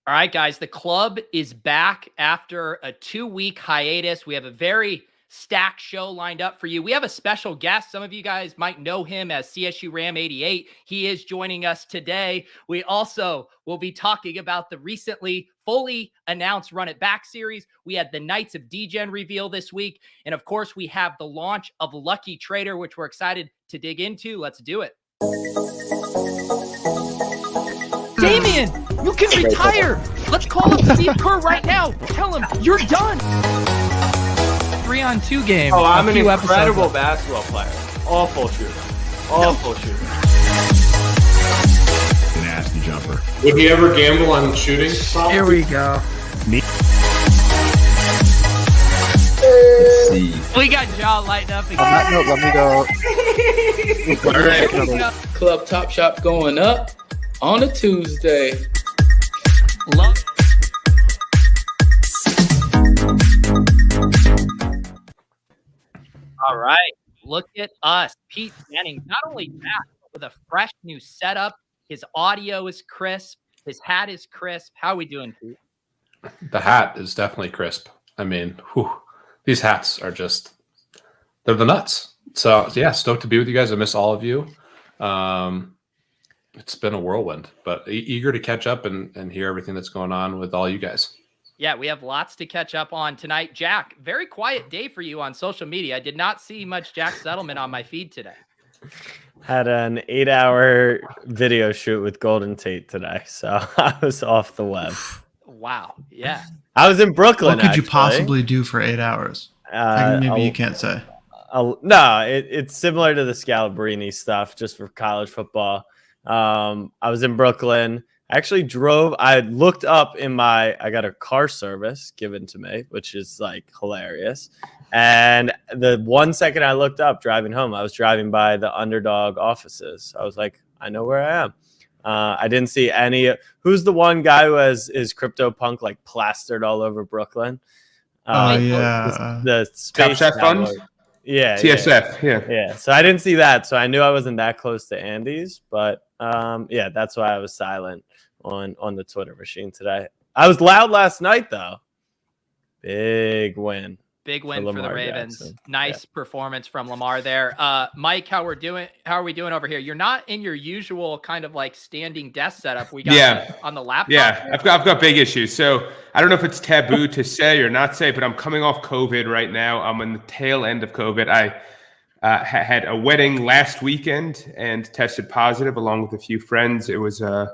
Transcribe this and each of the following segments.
All right, guys, the club is back after a 2-week hiatus. We have a very stacked show lined up for you. We have a special guest. Some of you guys might know him as CSU Ram 88. He is joining us today. We also will be talking about the recently fully announced Run It Back series. We had the Knights of Degen reveal this week. And of course, we have the launch of Lucky Trader, which we're excited to dig into. Let's do it. Damien, you can retire. Let's call up Steve Kerr right now. Tell him you're done. 3-on-2 game. Oh, I'm an incredible basketball player. Awful shooter. Awful shooter. Nasty jumper. Would he ever gamble on shooting? Here we go. We got John lighting up again. On that note, let me go. All right. Club Top Shop going up on a Tuesday. Love. All right, look at us. Pete Manning, not only back, but with a fresh new setup. His audio is crisp. His hat is crisp. How are we doing, Pete? The hat is definitely crisp. I mean, these hats are they're the nuts. So, yeah, stoked to be with you guys. I miss all of you. It's been a whirlwind, but eager to catch up and hear everything that's going on with all you guys. Yeah, we have lots to catch up on tonight. Jack, very quiet day for you on social media. I did not see much Jack Settlement on my feed today. Had an 8-hour video shoot with Golden Tate today, so I was off the web. Wow, yeah. I was in Brooklyn. What could you possibly do for 8 hours? Maybe you can't say. No, it's similar to the Scalabrini stuff, just for college football. I was in Brooklyn. I actually drove. I looked up I got a car service given to me, which is like hilarious. And the 1 second I looked up driving home, I was driving by the Underdog offices. I was like, I know where I am. I didn't see any. Who's the one guy who has his CryptoPunk like plastered all over Brooklyn? Oh, yeah. The space Top Shot Fund? Yeah. TSF, Yeah. So I didn't see that. So I knew I wasn't that close to Andy's, but yeah, that's why I was silent on the Twitter machine today. I was loud last night though. Big win. Big win for the Ravens. Jackson. Nice performance from Lamar there. Mike, how are we doing over here? You're not in your usual kind of like standing desk setup. We got on the laptop. Yeah, I've got big issues. So I don't know if it's taboo to say or not say, but I'm coming off COVID right now. I'm on the tail end of COVID. I had a wedding last weekend and tested positive along with a few friends. It was a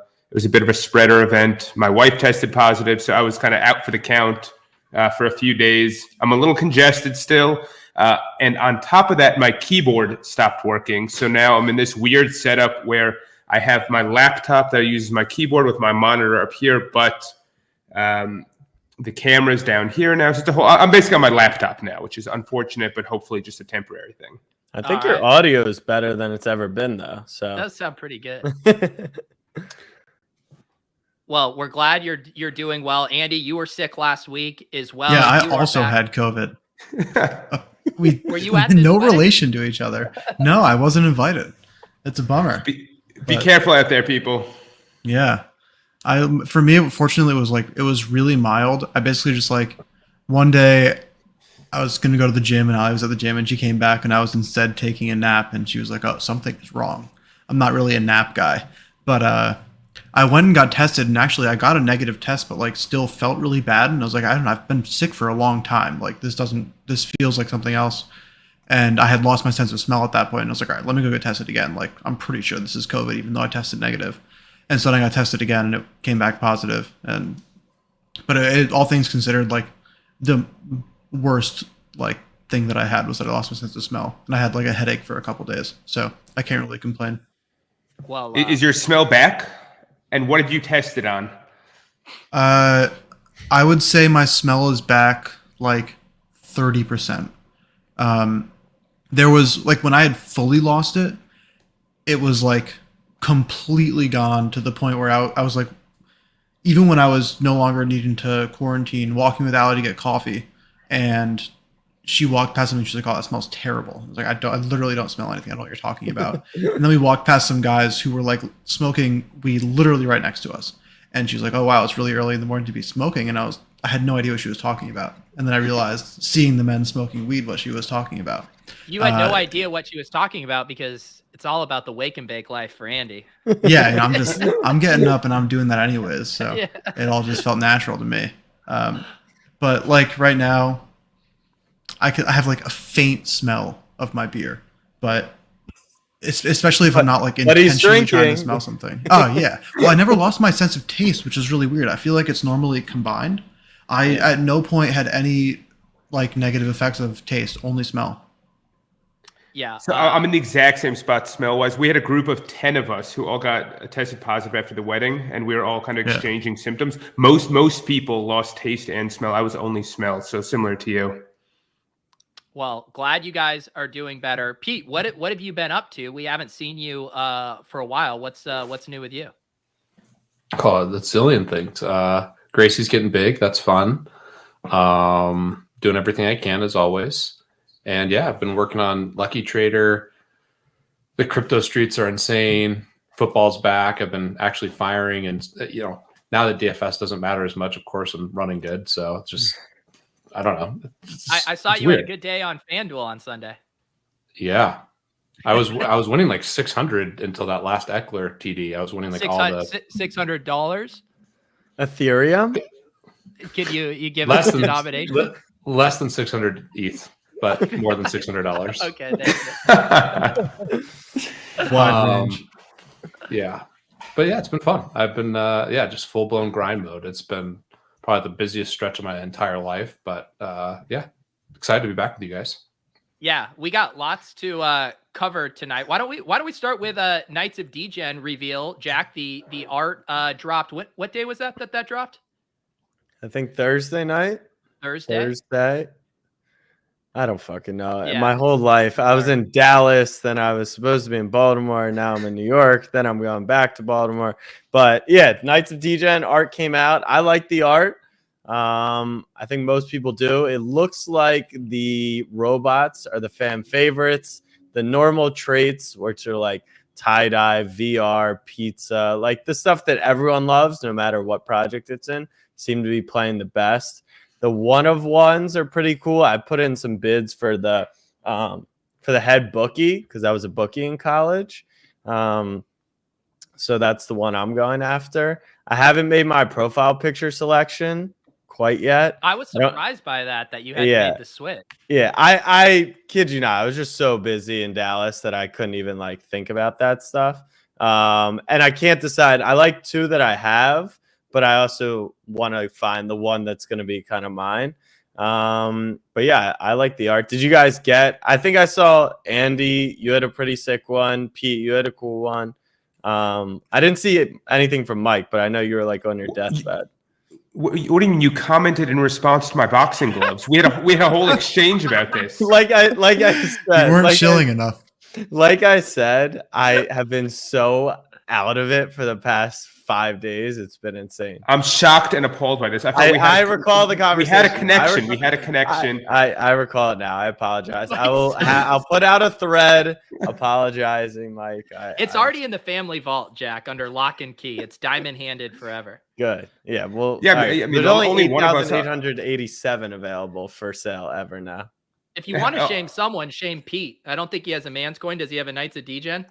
bit of a spreader event. My wife tested positive, so I was kind of out for the count for a few days. I'm a little congested still. And on top of that, my keyboard stopped working. So now I'm in this weird setup where I have my laptop that I use as my keyboard with my monitor up here, but the camera's down here now. So I'm basically on my laptop now, which is unfortunate, but hopefully just a temporary thing. I think your audio is better than it's ever been, though. So that does sound pretty good. Well, we're glad you're doing well. Andy, you were sick last week as well. Yeah, I also had COVID. Were you at no wedding? relation to each other. No, I wasn't invited. It's a bummer. Be careful out there, people. Yeah. For me, fortunately, it was really mild. I basically just one day I was going to go to the gym and I was at the gym and she came back and I was instead taking a nap and she was like, oh, something is wrong. I'm not really a nap guy, but I went and got tested and actually I got a negative test, but still felt really bad. And I was like, I don't know, I've been sick for a long time. This feels like something else. And I had lost my sense of smell at that point. And I was like, all right, let me go get tested again. I'm pretty sure this is COVID, even though I tested negative. And so then I got tested again and it came back positive. But all things considered, the worst thing that I had was that I lost my sense of smell. And I had a headache for a couple days. So I can't really complain. Well, is your smell back? And what have you tested on? I would say my smell is back 30%. There was when I had fully lost it, it was completely gone to the point where I was even when I was no longer needing to quarantine, walking with Allie to get coffee, and she walked past me and she's like, oh, that smells terrible. I was like, I literally don't smell anything. I don't know what you're talking about. And then we walked past some guys who were smoking weed literally right next to us. and she's like, "Oh wow, it's really early in the morning to be smoking," and I had no idea what she was talking about, and then I realized, seeing the men smoking weed, what she was talking about. You had no idea what she was talking about because it's all about the wake and bake life for Andy. Yeah, and I'm getting up and I'm doing that anyways, so Yeah. it all just felt natural to me. But like right now, I have like a faint smell of my beer, but especially if I'm not like But he's intentionally trying drinking. to smell something. Oh yeah. Well, I never lost my sense of taste, which is really weird. I feel like it's normally combined. I at no point had any like negative effects of taste, only smell. Yeah. So I'm in the exact same spot smell-wise. We had a group of 10 of us who all got tested positive after the wedding, and we were all kind of exchanging symptoms. Most people lost taste and smell. I was only smell, so similar to you. Well, glad you guys are doing better. Pete, what have you been up to? We haven't seen you for a while. What's new with you? Call it the zillion things. Gracie's getting big. That's fun. Doing everything I can as always. And yeah, I've been working on Lucky Trader. The crypto streets are insane. Football's back. I've been actually firing, and now that DFS doesn't matter as much, of course, I'm running good. So it's just, I don't know. I saw you had a good day on FanDuel on Sunday. Yeah. I was winning like 600 until that last Eckler TD. I was winning like all the $600. Ethereum? Can you give less us the than denomination? less than 600 ETH, but more than $600. Okay, thank you. Wide range. Yeah, but yeah, it's been fun. I've been just full blown grind mode. It's been probably the busiest stretch of my entire life, but excited to be back with you guys. Yeah, we got lots to cover tonight. Why don't we start with Knights of Degen reveal? Jack, the art dropped. What day was that dropped? I think Thursday night. Thursday. I don't fucking know. Yeah. My whole life, I was in Dallas, then I was supposed to be in Baltimore, now I'm in New York, then I'm going back to Baltimore. But yeah, Knights of Degen art came out. I like the art. I think most people do. It looks like the robots are the fan favorites. The normal traits, which are like tie-dye, VR, pizza, like the stuff that everyone loves, no matter what project it's in, seem to be playing the best. The one of ones are pretty cool. I put in some bids for the head bookie because I was a bookie in college. So that's the one I'm going after. I haven't made my profile picture selection quite yet. I was surprised by that you had made the switch. Yeah, I kid you not. I was just so busy in Dallas that I couldn't even like think about that stuff. And I can't decide. I like two that I have, but I also want to find the one that's going to be kind of mine. But yeah, I like the art. Did you guys I think I saw Andy, you had a pretty sick one. Pete, you had a cool one. I didn't see anything from Mike, but I know you were like on your deathbed. What do you mean? You commented in response to my boxing gloves. We had a whole exchange about this. Like I said, You weren't chilling enough. Like I said, I have been so out of it for the past 5 days. It's been insane. I'm shocked and appalled by this. I recall the conversation. We had a connection. I recall it now. I apologize. I'll put out a thread apologizing, Mike. It's already in the family vault, Jack, under lock and key. It's diamond-handed forever. Good. Yeah. Well. Yeah. Right. I mean, there's only one of us 8,887 available for sale ever now. If you want to shame someone, shame Pete. I don't think he has a man's coin. Does he have a Knights of Degen?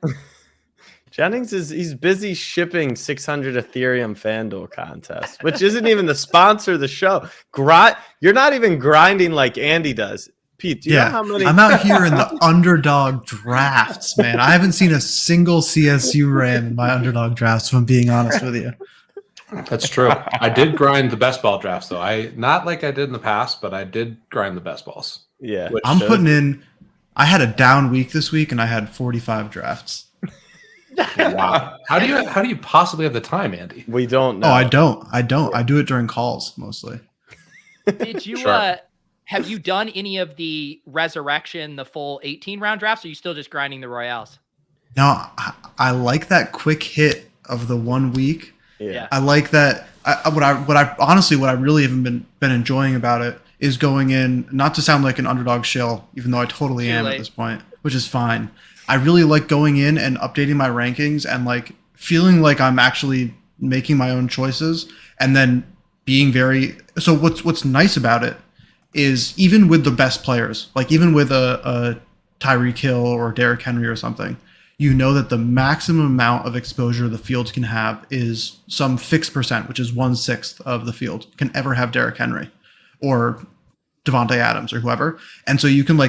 Jennings he's busy shipping 600 Ethereum FanDuel contest, which isn't even the sponsor of the show. You're not even grinding like Andy does. Pete, do you know how many? I'm out here in the Underdog drafts, man. I haven't seen a single CSU Ram in my Underdog drafts, if I'm being honest with you. That's true. I did grind the best ball drafts, though. Not like I did in the past, but I did grind the best balls. Yeah. I'm putting in. I had a down week this week, and I had 45 drafts. Wow. How do you possibly have the time, Andy? We don't know. Oh, I don't. I do it during calls mostly. Did you have you done any of the resurrection, the full 18-round drafts, or are you still just grinding the Royales? No, I like that quick hit of the 1 week. Yeah. I like that. What I really haven't been enjoying about it is going in, not to sound like an Underdog shill, even though I totally am at this point, which is fine. I really like going in and updating my rankings and like feeling like I'm actually making my own choices, and then being very. So what's nice about it is even with the best players, like even with a Tyreek Hill or Derrick Henry or something, you know that the maximum amount of exposure the field can have is some fixed percent, which is 1/6 of the field can ever have Derrick Henry or Devontae Adams or whoever. And so you can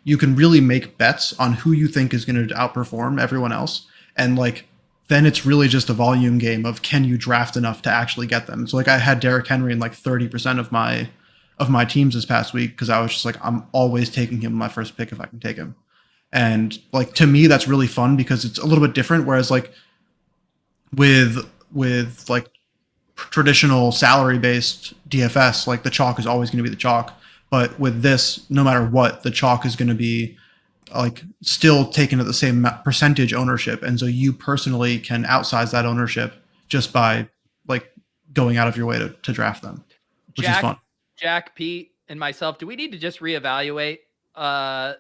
you can really make bets on who you think is going to outperform everyone else. And like, then it's really just a volume game of can you draft enough to actually get them. So like I had Derrick Henry in like 30% of my teams this past week because I was just like, I'm always taking him my first pick if I can take him. And like, to me, that's really fun because it's a little bit different. Whereas like with like traditional salary based DFS, like the chalk is always going to be the chalk. But with this, no matter what, the chalk is going to be like still taken at the same percentage ownership. And so you personally can outsize that ownership just by like going out of your way to draft them, which is fun. Jack, Pete, and myself, do we need to just reevaluate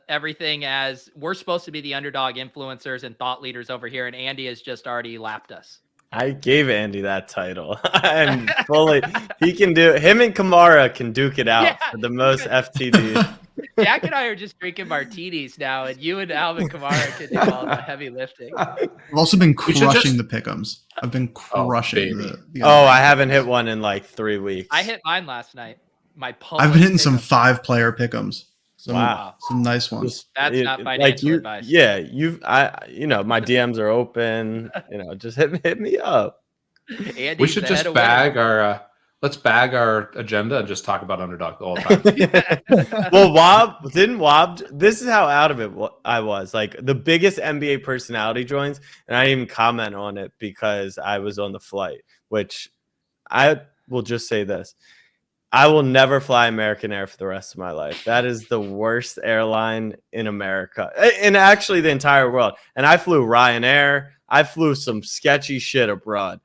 everything, as we're supposed to be the underdog influencers and thought leaders over here, and Andy has just already lapped us? I gave Andy that title. I'm fully. He can do. Him and Kamara can duke it out for the most FTD. Jack and I are just drinking martinis now, and you and Alvin Kamara can do all the heavy lifting. I've also been crushing the pick'ems. I've been crushing the I haven't hit one in like 3 weeks. I hit mine last night. I've been hitting some 5-player pick'ems. Wow, some nice ones. That's not financial advice. Yeah, my DMs are open. Just hit me up. Andy's we should just bag our. Let's bag our agenda and just talk about Underdog the whole time. Well, Wob. This is how out of it I was. Like the biggest NBA personality joins, and I didn't even comment on it because I was on the flight. Which I will just say this. I will never fly American Air for the rest of my life. That is the worst airline in America, and actually the entire world. And I flew Ryanair. I flew some sketchy shit abroad.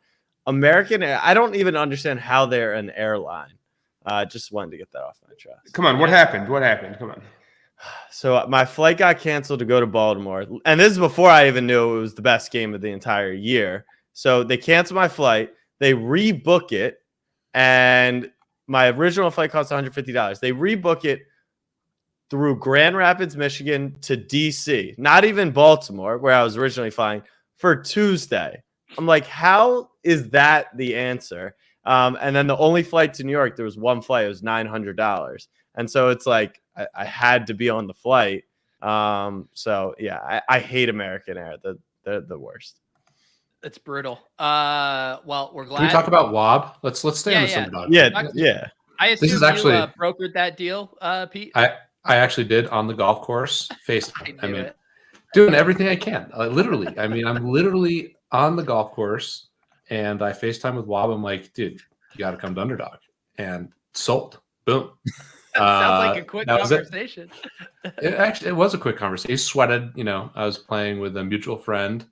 American Air, I don't even understand how they're an airline. Just wanted to get that off my chest. Come on, what happened? What happened? Come on. So my flight got canceled to go to Baltimore. And this is before I even knew it was the best game of the entire year. So they canceled my flight. They rebook it. And my original flight cost $150. They rebook it through Grand Rapids, Michigan to DC, not even Baltimore, where I was originally flying, for Tuesday. I'm like, how is that the answer? And then the only flight to New York, there was one flight. It was $900. And so it's like I had to be on the flight. So, yeah, I hate American Air. They're the worst. It's brutal. Well, we're glad. Can we talk about Wob? Let's stay on this Underdog. Yeah. I assume this is actually, you brokered that deal, Pete? I actually did on the golf course. I mean, doing everything I can. Literally. I mean, I'm literally on the golf course, and I FaceTime with Wob. I'm like, dude, you got to come to Underdog. And sold. Boom. Sounds like a quick conversation. It was a quick conversation. He sweated. I was playing with a mutual friend.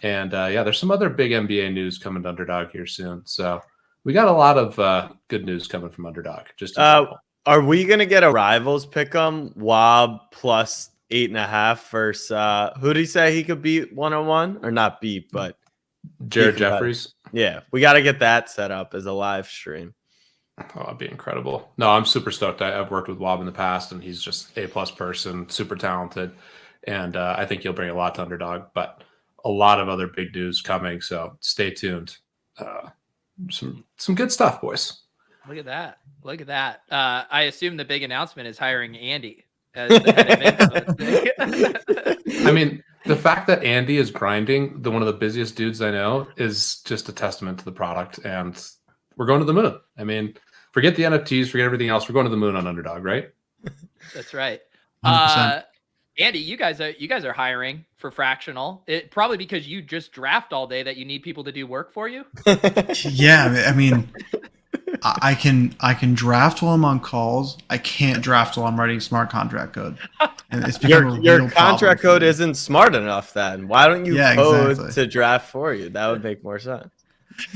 And there's some other big NBA news coming to Underdog here soon. So we got a lot of good news coming from Underdog. Just are we gonna get a rivals pick'em? Wob plus 8.5 versus who did he say he could beat 1-on-1 or not beat, but Jared Jeffries. Yeah, we got to get that set up as a live stream. Oh, that'd be incredible. No, I'm super stoked. I've worked with Wob in the past, and he's just A+ person, super talented, and I think he'll bring a lot to Underdog. But a lot of other big news coming, so stay tuned. Some good stuff, boys. Look at that. I assume the big announcement is hiring Andy as the head of influence. I mean, the fact that Andy is grinding, one of the busiest dudes I know, is just a testament to the product, and we're going to the moon. I mean, forget the NFTs, forget everything else. We're going to the moon on Underdog, right? That's right. 100%. Andy, you guys are hiring for fractional. It probably because you just draft all day that you need people to do work for you. Yeah, I mean, I can draft while I'm on calls. I can't draft while I'm writing smart contract code. And it's your contract code isn't smart enough. Then why don't you code to draft for you? That would make more sense.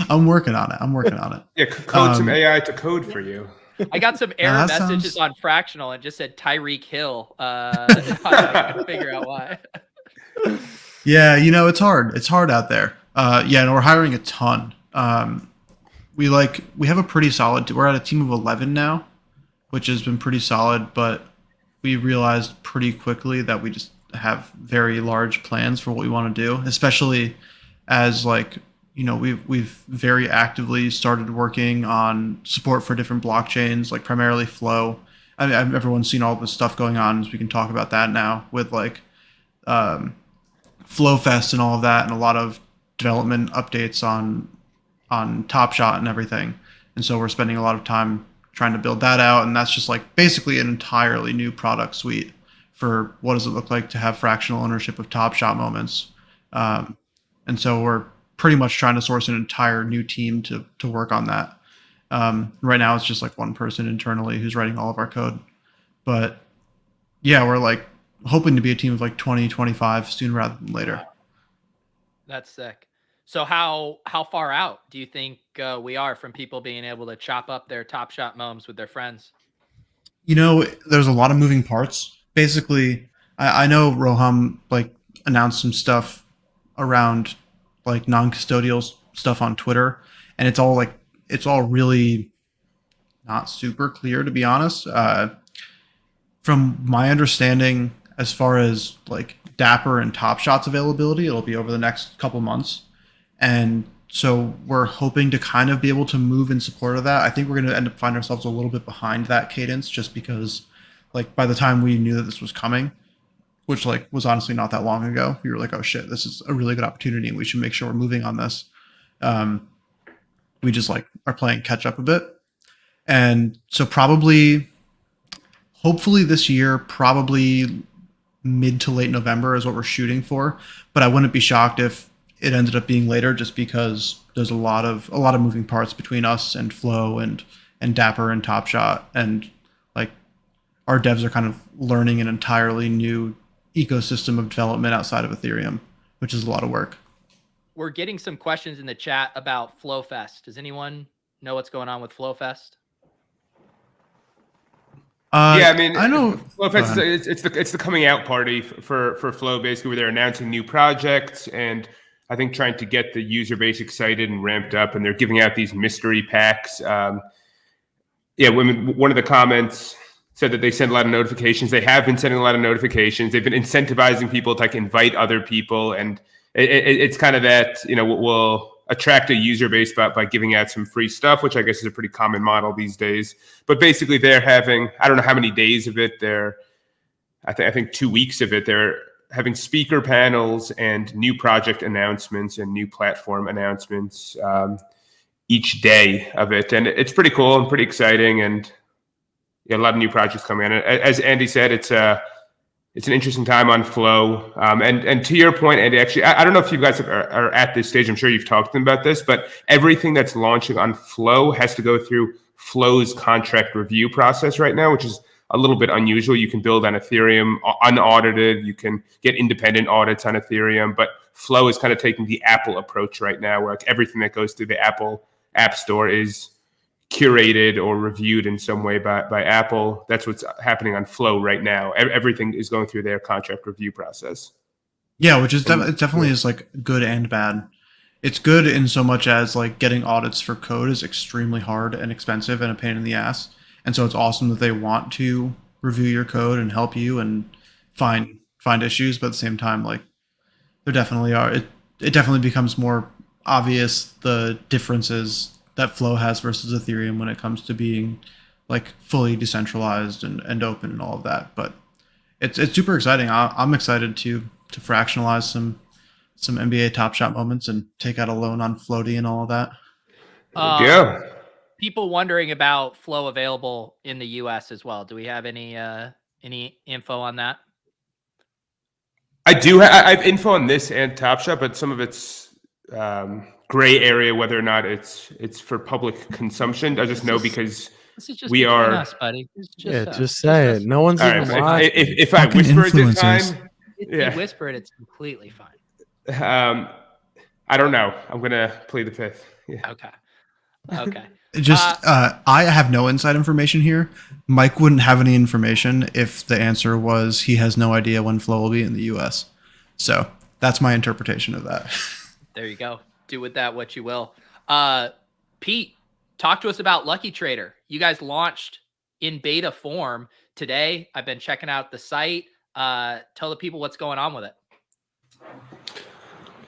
I'm working on it. Yeah, code some AI to code for you. I got some error messages on fractional and just said Tyreek Hill. I couldn't figure out why. Yeah, it's hard. It's hard out there. And we're hiring a ton. We have a pretty solid. We're at a team of 11 now, which has been pretty solid. But we realized pretty quickly that we just have very large plans for what we want to do, especially as we've very actively started working on support for different blockchains, like primarily Flow. I mean, everyone's seen all this stuff going on, so we can talk about that now with FlowFest and all of that, and a lot of development updates on Top Shot and everything. And so we're spending a lot of time trying to build that out, and that's just basically an entirely new product suite for what does it look like to have fractional ownership of Top Shot moments. And so we're pretty much trying to source an entire new team to work on that. Right now it's just one person internally who's writing all of our code. But yeah, we're hoping to be a team of 20, 25 sooner rather than later. That's sick. So how far out do you think we are from people being able to chop up their Top Shot moments with their friends? There's a lot of moving parts. Basically, I know Roham announced some stuff around non-custodial stuff on Twitter, and it's all really not super clear, to be honest. From my understanding, as far as Dapper and Top Shot's availability, it'll be over the next couple months, and so we're hoping to kind of be able to move in support of that. I think we're going to end up finding ourselves a little bit behind that cadence, just because by the time we knew that this was coming, which was honestly not that long ago, we were oh shit, this is a really good opportunity and we should make sure we're moving on this. We just are playing catch up a bit. And so hopefully this year, probably mid to late November is what we're shooting for. But I wouldn't be shocked if it ended up being later, just because there's a lot of moving parts between us and Flow and Dapper and Top Shot, and our devs are kind of learning an entirely new ecosystem of development outside of Ethereum, which is a lot of work. We're getting some questions in the chat about FlowFest. Does anyone know what's going on with FlowFest? Yeah, I mean, I know. FlowFest, it's the coming out party for Flow, basically, where they're announcing new projects and I think trying to get the user base excited and ramped up, and they're giving out these mystery packs. One of the comments said that they send a lot of notifications. They have been sending a lot of notifications. They've been incentivizing people to invite other people, and it's kind of that, we'll attract a user base by giving out some free stuff, which I guess is a pretty common model these days. But basically, they're having, I don't know how many days of it. I think 2 weeks of it. They're having speaker panels and new project announcements and new platform announcements each day of it, and it's pretty cool and pretty exciting, and a lot of new projects coming in. As Andy said, it's an interesting time on Flow. And to your point, Andy, actually, I don't know if you guys are at this stage. I'm sure you've talked to them about this, but everything that's launching on Flow has to go through Flow's contract review process right now, which is a little bit unusual. You can build on Ethereum unaudited. You can get independent audits on Ethereum, but Flow is kind of taking the Apple approach right now, where everything that goes through the Apple App Store is curated or reviewed in some way by Apple. That's what's happening on Flow right now. Everything is going through their contract review process. Yeah, which is it definitely is good and bad. It's good in so much as getting audits for code is extremely hard and expensive and a pain in the ass. And so it's awesome that they want to review your code and help you and find issues, but at the same time, there definitely are. It definitely becomes more obvious the differences that Flow has versus Ethereum when it comes to being fully decentralized and open and all of that. But it's super exciting. I'm excited to fractionalize some NBA Top Shot moments and take out a loan on Floaty and all of that. Yeah. People wondering about Flow available in the US as well. Do we have any info on that? I do. I have info on this and Top Shot, but some of it's gray area whether or not it's for public consumption. I just know because this is just we are us, buddy. Just say it. No one's even watching. If I whisper it this time, if you whisper it, it's completely fine. I don't know. I'm gonna play the fifth. Yeah. Okay. I have no inside information here. Mike wouldn't have any information if the answer was he has no idea when Flow will be in the US. So that's my interpretation of that. There you go. Do with that what you will. Pete, talk to us about Lucky Trader. You guys launched in beta form today. I've been checking out the site. Tell the people what's going on with it.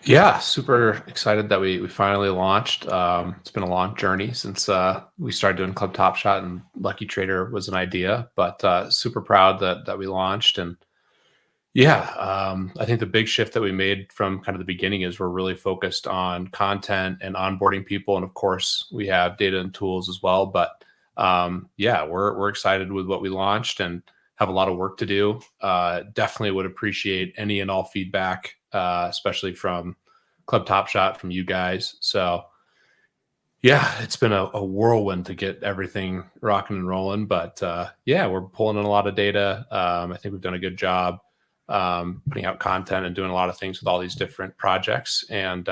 Yeah, super excited that we finally launched. It's been a long journey since we started doing Club Top Shot, and Lucky Trader was an idea, but super proud that we launched. And yeah, I think the big shift that we made from kind of the beginning is we're really focused on content and onboarding people, and of course we have data and tools as well. But yeah, we're excited with what we launched and have a lot of work to do. Definitely would appreciate any and all feedback, especially from Club Top Shot, from you guys. So yeah, it's been a whirlwind to get everything rocking and rolling. But yeah, we're pulling in a lot of data. I think we've done a good job putting out content and doing a lot of things with all these different projects. And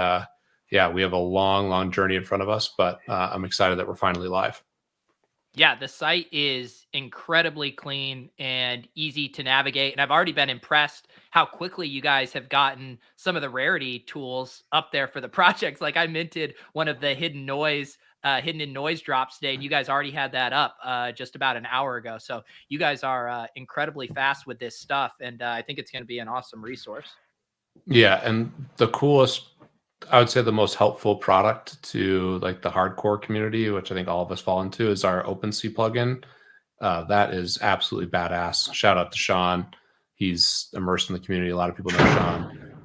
yeah, we have a long journey in front of us, but I'm excited that we're finally live. Yeah, the site is incredibly clean and easy to navigate. And I've already been impressed how quickly you guys have gotten some of the Rarity tools up there for the projects. Like I minted one of the hidden in noise drops today, and you guys already had that up just about an hour ago. So you guys are incredibly fast with this stuff. And I think it's going to be an awesome resource. Yeah, and the coolest, I would say the most helpful product to like the hardcore community, which I think all of us fall into, is our OpenSea plugin. That is absolutely badass. Shout out to Sean. He's immersed in the community. A lot of people know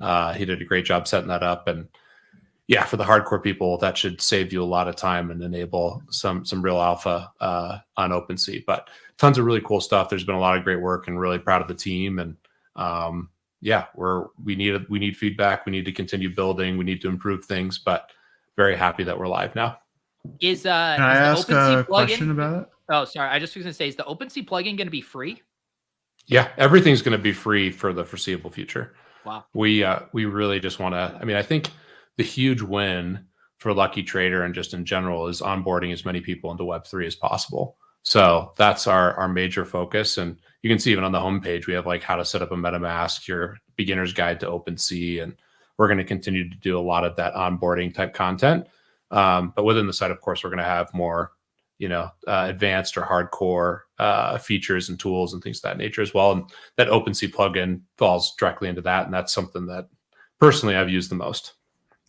Sean. He did a great job setting that up. And yeah, for the hardcore people, that should save you a lot of time and enable some real alpha on OpenSea. But tons of really cool stuff. There's been a lot of great work, and really proud of the team. And yeah, we need feedback. We need to continue building. We need to improve things, but very happy that we're live now. Can I ask a question about it? Oh, sorry. I just was going to say, is the OpenSea plugin going to be free? Yeah, everything's going to be free for the foreseeable future. Wow. We really just want to, I mean, I think the huge win for Lucky Trader and just in general is onboarding as many people into Web3 as possible. So that's our major focus. And you can see even on the homepage, we have like how to set up a MetaMask, your beginner's guide to OpenSea. And we're going to continue to do a lot of that onboarding type content. But within the site, of course, we're going to have more, advanced or hardcore features and tools and things of that nature as well. And that OpenSea plugin falls directly into that. And that's something that personally I've used the most.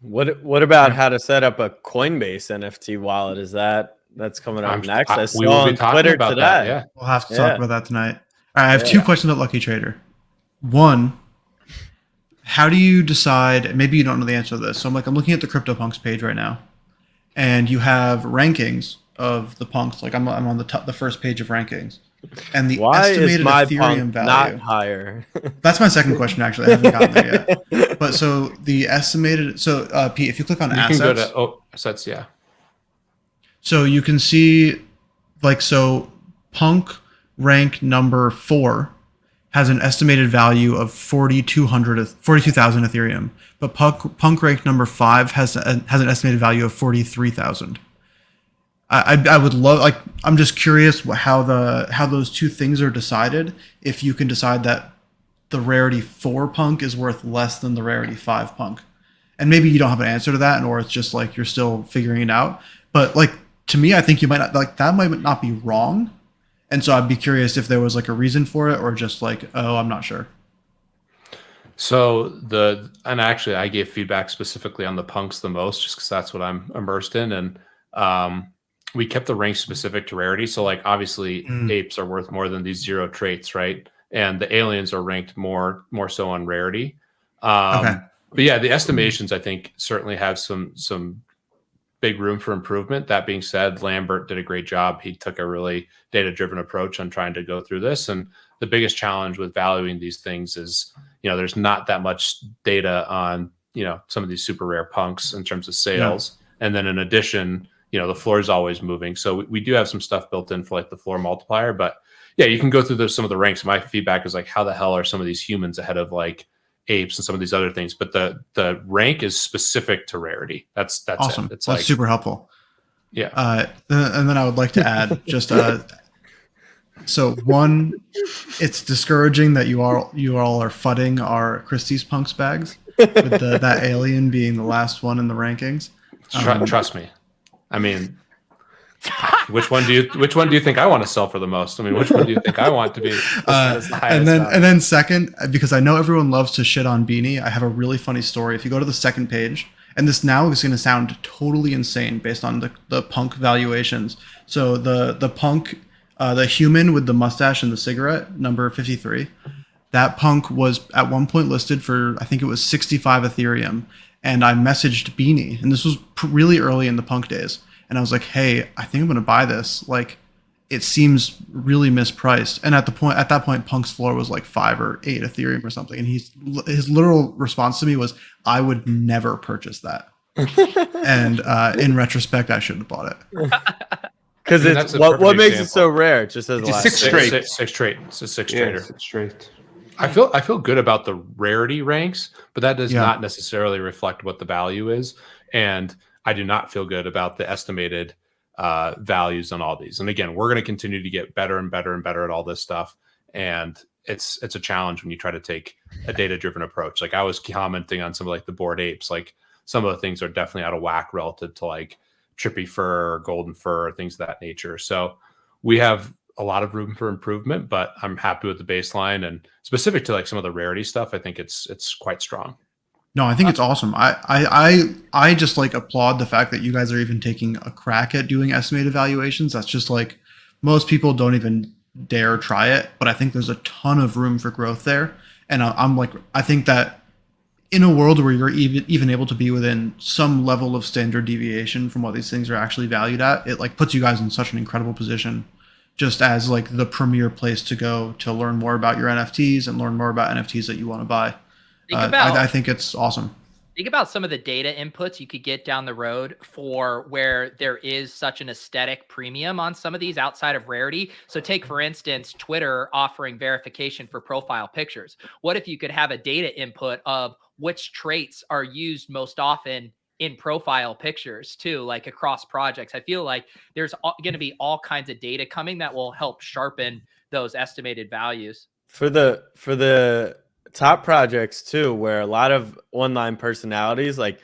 What about how to set up a Coinbase NFT wallet? That's coming up next? I saw on Twitter today. That, yeah. We'll have to talk about that tonight. All right, I have two questions about Lucky Trader. One, how do you decide? Maybe you don't know the answer to this. So I'm looking at the CryptoPunks page right now, and you have rankings of the punks. Like I'm on the first page of rankings, and the estimated Ethereum value not higher. That's my second question. Actually, I haven't gotten there yet. But so the estimated. So Pete, if you click on assets, can go to assets. Yeah. So you can see, Punk rank number 4 has an estimated value of 42,000 Ethereum, but Punk rank number 5 has an estimated value of 43,000. I would love, I'm just curious how those two things are decided. If you can decide that the Rarity 4 Punk is worth less than the Rarity 5 Punk, and maybe you don't have an answer to that, or it's just you're still figuring it out. But to me, I think you might not that might not be wrong, and so I'd be curious if there was a reason for it, or just oh, I'm not sure. So and actually, I gave feedback specifically on the punks the most, just because that's what I'm immersed in, and we kept the rank specific to Rarity. So obviously, apes are worth more than these 0 traits, right? And the aliens are ranked more so on Rarity. Okay. But yeah, the estimations I think certainly have some big room for improvement. That being said, Lambert did a great job. He took a really data-driven approach on trying to go through this. And the biggest challenge with valuing these things is, there's not that much data on, some of these super rare punks in terms of sales. Yeah. And then in addition, the floor is always moving. So we do have some stuff built in for the floor multiplier. But yeah, you can go through some of the ranks. My feedback is how the hell are some of these humans ahead of apes and some of these other things, but the rank is specific to Rarity. That's awesome. It's that's super helpful. Yeah. And then I would like to add just so one, it's discouraging that you all are fudding our Christie's Punks bags with that alien being the last one in the rankings. Trust me. I mean, which one do you think I want to sell for the most? I mean, which one do you think I want to be as the highest value? And then second, because I know everyone loves to shit on Beanie, I have a really funny story. If you go to the second page, and this now is going to sound totally insane based on the punk valuations. So the punk, the human with the mustache and the cigarette, number 53, that punk was at one point listed for, I think it was 65 Ethereum. And I messaged Beanie, and this was really early in the punk days. And I was like, hey, I think I'm going to buy this. Like, it seems really mispriced. And at that point, Punk's floor was like 5 or 8 Ethereum or something. And his literal response to me was, I would never purchase that. And in retrospect, I shouldn't have bought it. Because it's what makes it so rare. It just says six straight. It's a six trader. Six straight. I feel good about the rarity ranks, but that does not necessarily reflect what the value is. And I do not feel good about the estimated values on all these. And again, we're going to continue to get better and better and better at all this stuff. And it's a challenge when you try to take a data-driven approach. Like I was commenting on some of like the Bored Apes, like some of the things are definitely out of whack relative to like trippy fur or golden fur or things of that nature. So we have a lot of room for improvement, but I'm happy with the baseline, and specific to like some of the rarity stuff, I think it's quite strong. No, I think it's awesome. I just like applaud the fact that you guys are even taking a crack at doing estimated valuations. That's just like most people don't even dare try it, but I think there's a ton of room for growth there. And I think that in a world where you're even able to be within some level of standard deviation from what these things are actually valued at, it like puts you guys in such an incredible position, just as like the premier place to go to learn more about your NFTs and learn more about NFTs that you want to buy. I think it's awesome. Think about some of the data inputs you could get down the road for where there is such an aesthetic premium on some of these outside of rarity. So take, for instance, Twitter offering verification for profile pictures. What if you could have a data input of which traits are used most often in profile pictures too, like across projects? I feel like there's going to be all kinds of data coming that will help sharpen those estimated values. For the top projects too, where a lot of online personalities, like,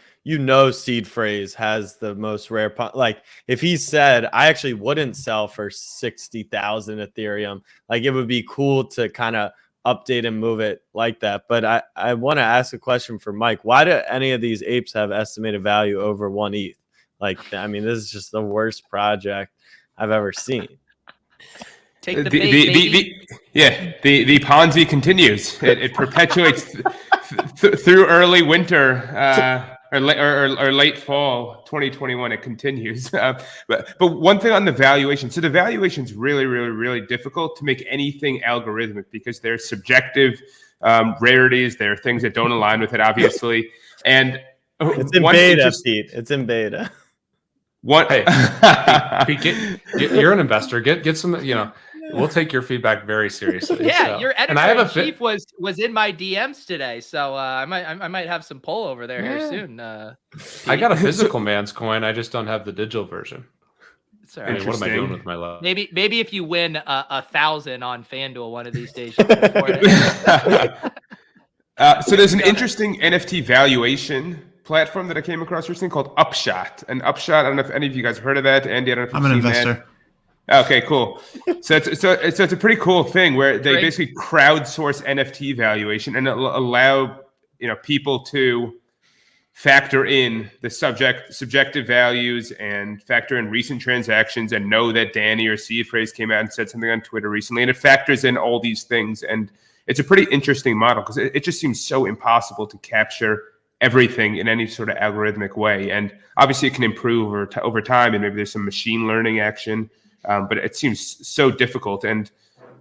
seed phrase has the most rare like if he said I actually wouldn't sell for 60,000 Ethereum, like it would be cool to kind of update and move it like that. But I want to ask a question for Mike. Why do any of these apes have estimated value over 1 ETH? Like, I mean, this is just the worst project I've ever seen. Take the Ponzi continues. It perpetuates through early winter or late fall 2021. It continues. But one thing on the valuation. So the valuation is really, really, really difficult to make anything algorithmic because there's subjective rarities. There are things that don't align with it, obviously. And it's in beta, Pete. It's in beta. Pete, you're an investor. Get some, we'll take your feedback very seriously. Yeah, your editor-in-chief was in my DMs today, so I might have some pull over there here soon. I got a physical man's coin. I just don't have the digital version. Sorry. I mean, what am I doing with my love? Maybe if you win 1,000 on FanDuel one of these days. So there's an interesting NFT valuation platform that I came across recently called Upshot. And Upshot, I don't know if any of you guys have heard of that. Andy, I don't know if I'm an investor. Okay, cool. So it's a pretty cool thing where they basically crowdsource NFT valuation and allow people to factor in the subjective values and factor in recent transactions and know that Danny or Seed Phrase came out and said something on Twitter recently, and it factors in all these things. And it's a pretty interesting model because it just seems so impossible to capture everything in any sort of algorithmic way. And obviously it can improve over time, and maybe there's some machine learning action. But it seems so difficult, and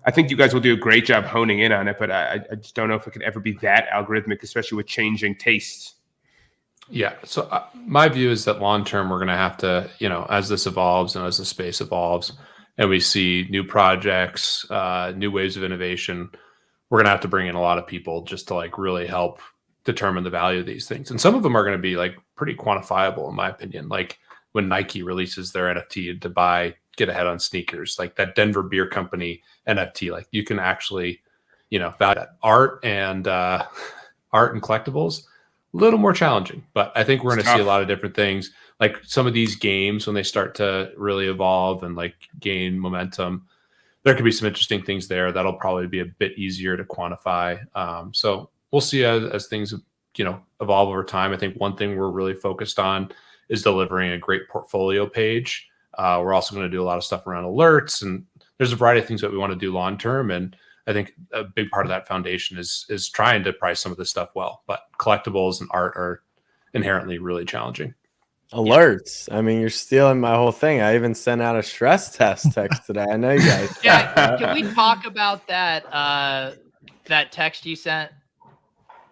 I think you guys will do a great job honing in on it, but I just don't know if it could ever be that algorithmic, especially with changing tastes. Yeah, so my view is that long-term we're going to have to, as this evolves and as the space evolves and we see new projects, new waves of innovation, we're going to have to bring in a lot of people just to like really help determine the value of these things. And some of them are going to be like pretty quantifiable, in my opinion, like when Nike releases their NFT to get ahead on sneakers, like that Denver Beer Company NFT, like you can actually, value that. Art and collectibles, a little more challenging, but I think we're going to see a lot of different things. like some of these games when they start to really evolve and like gain momentum, there could be some interesting things there that'll probably be a bit easier to quantify. So we'll see as things, evolve over time. I think one thing we're really focused on is delivering a great portfolio page. We're also going to do a lot of stuff around alerts, and there's a variety of things that we want to do long term. And I think a big part of that foundation is trying to price some of this stuff well. But collectibles and art are inherently really challenging. Alerts. I mean, you're stealing my whole thing. I even sent out a stress test text today. I know you guys. Yeah, can we talk about that that text you sent?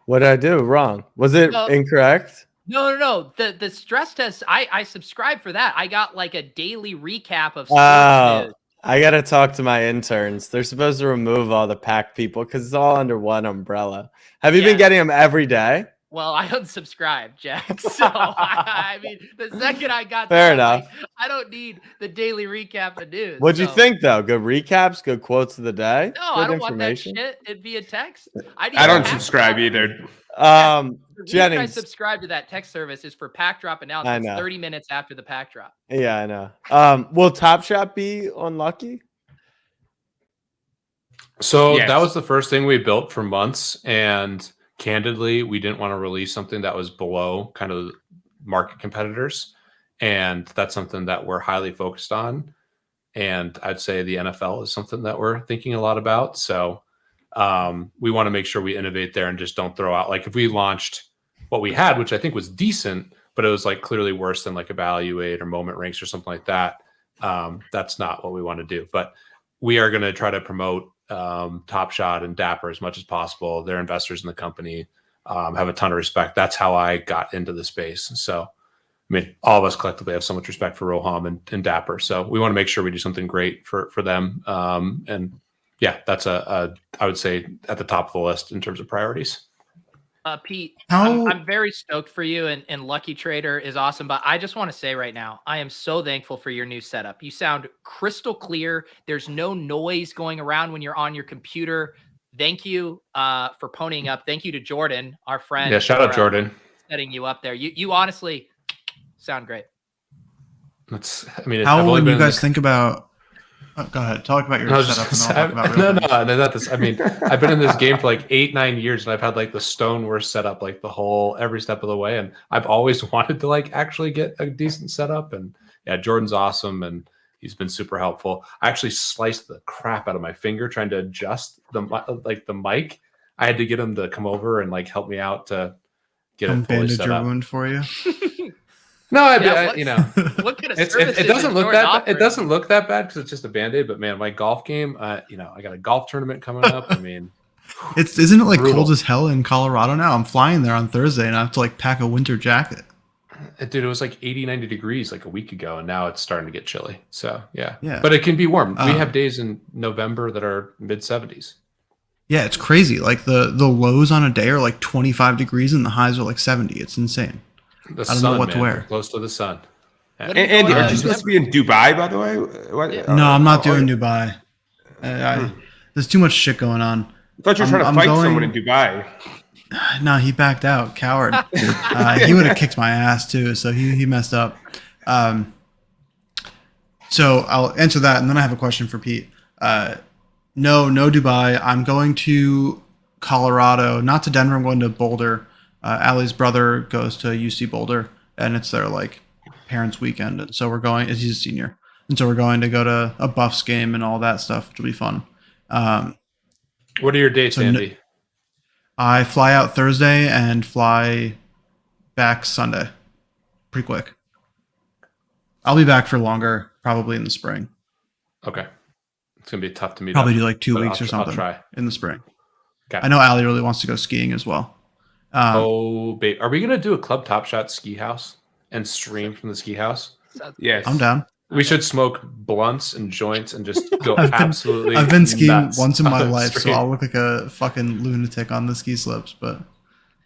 What did I do wrong? Was it incorrect? No. The stress test, I subscribed for that. I got like a daily recap of Oh, news. I got to talk to my interns. They're supposed to remove all the pack people because it's all under one umbrella. Have you been getting them every day? Well, I unsubscribed, Jack. So, I mean, the second I got Fair that, enough. like, I don't need the daily recap of news. What'd you think, though? Good recaps? Good quotes of the day? No, good I don't want that shit. It'd be a text. I don't subscribe either. The reason I Jennings. subscribe to that text service is for pack drop announcements 30 minutes after the pack drop. Yeah, I know. Will Top Shot be unlucky? So that was the first thing we built for months, and candidly, we didn't want to release something that was below kind of market competitors, and that's something that we're highly focused on. And I'd say the NFL is something that we're thinking a lot about. So we want to make sure we innovate there and just don't throw out, like, if we launched what we had, which I think was decent, but it was like clearly worse than like Evaluate or Moment Ranks or something like that. That's not what we want to do. But we are going to try to promote Top Shot and Dapper as much as possible. They're investors in the company, have a ton of respect. That's how I got into the space. So, I mean, all of us collectively have so much respect for Roham and Dapper. So we want to make sure we do something great for them. And yeah, that's I would say at the top of the list in terms of priorities. Pete, I'm very stoked for you, and Lucky Trader is awesome. But I just want to say right now, I am so thankful for your new setup. You sound crystal clear. There's no noise going around when you're on your computer. Thank you for ponying up. Thank you to Jordan, our friend. Yeah, shout out Jordan. Setting you up there. You honestly sound great. How will you guys think about? Oh, go ahead. Talk about your setup. Not this. I mean, I've been in this game for like 8-9 years, and I've had like the Stoneware setup like every step of the way, and I've always wanted to like actually get a decent setup. And yeah, Jordan's awesome, and he's been super helpful. I actually sliced the crap out of my finger trying to adjust the mic. I had to get him to come over and like help me out to get it fully set up. Bandage your wound for you. No, what kind of it doesn't look that bad. It doesn't look that bad because it's just a Band-Aid. But man, my golf game, I got a golf tournament coming up. I mean, isn't it like cold as hell in Colorado now? I'm flying there on Thursday, and I have to like pack a winter jacket. Dude, it was like 80-90 degrees like a week ago, and now it's starting to get chilly. So yeah. But it can be warm. We have days in November that are mid-70s. Yeah, it's crazy. Like the lows on a day are like 25 degrees, and the highs are like 70. It's insane. I don't know what to wear. Close to the sun. Yeah. Andy, are you supposed to be in Dubai, by the way? No, I'm not doing Dubai. There's too much shit going on. I thought you were trying to fight someone in Dubai. No, he backed out. Coward. He would have kicked my ass too, so he messed up. So I'll answer that, and then I have a question for Pete. No Dubai. I'm going to Colorado, not to Denver. I'm going to Boulder. Allie's brother goes to UC Boulder, and it's their like parents' weekend. And so we're going. He's a senior, and so we're going to go to a Buffs game and all that stuff, which will be fun. What are your dates, Andy? I fly out Thursday and fly back Sunday. Pretty quick. I'll be back for longer, probably in the spring. Okay, it's gonna be tough to meet. Probably do like 2 weeks or something. I'll try in the spring. Okay. I know Allie really wants to go skiing as well. Are we gonna do a Club Top Shot ski house and stream from the ski house? Yes, I'm down. We should smoke blunts and joints and just go I've been skiing nuts once in my life, so I'll look like a fucking lunatic on the ski slopes, but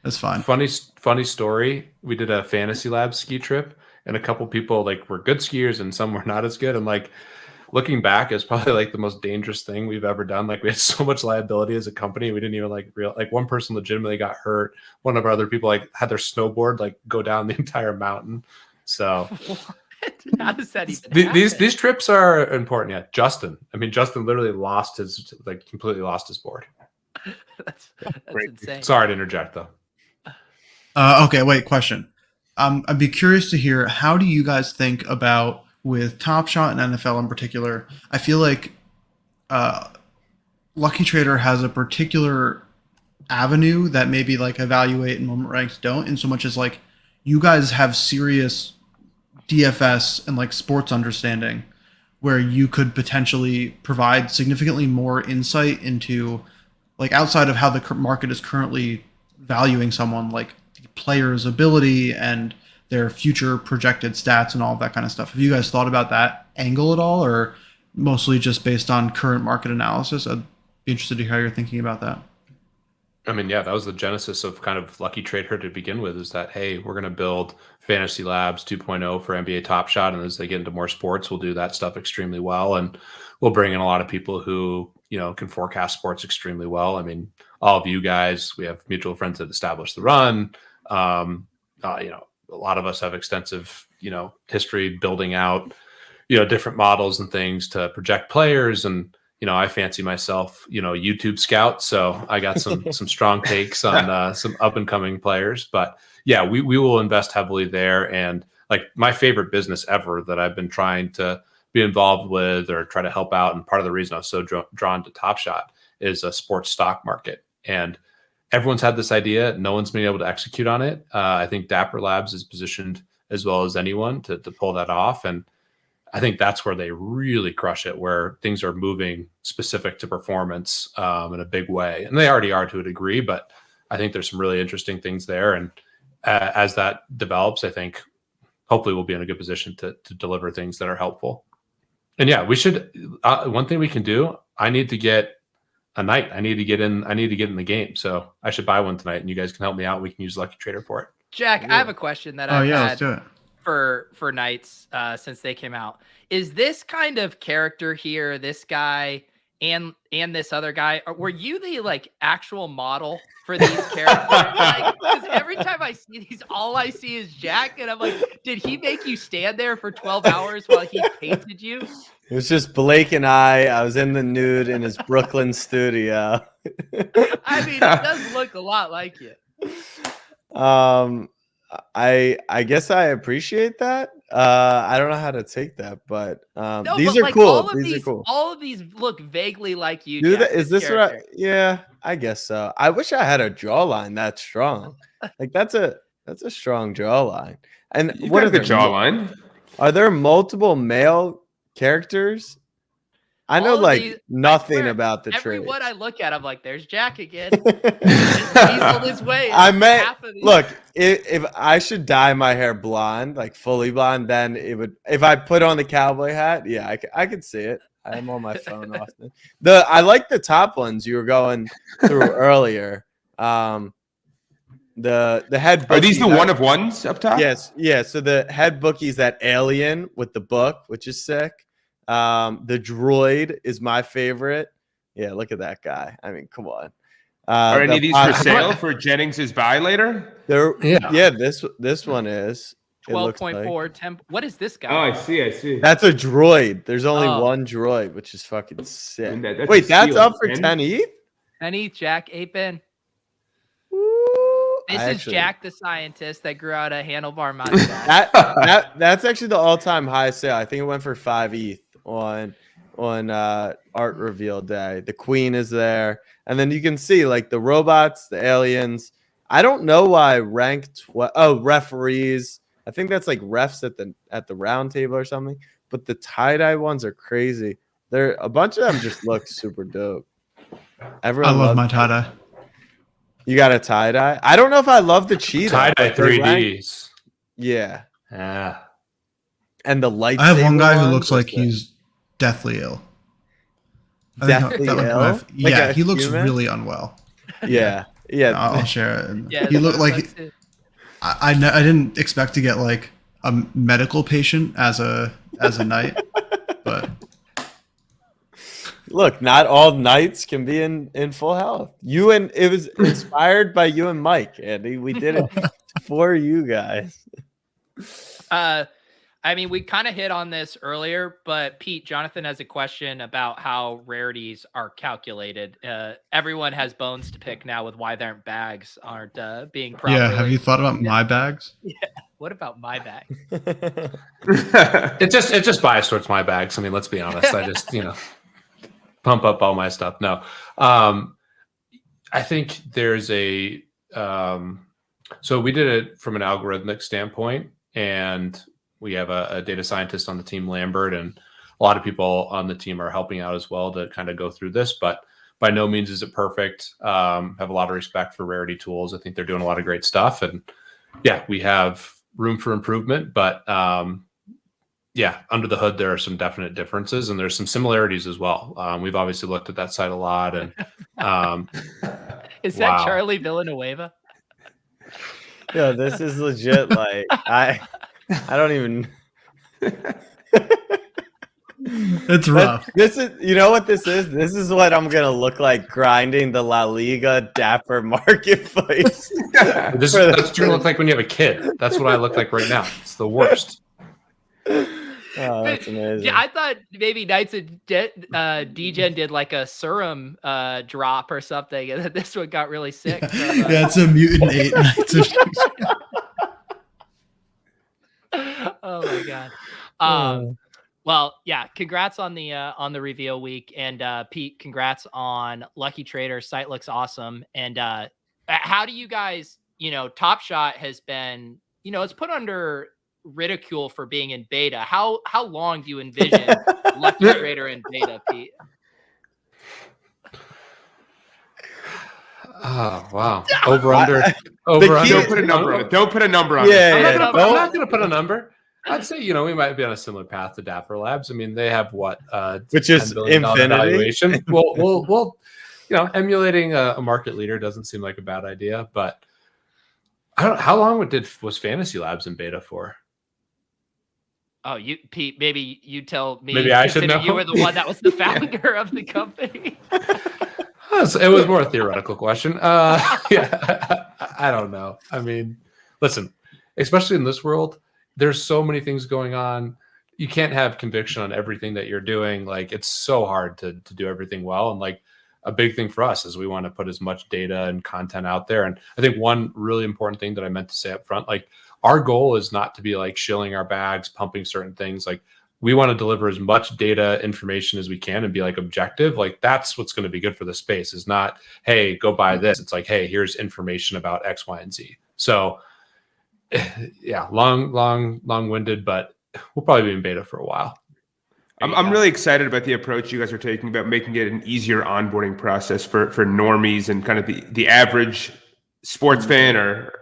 that's fine. Funny story. We did a Fantasy Lab ski trip, and a couple people like were good skiers and some were not as good. And like looking back, it's probably like the most dangerous thing we've ever done. Like we had so much liability as a company. We didn't even like one person legitimately got hurt. One of our other people like had their snowboard like go down the entire mountain. So How does that even these trips are important. Yeah, Justin. I mean, Justin literally completely lost his board. that's insane. Sorry to interject though. Okay, wait, question. I'd be curious to hear, how do you guys think about, with Top Shot and NFL in particular, I feel like Lucky Trader has a particular avenue that maybe like Evaluate and Moment Ranks don't, in so much as like you guys have serious DFS and like sports understanding where you could potentially provide significantly more insight into, like, outside of how the market is currently valuing someone, like the player's ability and their future projected stats and all that kind of stuff. Have you guys thought about that angle at all, or mostly just based on current market analysis? I'd be interested to hear how you're thinking about that. I mean, yeah, that was the genesis of kind of Lucky Trader to begin with, is that, hey, we're going to build Fantasy Labs 2.0 for NBA Top Shot. And as they get into more sports, we'll do that stuff extremely well. And we'll bring in a lot of people who, can forecast sports extremely well. I mean, all of you guys, we have mutual friends that established the run. A lot of us have extensive, history building out, different models and things to project players. And, I fancy myself, YouTube scout. So I got some strong takes on some up and coming players. But yeah, we will invest heavily there. And like my favorite business ever that I've been trying to be involved with or try to help out, and part of the reason I was so drawn to Top Shot, is a sports stock market. And everyone's had this idea. No one's been able to execute on it. I think Dapper Labs is positioned as well as anyone to pull that off. And I think that's where they really crush it, where things are moving specific to performance in a big way. And they already are to a degree, but I think there's some really interesting things there. And as that develops, I think hopefully we'll be in a good position to deliver things that are helpful. And yeah, we should, one thing we can do, I need to get a Knight. I need to get in the game. So I should buy one tonight, and you guys can help me out. We can use Lucky Trader for it. Jack, I have a question that I've let's had do it. for Knights since they came out. Is this kind of character here, this guy and this other guy, were you the like actual model for these characters? Because every time I see these, all I see is Jack, and I'm like, did he make you stand there for 12 hours while he painted you? It was just Blake and I was in the nude in his Brooklyn studio. I mean, it does look a lot like you. I guess I appreciate that. I don't know how to take that, but these are like, cool. These are cool. All of these look vaguely like you. Dude, Jack, is this right? Yeah, I guess so. I wish I had a jawline that strong. Like that's a strong jawline. And what are the jawline? Are there multiple male characters? I know nothing about the traits. Everyone I look at, I'm like, there's Jack again. He's weaseled his way. Look, if I should dye my hair blonde, like fully blonde, then it would. If I put on the cowboy hat, yeah, I could see it. I'm on my phone often. I like the top ones you were going through earlier. The head. Are these the one of ones up top? Yes, yeah. So the head bookie's that alien with the book, which is sick. The droid is my favorite. Yeah, look at that guy. I mean, come on. Are any of these for sale for Jennings' buy later? Yeah. This one is 12.4 temp. What is this guy? Oh, I see. That's a droid. There's only one droid, which is fucking sick. Wait, that's up for 10 ETH? 10 ETH, Jack 8-bin. This is Jack the scientist that grew out a handlebar mustache. That's actually the all-time high sale. I think it went for 5 ETH on art reveal day. The queen is there, and then you can see like the robots, the aliens. I don't know why ranked. Referees. I think that's like refs at the round table or something. But the tie-dye ones are crazy. A bunch of them just look super dope. Everyone, I love my tie-dye. You got a tie-dye? I don't know if I love the cheetah. Tie-dye 3Ds. Yeah. Yeah. And the lights. I have one guy who looks like he's deathly ill. Deathly ill? Yeah, he looks really unwell. Yeah. I'll share it. Yeah, he looked like I didn't expect to get like a medical patient as a knight, but look, not all knights can be in full health. It was inspired by you and Mike, Andy. We did it for you guys. I mean, we kind of hit on this earlier, but Pete, Jonathan has a question about how rarities are calculated. Everyone has bones to pick now with why their bags aren't being properly. Yeah, have you thought about my bags? Yeah. What about my bag? It's just biased towards my bags. I mean, let's be honest. I just pump up all my stuff. No, I think there's a so we did it from an algorithmic standpoint, and we have a data scientist on the team, Lambert, and a lot of people on the team are helping out as well to kind of go through this, but by no means is it perfect. Have a lot of respect for Rarity tools. I think they're doing a lot of great stuff, and yeah, we have room for improvement, but yeah, under the hood, there are some definite differences, and there's some similarities as well. We've obviously looked at that site a lot, and is that Charlie Villanueva? Yo, this is legit. Like I don't even. It's rough. This is, you know what this is? This is what I'm gonna look like grinding the La Liga Dapper marketplace. That's what you're gonna look like when you have a kid. That's what I look like right now. It's the worst. Oh, that's amazing. Yeah, I thought maybe Knights of Degen did like a serum drop or something, and then this one got really sick. Yeah, it's a mutant 8 Knights of Degen. Oh my god. Well, yeah, congrats on the reveal week, and Pete, congrats on Lucky Trader. Site looks awesome. And how do you guys, Top Shot has been, it's put under ridicule for being in beta. How long do you envision Lucky Trader in beta, Pete? Oh wow! Over under. Don't put a number on it. Don't put a number on it. I'm not going to put a number. I'd say we might be on a similar path to Dapper Labs. I mean, they have what, which is infinity valuation. We'll emulating a market leader doesn't seem like a bad idea. But I don't. How long was Fantasy Labs in beta for? Oh, Pete, maybe you tell me. Maybe I should know. You were the one that was the founder of the company. It was more a theoretical question. Yeah, I don't know. I mean, listen, especially in this world, there's so many things going on. You can't have conviction on everything that you're doing. Like, it's so hard to do everything well. And like, a big thing for us is we want to put as much data and content out there. And I think one really important thing that I meant to say up front, like, our goal is not to be like shilling our bags, pumping certain things. Like, we want to deliver as much data information as we can and be like objective. Like, that's what's going to be good for the space, is not, hey, go buy this. It's like, hey, here's information about X, Y, and Z. So yeah, long-winded, but we'll probably be in beta for a while. I'm really excited about the approach you guys are taking about making it an easier onboarding process for normies and kind of the average sports fan, or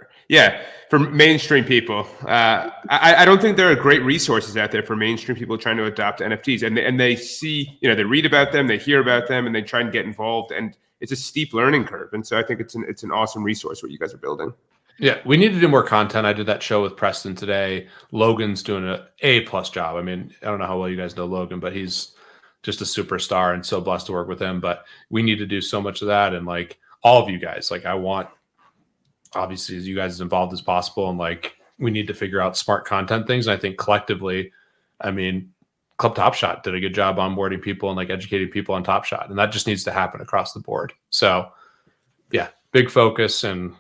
for mainstream people. I don't think there are great resources out there for mainstream people trying to adopt NFTs, and they see, they read about them, they hear about them, and they try and get involved, and it's a steep learning curve. And so I think it's an awesome resource what you guys are building. Yeah, we need to do more content. I did that show with Preston today. Logan's doing an A+ job. I mean, I don't know how well you guys know Logan, but he's just a superstar and so blessed to work with him. But we need to do so much of that. And like, all of you guys, like, I want, obviously, as you guys as involved as possible. And like, we need to figure out smart content things. And I think collectively, I mean, Club Top Shot did a good job onboarding people and like educating people on Top Shot. And that just needs to happen across the board. So yeah, big focus. And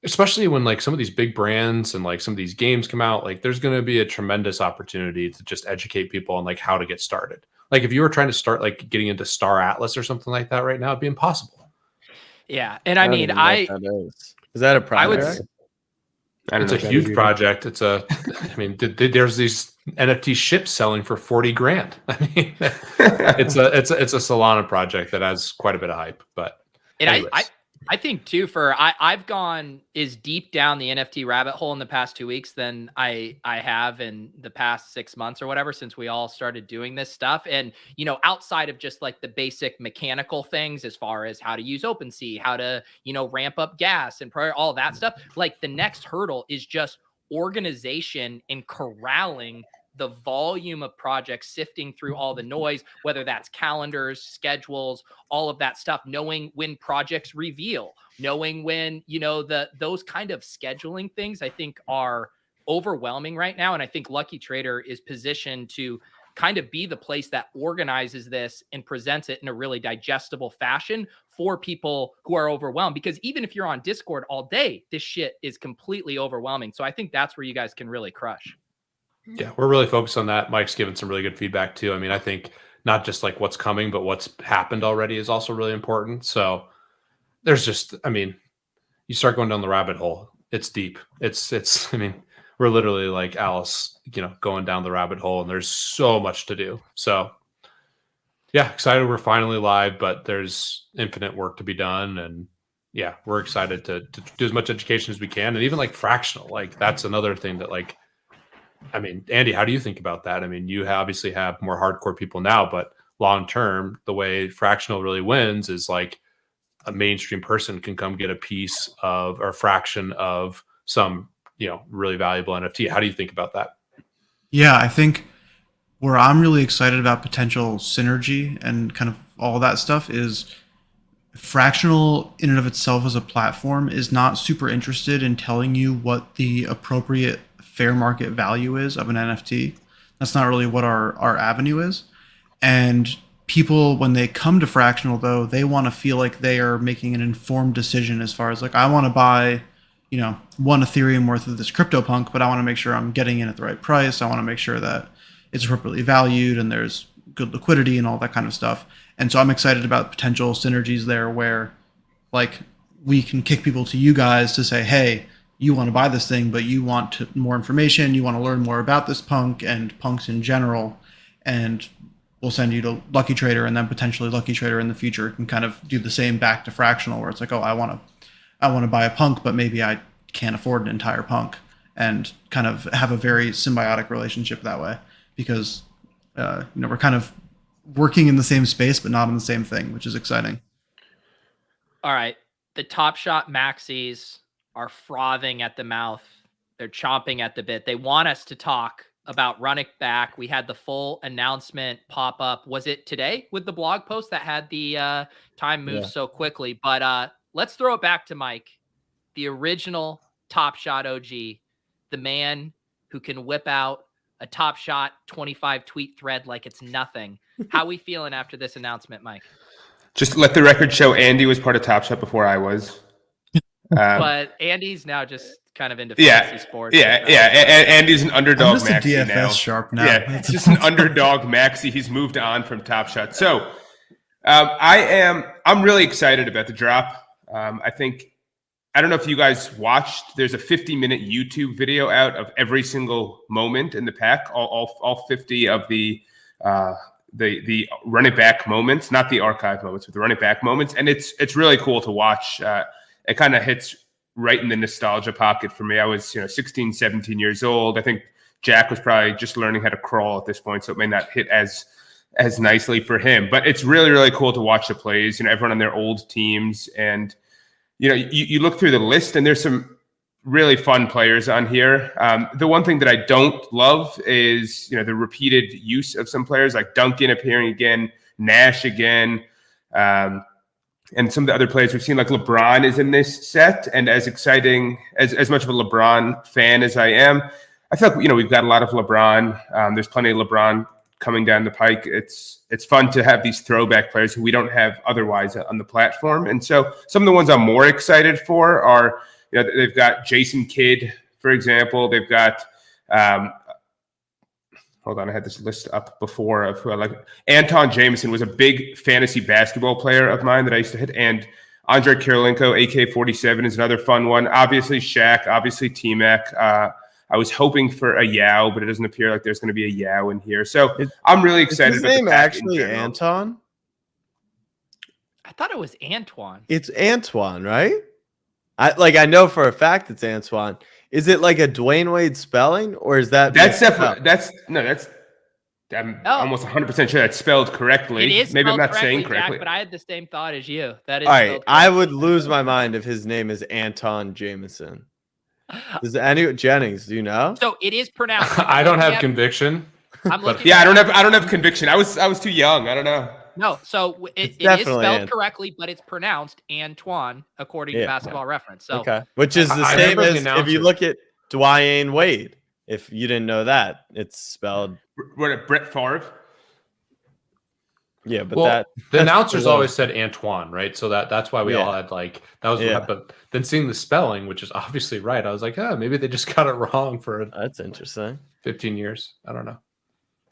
especially when like some of these big brands and like some of these games come out, like, there's going to be a tremendous opportunity to just educate people on like how to get started. Like, if you were trying to start like getting into Star Atlas or something like that right now, it'd be impossible. Yeah. And I mean, is that a project? It's a huge project. It's I mean, there's these NFT ships selling for 40 grand. I mean, it's a Solana project that has quite a bit of hype, but I think too, I've gone as deep down the NFT rabbit hole in the past 2 weeks than I have in the past 6 months or whatever, since we all started doing this stuff. And, outside of just like the basic mechanical things, as far as how to use OpenSea, how to, ramp up gas and all that stuff, like, the next hurdle is just organization and corralling the volume of projects, sifting through all the noise, whether that's calendars, schedules, all of that stuff, knowing when projects reveal, knowing when, those kind of scheduling things, I think, are overwhelming right now. And I think Lucky Trader is positioned to kind of be the place that organizes this and presents it in a really digestible fashion for people who are overwhelmed. Because even if you're on Discord all day, this shit is completely overwhelming. So I think that's where you guys can really crush. Yeah, we're really focused on that. Mike's given some really good feedback too. I mean, I think not just like what's coming, but what's happened already is also really important. So there's just, I mean, you start going down the rabbit hole. It's deep. It's, I mean, we're literally like Alice, going down the rabbit hole, and there's so much to do. So yeah, excited we're finally live, but there's infinite work to be done. And yeah, we're excited to do as much education as we can. And even like fractional, like that's another thing that like, I mean, Andy, how do you think about that? I mean, you obviously have more hardcore people now, but long term, the way fractional really wins is like a mainstream person can come get a piece of or a fraction of some, really valuable NFT. How do you think about that? Yeah, I think where I'm really excited about potential synergy and kind of all that stuff is fractional in and of itself as a platform is not super interested in telling you what the appropriate fair market value is of an NFT. That's not really what our avenue is. And people, when they come to fractional, though, they want to feel like they are making an informed decision as far as like, I want to buy, 1 Ethereum worth of this CryptoPunk, but I want to make sure I'm getting in at the right price. I want to make sure that it's appropriately valued and there's good liquidity and all that kind of stuff. And so I'm excited about potential synergies there where like we can kick people to you guys to say, hey, you want to buy this thing, but you want more information. You want to learn more about this punk and punks in general. And we'll send you to Lucky Trader, and then potentially Lucky Trader in the future can kind of do the same back to fractional where it's like, oh, I want to buy a punk, but maybe I can't afford an entire punk, and kind of have a very symbiotic relationship that way because, we're kind of working in the same space, but not in the same thing, which is exciting. All right. The Top Shot maxis are frothing at the mouth. They're chomping at the bit. They want us to talk about running back. We had the full announcement pop up. Was it today with the blog post that had the time move so quickly? But let's throw it back to Mike, the original Top Shot OG, the man who can whip out a Top Shot 25 tweet thread like it's nothing. How we feeling after this announcement, Mike? Just let the record show Andy was part of Top Shot before I was. But Andy's now just kind of into fantasy sports. Andy's an underdog. I'm just maxi a DFS now. sharp now. Yeah, it's just an underdog maxi. He's moved on from Top Shot. So I'm really excited about the drop. I don't know if you guys watched. There's a 50-minute YouTube video out of every single moment in the pack, all 50 of the run it back moments, not the archive moments, but the run it back moments, and it's really cool to watch. It kind of hits right in the nostalgia pocket for me. I was 16, 17 years old. I think Jack was probably just learning how to crawl at this point, so it may not hit as nicely for him. But it's really, really cool to watch the plays. Everyone on their old teams, and you look through the list, and there's some really fun players on here. The one thing that I don't love is the repeated use of some players, like Duncan appearing again, Nash again, and some of the other players we've seen, like LeBron is in this set. And as exciting as much of a LeBron fan as I am, I feel like we've got a lot of LeBron. There's plenty of LeBron coming down the pike. It's fun to have these throwback players who we don't have otherwise on the platform. And so some of the ones I'm more excited for are, they've got Jason Kidd, for example. They've got, hold on, I had this list up before of who I like. Anton Jameson was a big fantasy basketball player of mine that I used to hit. And Andre Kirilenko, AK-47 is another fun one. Obviously Shaq, obviously T-Mac. I was hoping for a Yao, but it doesn't appear like there's going to be a Yao in here. So I'm really excited. Is his name actually Anton? I thought it was Antoine. It's Antoine, right? I know for a fact it's Antoine. Is it like a Dwayne Wade spelling, or is that? That's definitely I'm almost 100% sure that's spelled correctly. It is. Maybe I'm not correctly, saying correctly, Jack, but I had the same thought as you. That is. All right, I would lose my mind if his name is Anton Jameson. Jennings, do you know? So it is pronounced. I don't have conviction. I'm looking. Yeah, I don't have conviction. I was too young. I don't know. No, so it is spelled correctly, but it's pronounced Antoine according to Basketball Reference. So okay, which is the same as if you look at Dwayne Wade. If you didn't know that, it's spelled. What, Brett Favre? Yeah, but Well, the that's announcers the always said Antoine, right? So that's why we all had like that was. Yeah. But then seeing the spelling, which is obviously right, I was like, maybe they just got it wrong for That's interesting. 15 years. I don't know.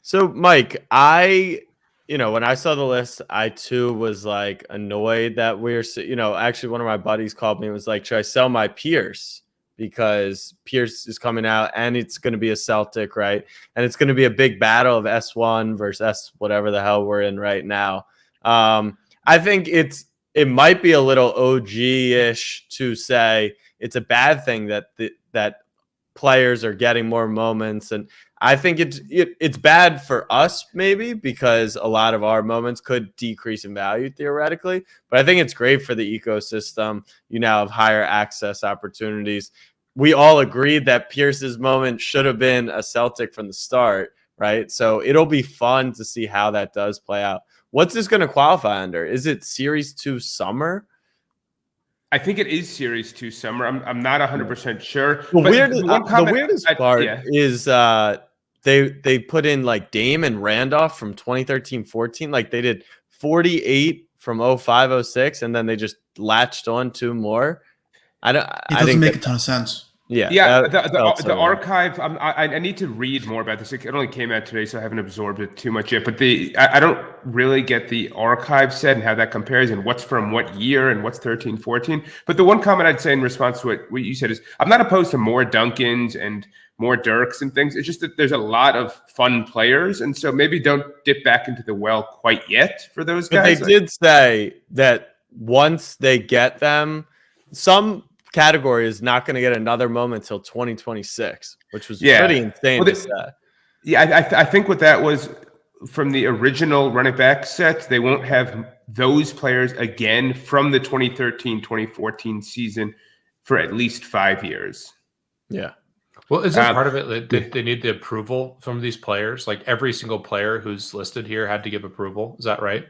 So, Mike, when I saw the list, I too was like annoyed that actually one of my buddies called me and was like, should I sell my Pierce? Because Pierce is coming out and it's going to be a Celtic, right? And it's going to be a big battle of S1 versus S whatever the hell we're in right now. I think it might be a little OG-ish to say it's a bad thing that players are getting more moments, and I think it's bad for us maybe because a lot of our moments could decrease in value theoretically, but I think it's great for the ecosystem. You now have higher access opportunities. We all agreed that Pierce's moment should have been a Celtic from the start, right? So it'll be fun to see how that does play out. What's this going to qualify under? Is it Series 2 Summer? I think it is Series 2 Summer. I'm not 100% sure. The weirdest part is they put in like Dame and Randolph from 2013-14. Like they did 48 from 05-06, and then they just latched on 2 more. It doesn't make a ton of sense. Yeah. The archive. I need to read more about this. It only came out today, so I haven't absorbed it too much yet. But I don't really get the archive set and how that compares and what's from what year and what's 13, 14. But the one comment I'd say in response to what you said is I'm not opposed to more Duncans and more Dirks and things. It's just that there's a lot of fun players, and so maybe don't dip back into the well quite yet for those guys. But they did say that once they get them, some category is not going to get another moment until 2026, which was pretty insane to say. Yeah, I think what that was from the original running back set, they won't have those players again from the 2013-2014 season for at least 5 years. Yeah. Well, isn't part of it that they need the approval from these players? Like every single player who's listed here had to give approval. Is that right?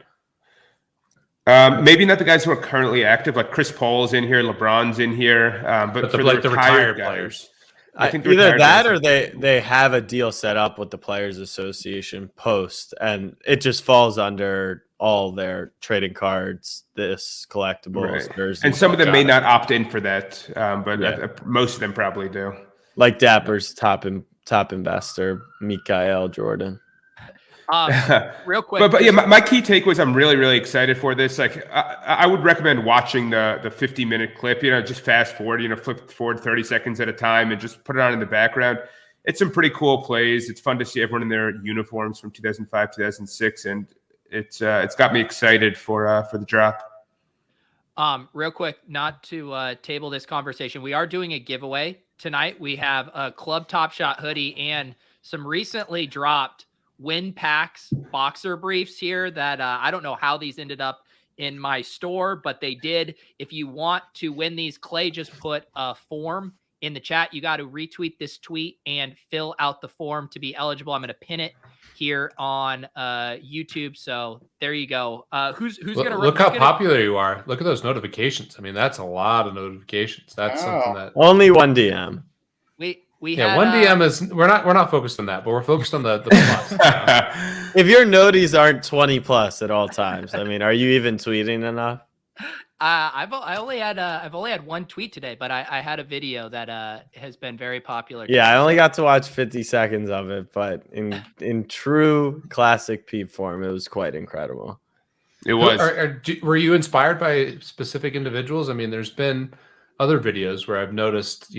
Maybe not the guys who are currently active, like Chris Paul's in here, LeBron's in here, but for the retired players. I think either that or they have a deal set up with the Players Association post, and it just falls under all their trading cards, this collectibles, jerseys, and some of them may not opt in for that, but most of them probably do. Like Dapper's top investor, Mikael Jordan. Real quick, but yeah, my key takeaways. I'm really, really excited for this. Like, I would recommend watching the 50-minute clip. Just fast forward. Flip forward 30 seconds at a time and just put it on in the background. It's some pretty cool plays. It's fun to see everyone in their uniforms from 2005, 2006, and it's got me excited for the drop. Real quick, not to table this conversation, we are doing a giveaway tonight. We have a Club Top Shot hoodie and some recently dropped Win Packs boxer briefs here that I don't know how these ended up in my store, but they did. If you want to win these, Clay just put a form in the chat. You got to retweet this tweet and fill out the form to be eligible. I'm going to pin it here on YouTube. So there you go. Who's going to look how popular you are? Look at those notifications. I mean, that's a lot of notifications. That's something that only one DM. We had, one DM is we're not focused on that, but we're focused on the plus. If your noties aren't 20 plus at all times, I mean, are you even tweeting enough? I've only had one tweet today, but I had a video that has been very popular today. Yeah, I only got to watch 50 seconds of it, but in true classic Peep form, it was quite incredible. It was. Were you inspired by specific individuals? I mean, there's been other videos where I've noticed,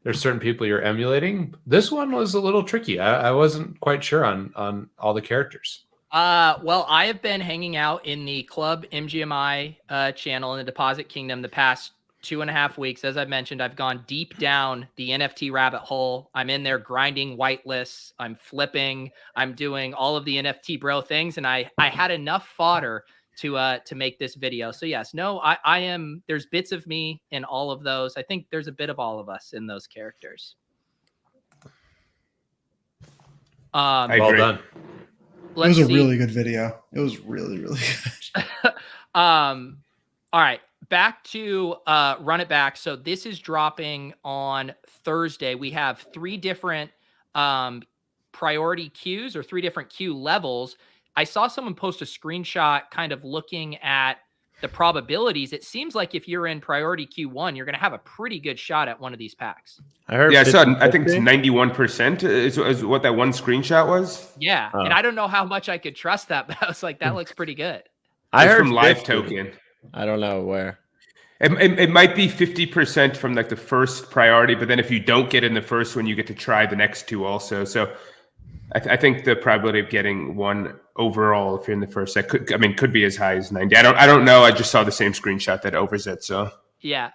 there's certain people you're emulating. This one was a little tricky. I wasn't quite sure on all the characters. Well, I have been hanging out in the Club MGMI channel in the Deposit Kingdom the past 2.5 weeks. As I mentioned, I've gone deep down the NFT rabbit hole. I'm in there grinding whitelists. I'm flipping. I'm doing all of the NFT bro things, and I had enough fodder to make this video. So yes, no, I am. There's bits of me in all of those. I think there's a bit of all of us in those characters. Well done. It was a really good video. It was really, really good. All right. back to Run It Back. So this is dropping on Thursday. We have 3 different priority queues or 3 different queue levels. I saw someone post a screenshot kind of looking at the probabilities. It seems like if you're in priority queue 1, you're going to have a pretty good shot at one of these packs. I heard. Yeah, I 50, think it's 91% is what that one screenshot was. Yeah, and I don't know how much I could trust that, but I was like, that looks pretty good. I heard from Live 50. Token. I don't know where. It might be 50% from like the first priority, but then if you don't get in the first one, you get to try the next 2 also. So I think the probability of getting one overall, if you're in the first set, could be as high as 90. I don't know. I just saw the same screenshot that overs it. So yeah,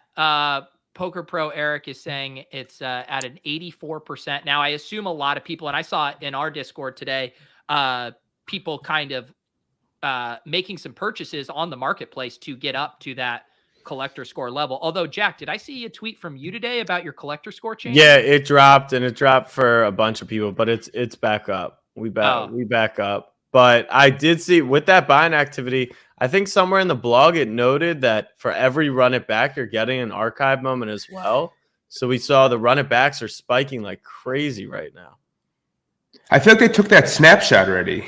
Poker Pro Eric is saying it's at an 84%. Now I assume a lot of people, and I saw it in our Discord today, people kind of making some purchases on the marketplace to get up to that collector score level. Although, Jack, did I see a tweet from you today about your collector score change? Yeah, it dropped, and it dropped for a bunch of people, but it's back up. We back up. But I did see with that buying activity, I think somewhere in the blog it noted that for every Run It Back, you're getting an archive moment as well. So we saw the Run It Backs are spiking like crazy right now. I feel like they took that snapshot already.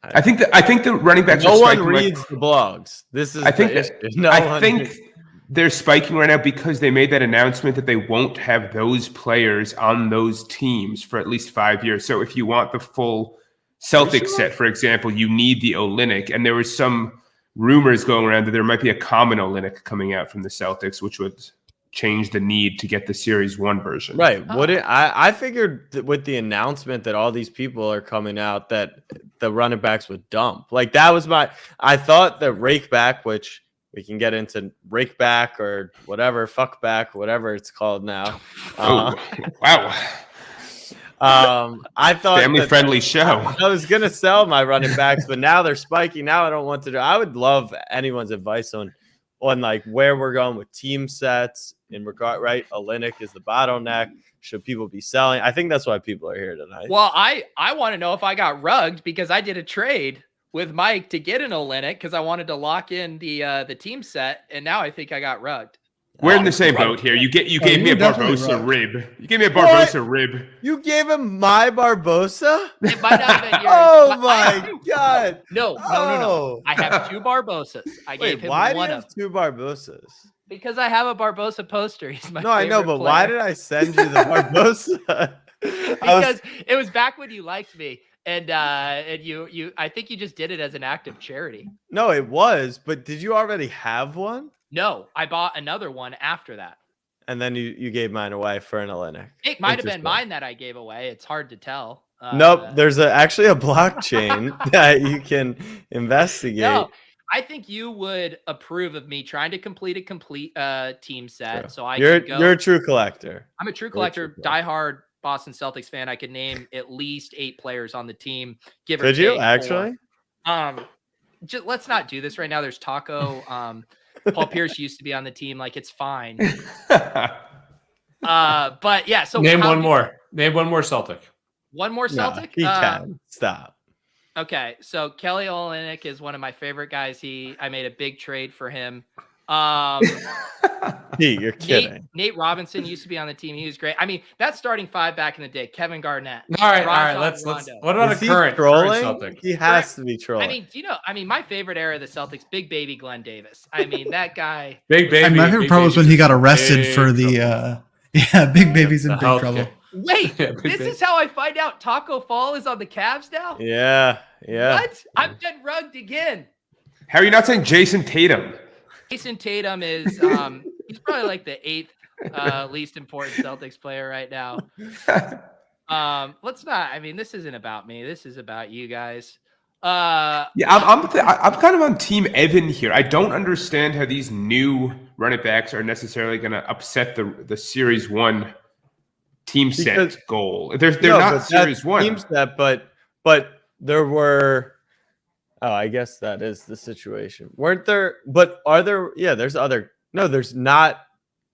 I think the running backs. No one reads the blogs. This is. I think they're spiking right now because they made that announcement that they won't have those players on those teams for at least 5 years. So if you want the full Celtics set, for example, you need the Olynyk. And there was some rumors going around that there might be a common Olynyk coming out from the Celtics, which would change the need to get the Series 1 version. Right. I figured that with the announcement that all these people are coming out that the running backs would dump. Like that was I thought that rake back, which we can get into rake back or whatever, fuck back, whatever it's called now. Wow. I thought family-friendly show. I was gonna sell my running backs, but now they're spiking. Now I don't want to do. I would love anyone's advice on like where we're going with team sets in regard. Right, Olynyk is the bottleneck. Should people be selling? I think that's why people are here tonight. Well, I want to know if I got rugged because I did a trade with Mike to get an Olynyk because I wanted to lock in the team set, and now I think I got rugged. We're in the same boat here. You gave me a Barbosa rib. You gave me a Barbosa rib. You gave him my Barbosa? It might not have been yours. Oh my god! No. I have 2 Barbosas. I gave him why one do you have 2 Barbosas? Because I have a Barbosa poster. He's my I know, but player. why did I send you the Barbosa? Because it was back when you liked me, and you I think you just did it as an act of charity. No, it was. But did you already have one? No, I bought another one after that. And then you gave mine away for an Olynyk. It might have been mine that I gave away. It's hard to tell. Nope, there's actually a blockchain that you can investigate. No, I think you would approve of me trying to complete a team set. True. So you're a true collector. I'm a true collector, diehard Boston Celtics fan. I could name at least 8 players on the team. Could you actually? Let's not do this right now. There's Taco. Paul Pierce used to be on the team. Like, it's fine. But yeah. So name one more. Name one more Celtic. One more Celtic? No, he can. Stop. Okay. So Kelly Olynyk is one of my favorite guys. I made a big trade for him. You're kidding. Nate Robinson used to be on the team. He was great. I mean, that starting 5 back in the day, Kevin Garnett. All right. Let's what about current Celtic? He has to be trolling. I mean, my favorite era of the Celtics, Big Baby Glenn Davis. I mean, that guy. My favorite part was when he got arrested for the Big Baby's in big trouble. Wait, this is how I find out Taco Fall is on the Cavs now? Yeah. What? I've been rugged again. How are you not saying Jason Tatum? Jason Tatum is he's probably like the 8th least important Celtics player right now. Let's not. I mean, this isn't about me. This is about you guys. I'm kind of on Team Evan here. I don't understand how these new running backs are necessarily going to upset the Series 1 team set goal. They're not Series 1 team set, but there were. Oh, I guess that is the situation. Weren't there? But are there? Yeah, there's other. No, there's not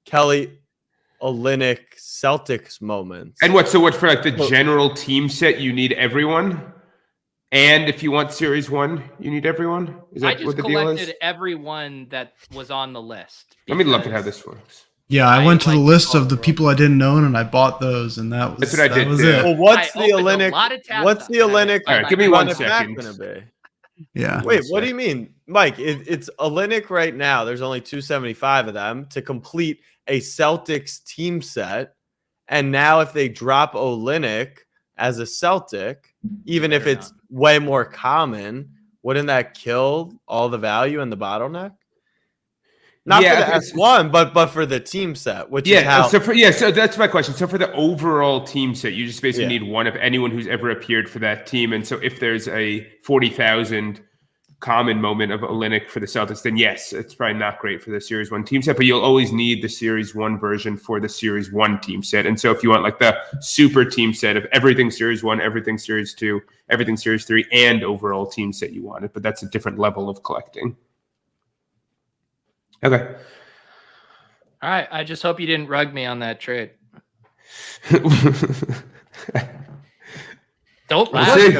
Kelly Olynyk Celtics moments. And what? So what for like the general team set? You need everyone. And if you want Series 1, you need everyone? Is I that just what the deal is? collected everyone that was on the list. Let me look at how because this works. Yeah, I went to the like list all of the world. people I didn't own, and I bought those, and that was That's what I did was too. it. Well, what's I the opened a Olynyk? lot of tabs What's up, the and I didn't Olynyk? find All right, give me my- 1 run it back second. gonna be? Yeah. Wait, what do you mean, Mike? It's Olynyk right now. There's only 275 of them to complete a Celtics team set, and now if they drop Olynyk as a Celtic, even if Fair it's way more common, wouldn't that kill all the value in the bottleneck? Not Yeah, for okay, the S1, but for the team set, which is how. So that's my question. So for the overall team set, you just basically Yeah. need one of anyone who's ever appeared for that team. And so if there's a 40,000 common moment of Olynyk for the Celtics, then yes, it's probably not great for the Series 1 team set, but you'll always need the Series 1 version for the Series 1 team set. And so if you want like the super team set of everything Series 1, everything Series 2, everything Series 3, and overall team set, you want it, but that's a different level of collecting. Okay. All right. I just hope you didn't rug me on that trade. Don't We'll laugh. see.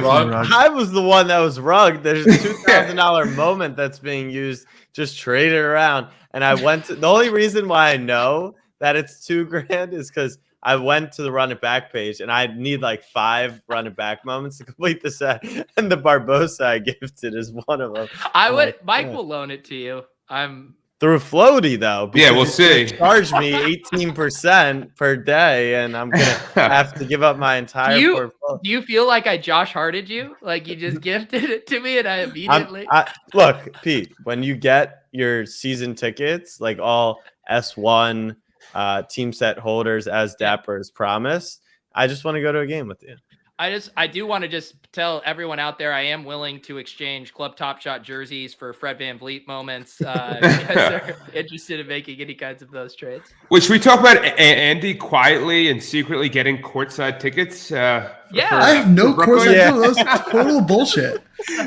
I was the one that was rugged. There's a $2,000 moment that's being used. Just trade it around. And I went to the only reason why I know that it's $2,000 is because I went to the run it back page and I need like 5 run it back moments to complete the set. And the Barbosa I gifted is one of them. Mike will loan it to you. I'm Through Floaty though. Yeah, because we'll he's gonna see. Charge me 18% per day, and I'm gonna have to give up my entire portfolio. Do you feel like I Josh Harted you? Like you just gifted it to me and I immediately Look, Pete, when you get your season tickets, like all S1 team set holders as Dapper as promised, I just want to go to a game with you. I do want to just tell everyone out there I am willing to exchange Club Top Shot jerseys for Fred VanVleet moments because they're interested in making any kinds of those trades. Which we talk about Andy quietly and secretly getting courtside tickets. I have no Brooklyn. courtside. Yeah. No, that was total bullshit.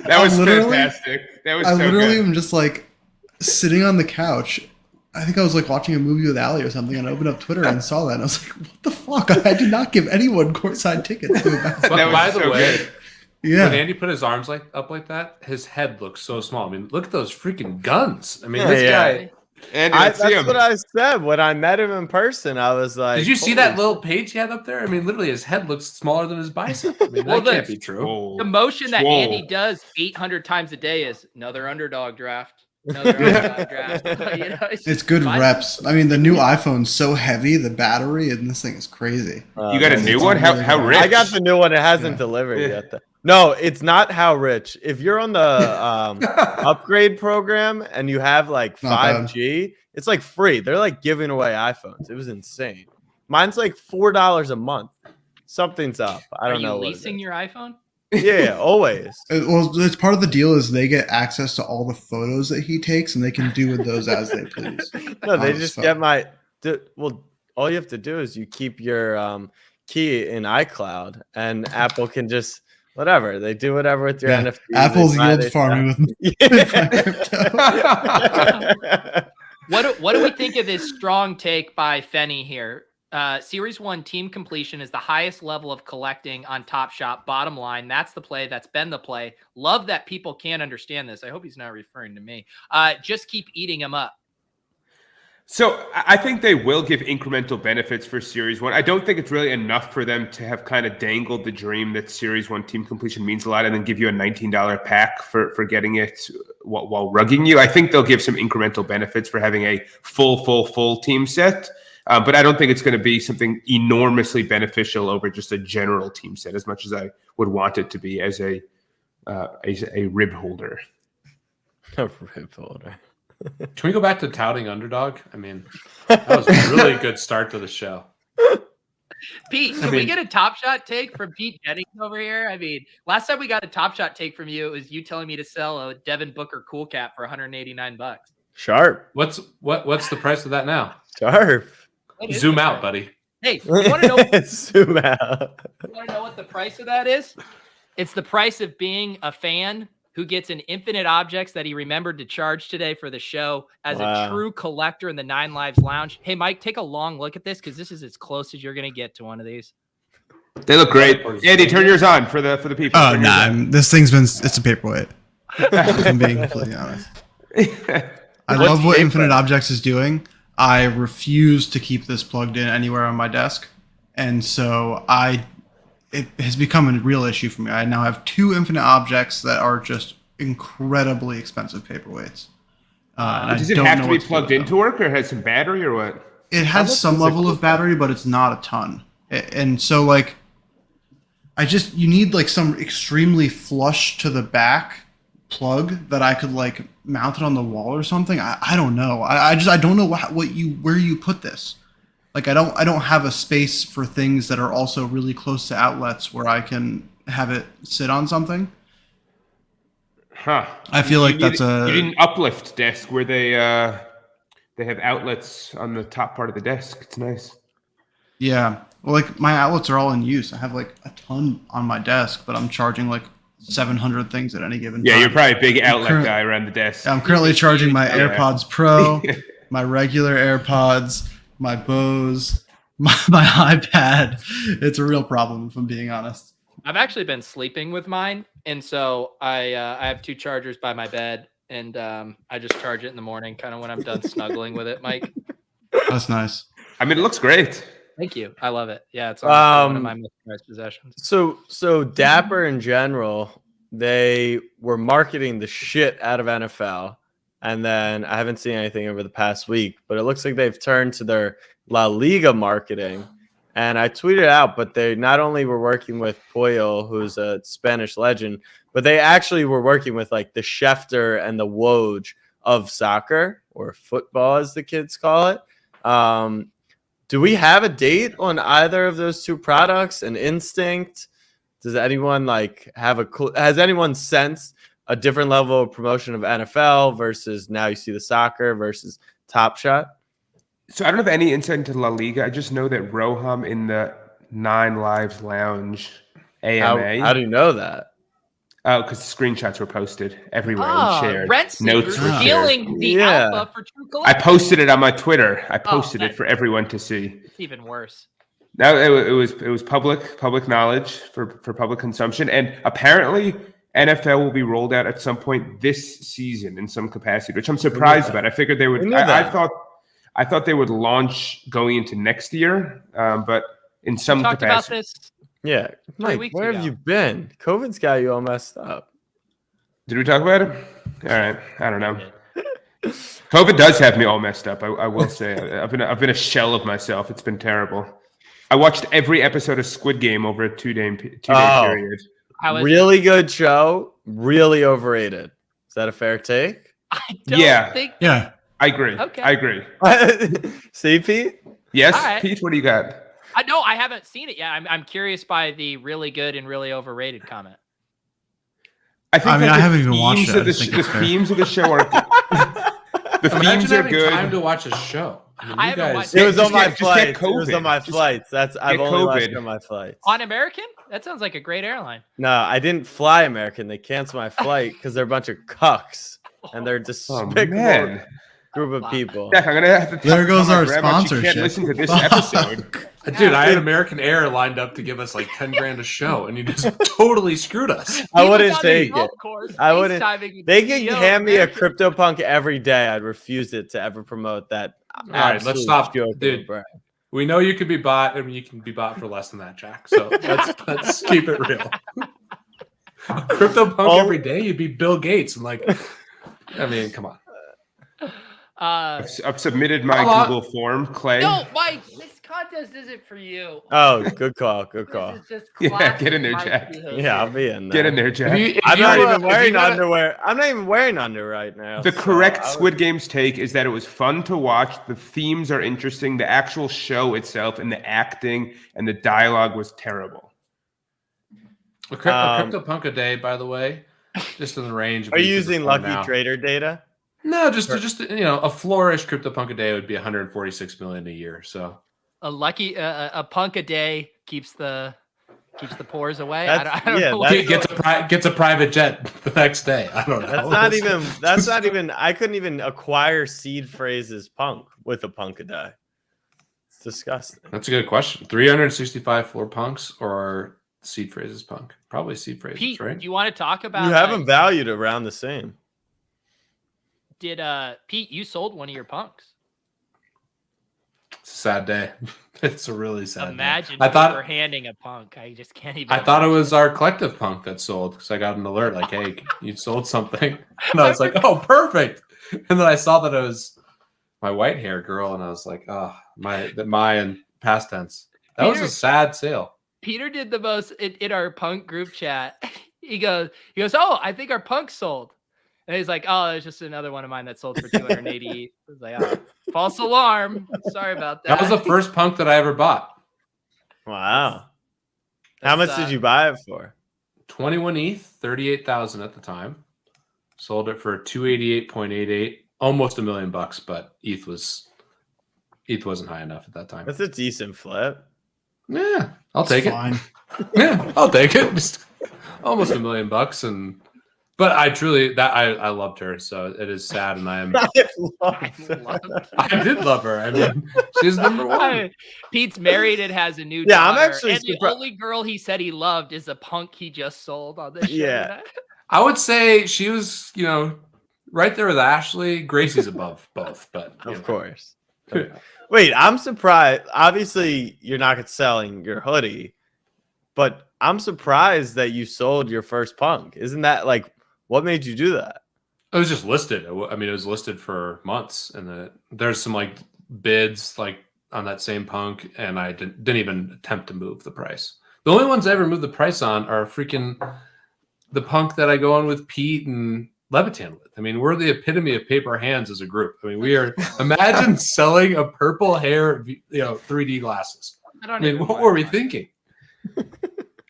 That was literally- fantastic. That was I so literally good. am just like sitting on the couch. I think I was like watching a movie with Ali or something, and I opened up Twitter and saw that, and I was like, "What the fuck? I did not give anyone courtside tickets to a basketball." That was By the so way, good. Yeah, when Andy put his arms up like that, his head looks so small. I mean, look at those freaking guns. I mean, Yeah, this yeah. guy. Andy, let's see That's him. what I said when I met him in person. I was like, Did you see that "Holy little page he had up there? I mean, literally, his head looks smaller than his bicep. I mean, Well, that can't be true. Whoa. The motion that Swole. Andy does 800 times a day is another underdog draft. Another underdog draft. You know, it's good fun. reps. I mean, the new iPhone's so heavy, the battery, and this thing is crazy. You got a new one? How rich? I got the new one. It hasn't Yeah. delivered yet. Though. No, it's not how rich. If you're on the upgrade program and you have like Not bad. 5G, it's like free. They're like giving away iPhones. It was insane. Mine's like $4 a month. Something's up. I Are don't know. you what it leasing is. your iPhone? Yeah, always. Well, it's part of the deal is they get access to all the photos that he takes, and they can do with those as they please. No, they Oh, just fuck. get my. Well, all you have to do is you keep your key in iCloud, and Apple can just whatever they do whatever with your Yeah, NFTs. Apple's They buy, yield they farming with sell. What do we think of this strong take by Fenny here? Series 1 team completion is the highest level of collecting on Top Shop. Bottom line, that's the play. That's been the play. Love that people can't understand this. I hope he's not referring to me. Just keep eating them up. So I think they will give incremental benefits for Series 1. I don't think it's really enough for them to have kind of dangled the dream that Series 1 team completion means a lot and then give you a $19 pack for getting it while rugging you. I think they'll give some incremental benefits for having a full team set. But I don't think it's going to be something enormously beneficial over just a general team set as much as I would want it to be as a rib holder. A rib holder. Can we go back to touting Underdog? I mean, that was a really good start to the show. Pete, can we get a Top Shot take from Pete Jennings over here? I mean, last time we got a Top Shot take from you, it was you telling me to sell a Devin Booker Cool Cap for $189. Sharp. What's the price of that now? Sharp. What is Zoom the out, price? buddy. Hey, you want to know? Zoom out. You want to know what the price of that is? It's the price of being a fan who gets an infinite objects that he remembered to charge today for the show as a true collector in the 9 Lives Lounge. Hey, Mike, take a long look at this because this is as close as you're going to get to one of these. They look great. Andy, turn yours on for the people. Oh, Turn nah. yours on. This thing's it's a paperweight. If I'm being completely honest. I love what Infinite Objects is doing. I refuse to keep this plugged in anywhere on my desk. And so it has become a real issue for me. I now have 2 Infinite Objects that are just incredibly expensive paperweights. And Does it have to be plugged into work, or has some battery, or what? It has some level of battery, but it's not a ton. And so, like, you need like some extremely flush to the back plug that I could like mount it on the wall or something. I don't know. I don't know where you put this. Like, I don't have a space for things that are also really close to outlets where I can have it sit on something. Huh. I feel like you need an uplift desk where they have outlets on the top part of the desk. It's nice. Yeah. Well, like, my outlets are all in use. I have like a ton on my desk, but I'm charging like 700 things at any given time. Yeah, you're probably a big outlet guy around the desk. I'm currently charging my AirPods Pro, my regular AirPods, my Bose, my iPad. It's a real problem, if I'm being honest. I've actually been sleeping with mine, and so I have 2 chargers by my bed, and I just charge it in the morning, kind of when I'm done snuggling with it, Mike. That's nice. I mean, it looks great. Thank you. I love it. Yeah, it's honestly one of my most prized possessions. So Dapper in general, they were marketing the shit out of NFL, and then I haven't seen anything over the past week, but it looks like they've turned to their La Liga marketing. And I tweeted out, but they not only were working with Puyol, who's a Spanish legend, but they actually were working with like the Schefter and the Woj of soccer, or football as the kids call it. Do we have a date on either of those 2 products? An instinct? Does anyone like have has anyone sensed a different level of promotion of NFL versus now you see the soccer versus Top Shot? So I don't have any insight into La Liga. I just know that Roham in the 9 Lives Lounge AMA. How do you know that? Oh, because screenshots were posted everywhere and shared. Notes were stealing the alpha for True Collective. I posted it on my Twitter. I posted it for everyone to see. It's even worse. Now it was public knowledge for public consumption, and apparently NFL will be rolled out at some point this season in some capacity, which I'm surprised about. I figured they would. I thought they would launch going into next year, but in some capacity. Talked about this. Yeah, Mike, where have you been? COVID's got you all messed up. Did we talk about it? All right, I don't know. COVID does have me all messed up. I will say I've been a shell of myself. It's been terrible. I watched every episode of Squid Game over a 2-day period. Really good show. Really overrated. Is that a fair take? I don't think. Yeah, I agree. Okay. I agree. See, Pete? Yes, right. Pete. What do you got? I haven't seen it yet. I'm curious by the really good and really overrated comment. I haven't even watched it. The themes of the show are the themes are good. Time to watch a show. I haven't watched it. Was on my flights. It was on my flights. I've only watched on my flights. On American? That sounds like a great airline. No, I didn't fly American. They canceled my flight because they're a bunch of cucks and they're despicable group of people. Jack, I'm gonna have to. There goes our sponsorship. sponsorship. Can't listen to this episode. Dude, I had American Air lined up to give us like 10 grand a show, and you just totally screwed us. I wouldn't take it. I wouldn't. They can hand me a CryptoPunk every day. I'd refuse it to ever promote that. All right, let's stop, dude. We know you can be bought, and you can be bought for less than that, Jack. So let's keep it real. CryptoPunk every day, you'd be Bill Gates, and like, I mean, come on. I've submitted my Google form, Clay. No, Mike, this contest isn't for you. Oh, good call. Good call. This is just get in there, Jack. Yeah, I'll be in there. Get in there, Jack. I'm not even wearing underwear. I'm not even wearing under right now. The correct Squid Game's take is that it was fun to watch. The themes are interesting. The actual show itself and the acting and the dialogue was terrible. A CryptoPunk a day, by the way, just in the range. Are you using Lucky Trader data? No, just a flourish CryptoPunk a day would be 146 million a year. So a punk a day keeps the pores away. I don't know. Gets a private jet the next day. I don't know. That's not even. I couldn't even acquire seed phrases punk with a punk a day. It's disgusting. That's a good question. 365 floor punks or seed phrases punk? Probably seed phrases, Pete, right? do you want to talk about? You have them valued around the same. Did Pete? You sold one of your punks. It's a sad day. It's a really sad Imagine day. I thought we're handing a punk. I just can't even. I thought it was our collective punk that sold because I got an alert like, "Hey, you sold something," and I was like, "Oh, perfect!" And then I saw that it was my white hair girl, and I was like, "Oh, my and past tense." That was a sad sale. Peter did the most in our punk group chat. He goes, "Oh, I think our punk sold." And he's like, "Oh, there's just another one of mine that sold for 280." I was like, "Oh, false alarm. Sorry about that." That was the first punk that I ever bought. Wow. How much did you buy it for? 21 ETH, 38,000 at the time. Sold it for 288.88, almost $1 million bucks, but ETH wasn't high enough at that time. That's a decent flip. Yeah, I'll take it. Fine. Yeah, I'll take it. Just almost $1 million bucks, but I truly I loved her, so it is sad, and I did love her. I mean, she's number one. Pete's married and has a new Yeah, daughter. I'm actually and the only girl he said he loved is a punk he just sold on this show. Yeah. I would say she was, right there with Ashley. Gracie's above both, but Of course. Wait, I'm surprised. Obviously, you're not selling your hoodie, but I'm surprised that you sold your first punk. Isn't that what made you do that? it was just listed. I mean, it was listed for months, and there's some bids on that same punk, and I didn't even attempt to move the price. The only ones I ever moved the price on are freaking the punk that I go on with Pete and Levitan with. I mean, we're the epitome of paper hands as a group. I mean, we are. Imagine selling a purple hair, 3D glasses. I mean, what were we thinking?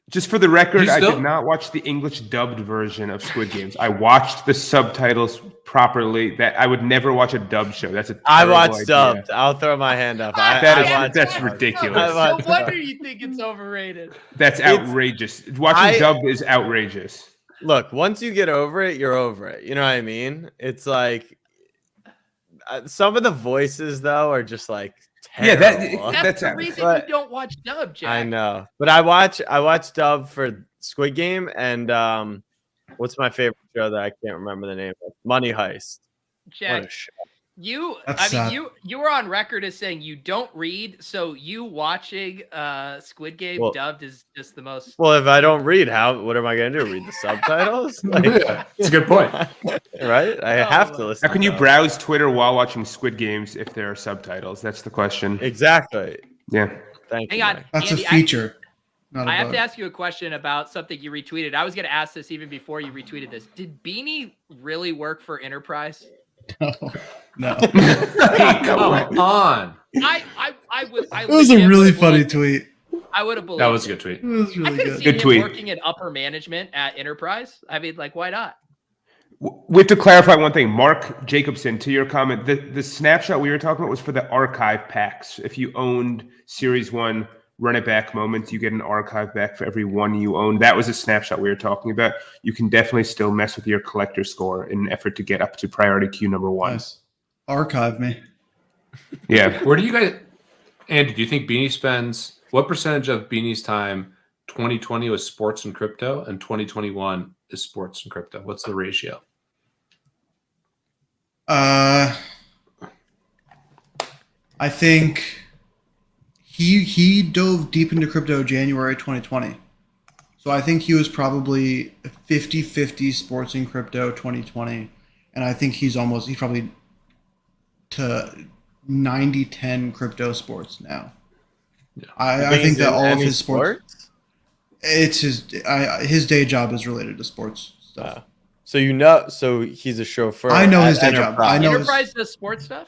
Just for the record, I did not watch the English dubbed version of Squid Games. I watched the subtitles properly. That I would never watch a dubbed show. That's a I watched idea. dubbed. I'll throw my hand up. That's ridiculous. No wonder you think it's overrated. That's outrageous. Watching dubbed is outrageous. Look, once you get over it, you're over it. You know what I mean? It's some of the voices though are just terrible. Yeah, that's the reason you don't watch dub, Jack. I know, but I watch dub for Squid Game and what's my favorite show that I can't remember the name of? Money Heist. Jack, you were on record as saying you don't read, so you watching Squid Game dubbed is just the most. Well, if I don't read, what am I going to do? Read the subtitles? Yeah, it's a good point, right? I have to listen. How can you browse Twitter while watching Squid Games if there are subtitles? That's the question. Exactly. Yeah. Thank you. Hang on, That's Andy, a feature. I have to ask you a question about something you retweeted. I was going to ask this even before you retweeted this. Did Beanie really work for Enterprise? No. Hey, come on. It was a really funny tweet. I would have believed that was a good tweet. It was really I could have good. seen Good him tweet. working in upper management at Enterprise. I mean, why not? We have to clarify one thing. Mark Jacobson, to your comment, the snapshot we were talking about was for the archive packs. If you owned Series 1 Run It Back moments, you get an archive back for every one you own. That was a snapshot we were talking about. You can definitely still mess with your collector score in an effort to get up to priority queue number 1. Nice. Archive me. Yeah. Where do you guys, Andy, do you think Beanie spends, what percentage of Beanie's time 2020 was sports and crypto and 2021 is sports and crypto? What's the ratio? I think he dove deep into crypto January 2020. So I think he was probably 50-50 sports and crypto 2020. And I think he's probably to 90-10 crypto sports now. Yeah. I think that all of his sports? It's his day job is related to sports stuff. So he's a chauffeur. I know his day Enterprise. job. I know Enterprise does sports stuff?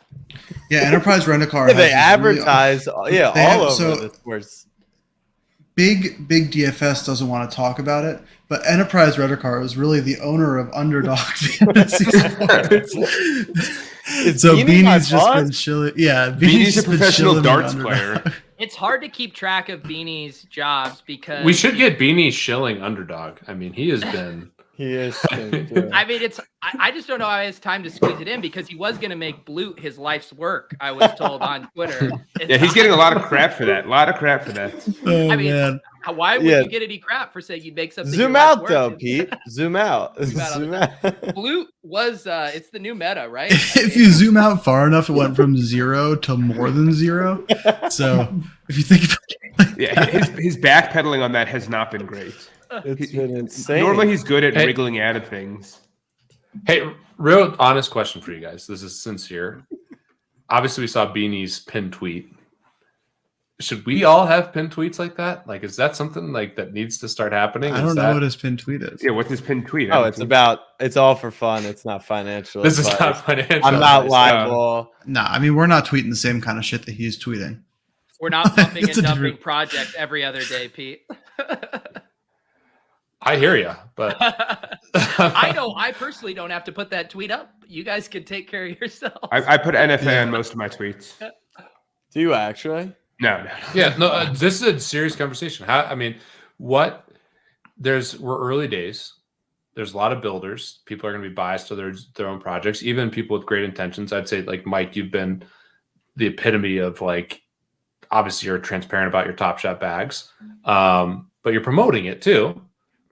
Yeah, Enterprise Rent-A-Car. Yeah, they advertise all over the sports. Big DFS doesn't want to talk about it, but Enterprise Rent-A-Car is really the owner of Underdog Fantasy Sports. So Beanie's just been chilling. Yeah, Beanie's a professional darts player. It's hard to keep track of Beanie's jobs because We should get Beanie shilling Underdog. I mean, he has been He is. True. I mean, I just don't know how he has time to squeeze it in because he was going to make Blute his life's work. I was told on Twitter. Yeah, he's getting a lot of crap for that. A lot of crap for that. Oh, I mean, man. why would you get any crap for saying you'd make something? Zoom your life's out work? though, Pete. Zoom out. Zoom out. Zoom out. Blute was it's the new meta, right? If you zoom out far enough, it went from 0 to more than 0. So if you think about it, Yeah, his backpedaling on that has not been great. It's been insane. Normally he's good at wriggling out of things. Hey, real honest question for you guys. This is sincere. Obviously, we saw Beanie's pinned tweet. Should we all have pinned tweets like that? Like, is that something like that needs to start happening? I don't know what his pinned tweet is. Yeah, what's his pinned tweet? Oh, it's all for fun. It's not financial. This advice. is not financial. I'm not advice. liable. Nah, I mean, we're not tweeting the same kind of shit that he's tweeting. We're not pumping It's and a dumping different- projects every other day, Pete. I hear you, but I know I personally don't have to put that tweet up. You guys can take care of yourselves. I put NFA on most of my tweets. Do you actually? No. yeah, no. This is a serious conversation. We're early days. There's a lot of builders. People are going to be biased to their own projects. Even people with great intentions. I'd say, like Mike, you've been the epitome of like. Obviously, you're transparent about your Top Shot bags, but you're promoting it too.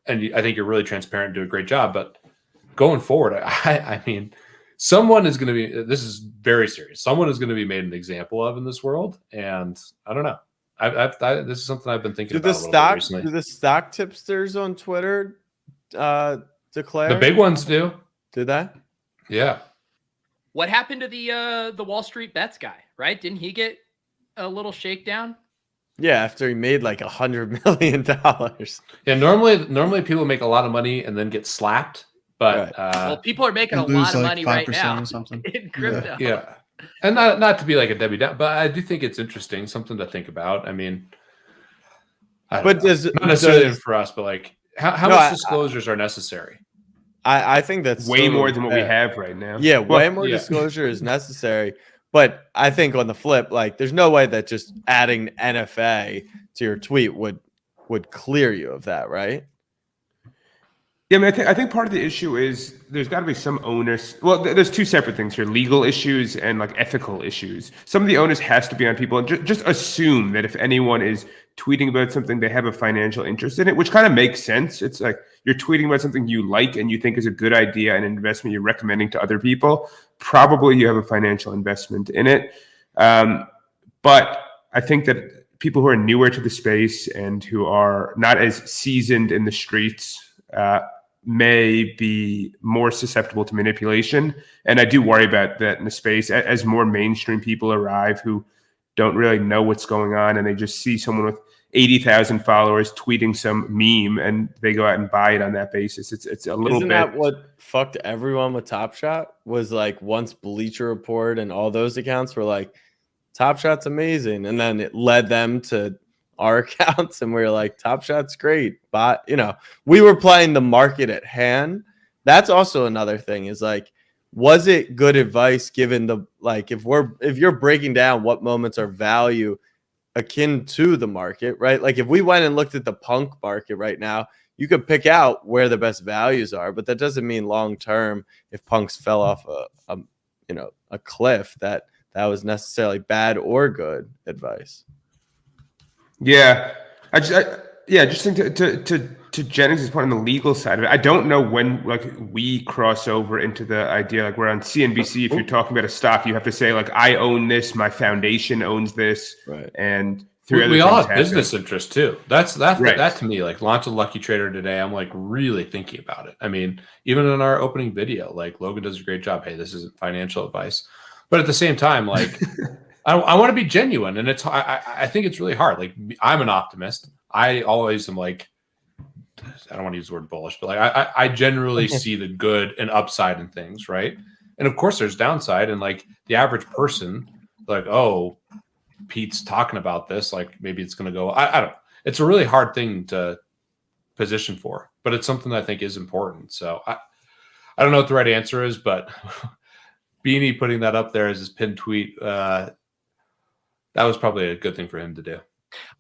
And I think you're really transparent and do a great job. But going forward, I mean, someone is going to be, this is very serious. Someone is going to be made an example of in this world. And I don't know. This is something I've been thinking about a little bit recently. Do the stock tipsters on Twitter declare? The big ones do. Did that? Yeah. What happened to the Wall Street Bets guy, right? Didn't he get a little shakedown? Yeah, after he made like $100 million. Yeah, normally people make a lot of money and then get slapped. But well, people are making a lose lot of like money right 5% now or something. in crypto. yeah. And not to be like a Debbie Downer, but I do think it's interesting, something to think about. I mean, not necessarily for us, but like how much disclosures are necessary? I think that's Way more than what we have right now. Yeah, way more disclosure is necessary. But I think on the flip, like there's no way that just adding NFA to your tweet would clear you of that, right? Yeah, I mean, I think part of the issue is there's got to be some onus. Well, there's two separate things here: legal issues and like ethical issues. Some of the onus has to be on people, and just assume that if anyone is tweeting about something, they have a financial interest in it, which kind of makes sense. It's like you're tweeting about something you like and you think is a good idea and an investment you're recommending to other people. Probably you have a financial investment in it. But I think that people who are newer to the space and who are not as seasoned in the streets may be more susceptible to manipulation. And I do worry about that in the space as more mainstream people arrive who don't really know what's going on and they just see someone with 80,000 followers tweeting some meme and they go out and buy it on that basis. It's a little Isn't bit. that what fucked everyone with Top Shot? Was like once Bleacher Report and all those accounts were like, Top Shot's amazing. And then it led them to our accounts and we were like, Top Shot's great. But, we were playing the market at hand. That's also another thing is like, was it good advice given the, like, if you're breaking down what moments are value akin to the market, right? Like if we went and looked at the punk market right now, you could pick out where the best values are, but that doesn't mean long-term, if punks fell off a cliff, that was necessarily bad or good advice. Yeah, I just think to Jennings' point on the legal side of it, I don't know when like we cross over into the idea like we're on CNBC. If you're talking about a stock, you have to say like I own this, my foundation owns this, right? And we all have business interests too. That's right. That to me, like launch a Lucky Trader today. I'm like really thinking about it. I mean, even in our opening video, like Logan does a great job. Hey, this isn't financial advice, but at the same time, like. I want to be genuine, and I think it's really hard. Like I'm an optimist. I always am like, I don't want to use the word bullish, but like I generally see the good and upside in things, right? And of course, there's downside, and like the average person, like, oh, Pete's talking about this, like maybe it's going to go. I don't know. It's a really hard thing to position for, but it's something that I think is important. So I don't know what the right answer is, but Beanie putting that up there as his pinned tweet. That was probably a good thing for him to do.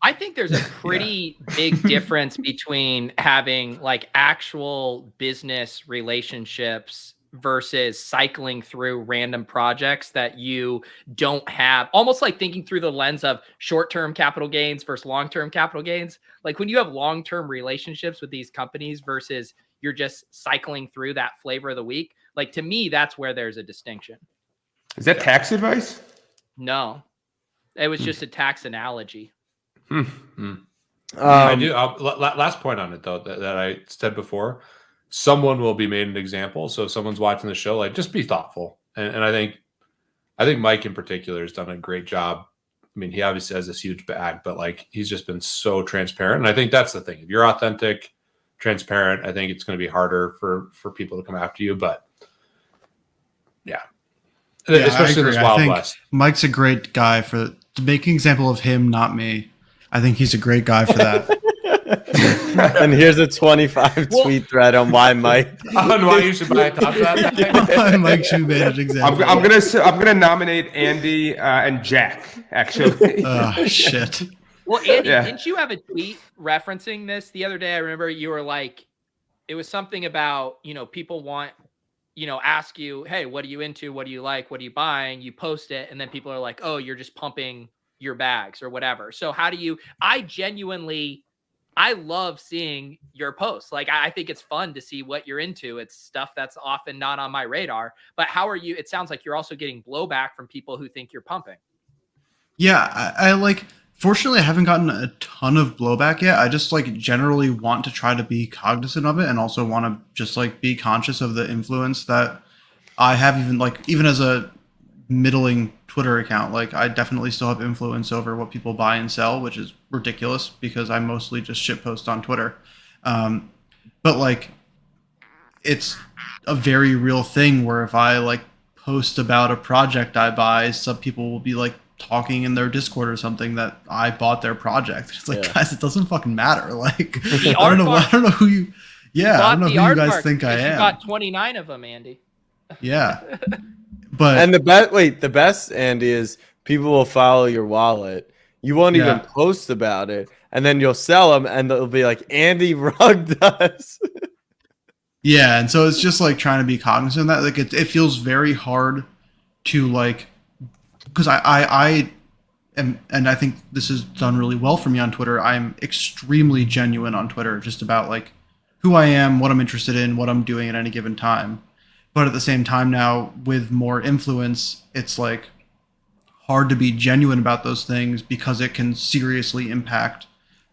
I think there's a pretty big difference between having like actual business relationships versus cycling through random projects that you don't have, almost like thinking through the lens of short-term capital gains versus long-term capital gains. Like when you have long-term relationships with these companies versus you're just cycling through that flavor of the week. Like to me, that's where there's a distinction. Is that tax advice? No, it was just a tax analogy. I do. Last point on it though that I said before, someone will be made an example. So if someone's watching the show, like just be thoughtful. And I think Mike in particular has done a great job. I mean, he obviously has this huge bag, but like he's just been so transparent. And I think that's the thing. If you're authentic, transparent, I think it's going to be harder for people to come after you. But yeah, especially in this Wild West. Mike's a great guy to make an example of him, not me. I think he's a great guy for that. And here's a 25 tweet thread on why Mike. On why you should buy a Top Shot. Mike should be an example. I'm gonna nominate Andy and Jack. Actually. Oh shit. Well, Andy, didn't you have a tweet referencing this the other day? I remember you were like, it was something about, people want, ask you, hey, what are you into? What do you like? What are you buying? You post it. And then people are like, oh, you're just pumping your bags or whatever. So how do you, I love seeing your posts. Like, I think it's fun to see what you're into. It's stuff that's often not on my radar, but how are you? It sounds like you're also getting blowback from people who think you're pumping. Yeah. I like, fortunately, I haven't gotten a ton of blowback yet. I just like generally want to try to be cognizant of it and also want to just like be conscious of the influence that I have, even as a middling Twitter account. Like I definitely still have influence over what people buy and sell, which is ridiculous because I mostly just shitpost on Twitter. But like it's a very real thing where if I like post about a project I buy, some people will be like talking in their Discord or something that I bought their project. It's like, guys, it doesn't fucking matter. Like I don't know who you I don't know who you guys think I am. You got 29 of them, Andy. Yeah. But and the best, Andy, is people will follow your wallet. You won't even post about it, and then you'll sell them, and they'll be like, "Andy rugged us." Yeah, and so it's just like trying to be cognizant of that. Like it feels very hard to like, because I am, and I think this is done really well for me on Twitter. I'm extremely genuine on Twitter, just about like who I am, what I'm interested in, what I'm doing at any given time. But at the same time now, with more influence, it's like hard to be genuine about those things because it can seriously impact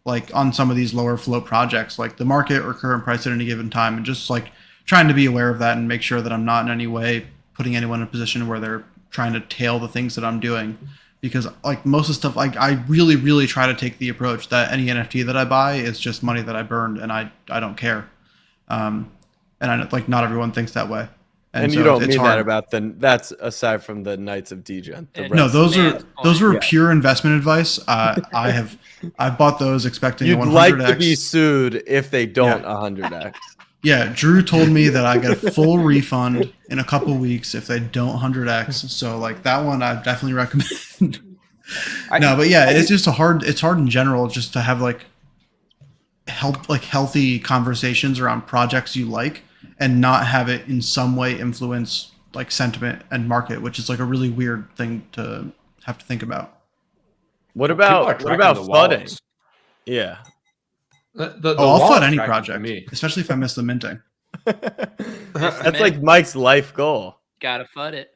like on some of these lower float projects, like the market or current price at any given time. And just like trying to be aware of that and make sure that I'm not in any way putting anyone in a position where they're trying to tail the things that I'm doing. Because like most of the stuff, like I really, really try to take the approach that any NFT that I buy is just money that I burned and I don't care. And I like not everyone thinks that way. And so you don't mean that about that's aside from the Knights of Degen. No, those are pure investment advice. I've bought those expecting you'd 100x. Like to be sued if they don't 100x. Yeah, Drew told me that I get a full refund in a couple weeks if they don't 100x. So like that one, I definitely recommend. But yeah, it's hard in general just to have like healthy conversations around projects you like. And not have it in some way influence like sentiment and market, which is like a really weird thing to have to think about. What about flooding? Yeah. I'll FUD any project, especially if I miss the minting. That's like Mike's life goal. Gotta FUD it.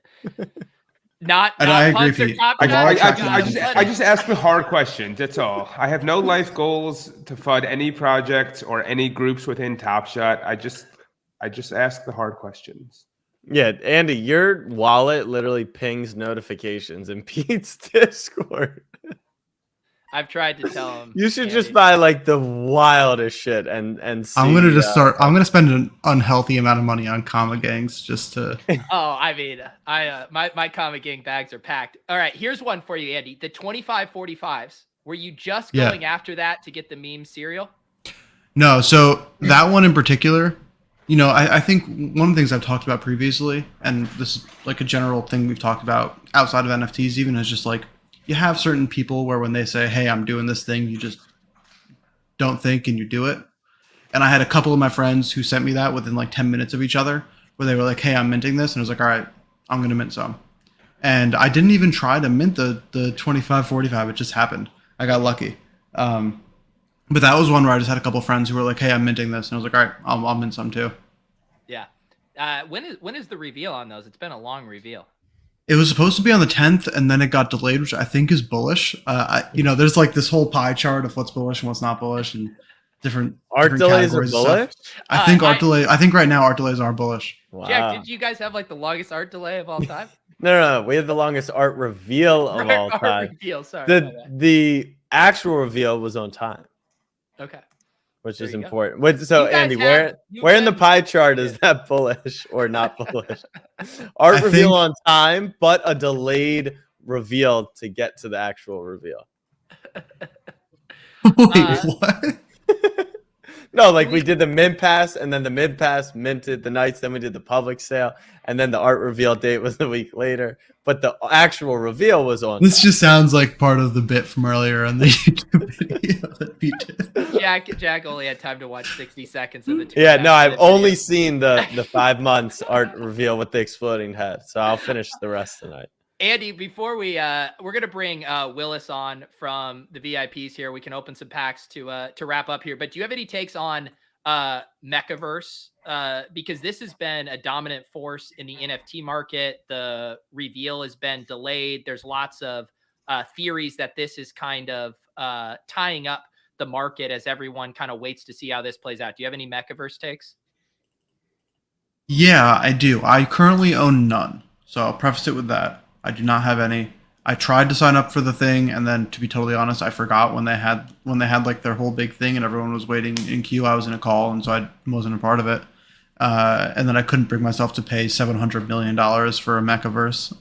Not I agree, Pete. I just ask the hard questions. That's all. I have no life goals to FUD any projects or any groups within Top Shot. I just ask the hard questions. Yeah, Andy, your wallet literally pings notifications in Pete's Discord. I've tried to tell him. You should just buy like the wildest shit and see, I'm gonna just start. I'm gonna spend an unhealthy amount of money on comma gangs just to. Oh, I mean, my comma gang bags are packed. All right, here's one for you, Andy. The 2545s. Were you just going after that to get the meme cereal? No, so that one in particular. I think one of the things I've talked about previously, and this is like a general thing we've talked about outside of NFTs even, is just like you have certain people where when they say, "Hey, I'm doing this thing," you just don't think and you do it. And I had a couple of my friends who sent me that within like 10 minutes of each other, where they were like, "Hey, I'm minting this," and I was like, "All right, I'm gonna mint some." And I didn't even try to mint the 2545. It just happened. I got lucky. But that was one where I just had a couple of friends who were like, "Hey, I'm minting this," and I was like, "All right, I'll mint some too." Yeah. When is the reveal on those? It's been a long reveal. It was supposed to be on the 10th, and then it got delayed, which I think is bullish. There's like this whole pie chart of what's bullish and what's not bullish, and different Art delays are bullish. I think art delay. I think right now art delays are bullish. Wow. Jack, did you guys have like the longest art delay of all time? No. We had the longest art reveal of all time. Art reveal, sorry. The actual reveal was on time. Okay. Which There is you go. important. So Andy, where in the pie chart is that bullish or not bullish? Art reveal on time, but a delayed reveal to get to the actual reveal. Wait, what? No, like we did the mid pass, and then the mid pass minted the Knights. Then we did the public sale, and then the art reveal date was a week later. But the actual reveal was on. This just sounds like part of the bit from earlier on the YouTube video that we did. Jack only had time to watch 60 seconds of the 2.5 Yeah, no, I've minute only video. seen the 5 months art reveal with the exploding head. So I'll finish the rest tonight. Andy, before we're gonna bring Willis on from the VIPs here. We can open some packs to wrap up here. But do you have any takes on Mechaverse? Because this has been a dominant force in the NFT market. The reveal has been delayed. There's lots of theories that this is kind of tying up the market as everyone kind of waits to see how this plays out. Do you have any Mechaverse takes? Yeah, I do. I currently own none, so I'll preface it with that. I do not have any. I tried to sign up for the thing, and then to be totally honest, I forgot when they had like their whole big thing, and everyone was waiting in queue. I was in a call, and so I wasn't a part of it. And then I couldn't bring myself to pay $700 million for a Mechaverse.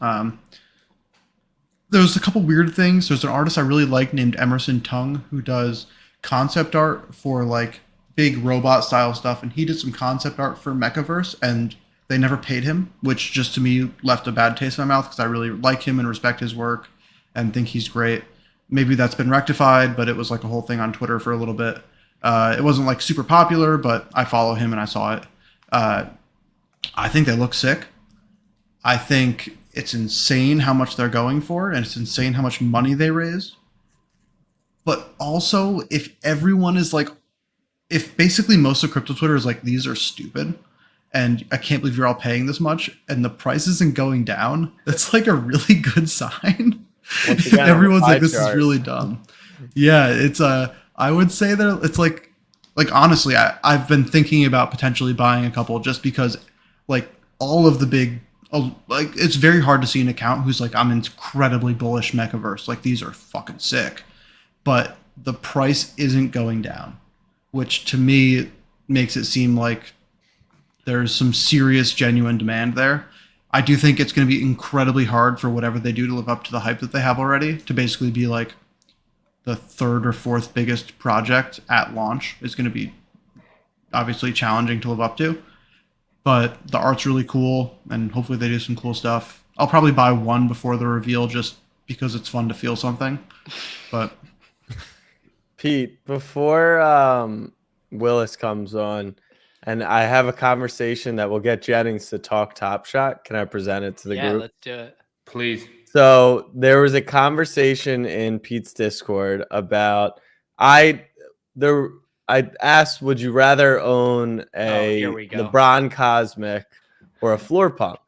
There was a couple weird things. There's an artist I really like named Emerson Tung who does concept art for like big robot style stuff, and he did some concept art for Mechaverse, and they never paid him, which just to me left a bad taste in my mouth because I really like him and respect his work and think he's great. Maybe that's been rectified, but it was like a whole thing on Twitter for a little bit. It wasn't like super popular, but I follow him and I saw it. I think they look sick. I think it's insane how much they're going for, and it's insane how much money they raise. But also, if everyone is like, if basically most of crypto Twitter is like, these are stupid, and I can't believe you're all paying this much, and the price isn't going down, that's like a really good sign. If everyone's like, this is really dumb. Yeah, it's I would say that it's like honestly, I've been thinking about potentially buying a couple just because like all of the big, like it's very hard to see an account who's like, I'm incredibly bullish Mechaverse. Like these are fucking sick. But the price isn't going down, which to me makes it seem like there's some serious, genuine demand there. I do think it's going to be incredibly hard for whatever they do to live up to the hype that they have already to basically be like the third or fourth biggest project at launch. Is going to be obviously challenging to live up to. But the art's really cool, and hopefully they do some cool stuff. I'll probably buy one before the reveal just because it's fun to feel something. But Pete, before Willis comes on, and I have a conversation that will get Jennings to talk Top Shot. Can I present it to the group? Yeah, let's do it. Please. So there was a conversation in Pete's Discord about I asked, would you rather own a LeBron Cosmic or a floor punk?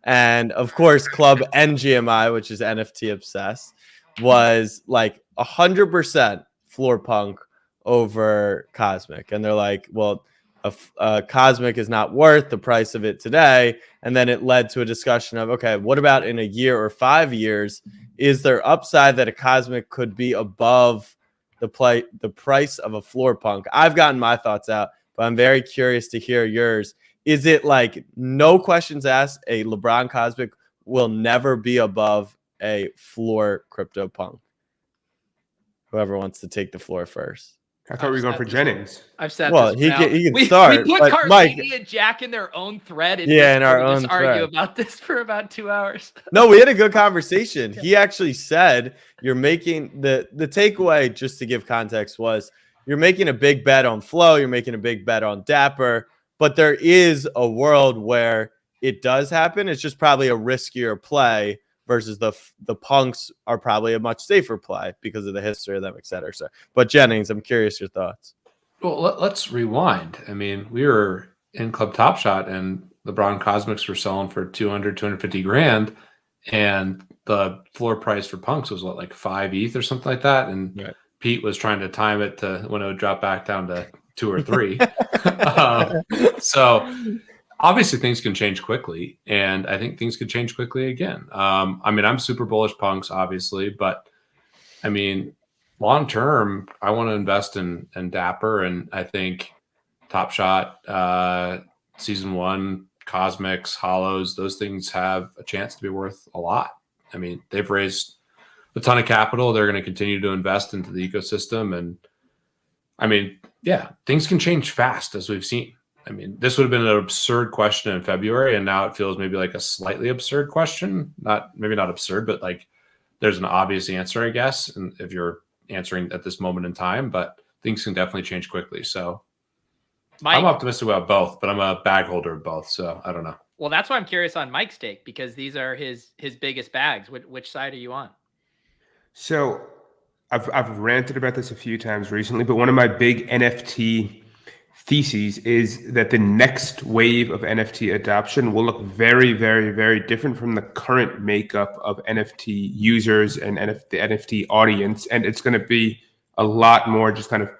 And of course, Club NGMI, which is NFT obsessed, was like 100% floor punk over Cosmic. And they're like, well, a Cosmic is not worth the price of it today. And then it led to a discussion of, okay, what about in a year or 5 years? Is there upside that a Cosmic could be above the price of a floor punk? I've gotten my thoughts out, but I'm very curious to hear yours. Is it like no questions asked, a LeBron Cosmic will never be above a floor CryptoPunk? Whoever wants to take the floor first. I thought we were going for Jennings. I've said Well, this. he now. can start. We put but Mike, Carlini and Jack in their own thread. And Yeah, in our we'll just own argue thread. about this for about 2 hours. no, we had a good conversation. He actually said you're making the takeaway, just to give context, was you're making a big bet on Flow, you're making a big bet on Dapper, but there is a world where it does happen. It's just probably a riskier play versus the punks are probably a much safer play because of the history of them, et cetera. So, but Jennings, I'm curious your thoughts. Well, let's rewind. I mean, we were in Club Top Shot and LeBron Cosmics were selling for 250 grand, and the floor price for punks was what, like 5 ETH or something like that. And Right. Pete was trying to time it to when it would drop back down to 2 or 3. So obviously things can change quickly, and I think things could change quickly again. I mean, I'm super bullish punks, obviously, but I mean, long term, I want to invest in Dapper, and I think Top Shot, Season 1, Cosmics, Hollows, those things have a chance to be worth a lot. I mean, they've raised a ton of capital. They're going to continue to invest into the ecosystem, and I mean, yeah, things can change fast, as we've seen. I mean, this would have been an absurd question in February, and now it feels maybe like a slightly absurd question. Maybe not absurd, but like there's an obvious answer, I guess, and if you're answering at this moment in time, but things can definitely change quickly. So Mike, I'm optimistic about both, but I'm a bag holder of both, so I don't know. well, that's why I'm curious on Mike's take, because these are his biggest bags. Which side are you on? So I've ranted about this a few times recently, but one of my big NFT theses is that the next wave of NFT adoption will look very, very, very different from the current makeup of NFT users and the NFT audience. And it's going to be a lot more just kind of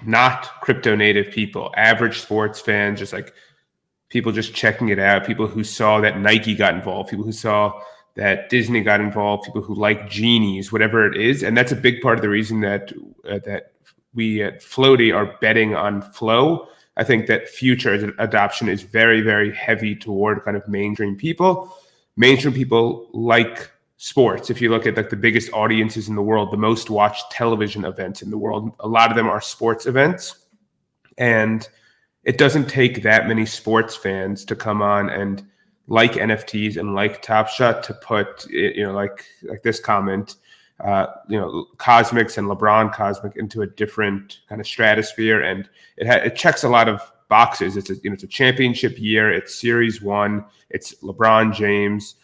not crypto native people, average sports fans, just like people just checking it out, people who saw that Nike got involved, people who saw that Disney got involved, people who like genies, whatever it is. And that's a big part of the reason that we at Floaty are betting on Flow. I think that future adoption is very, very heavy toward kind of mainstream people. Mainstream people like sports. If you look at like the biggest audiences in the world, the most watched television events in the world, a lot of them are sports events. And it doesn't take that many sports fans to come on and like NFTs and like Top Shot to put, like this comment, Cosmics and LeBron Cosmic into a different kind of stratosphere, and it checks a lot of boxes. It's a championship year. It's Series 1. It's LeBron James.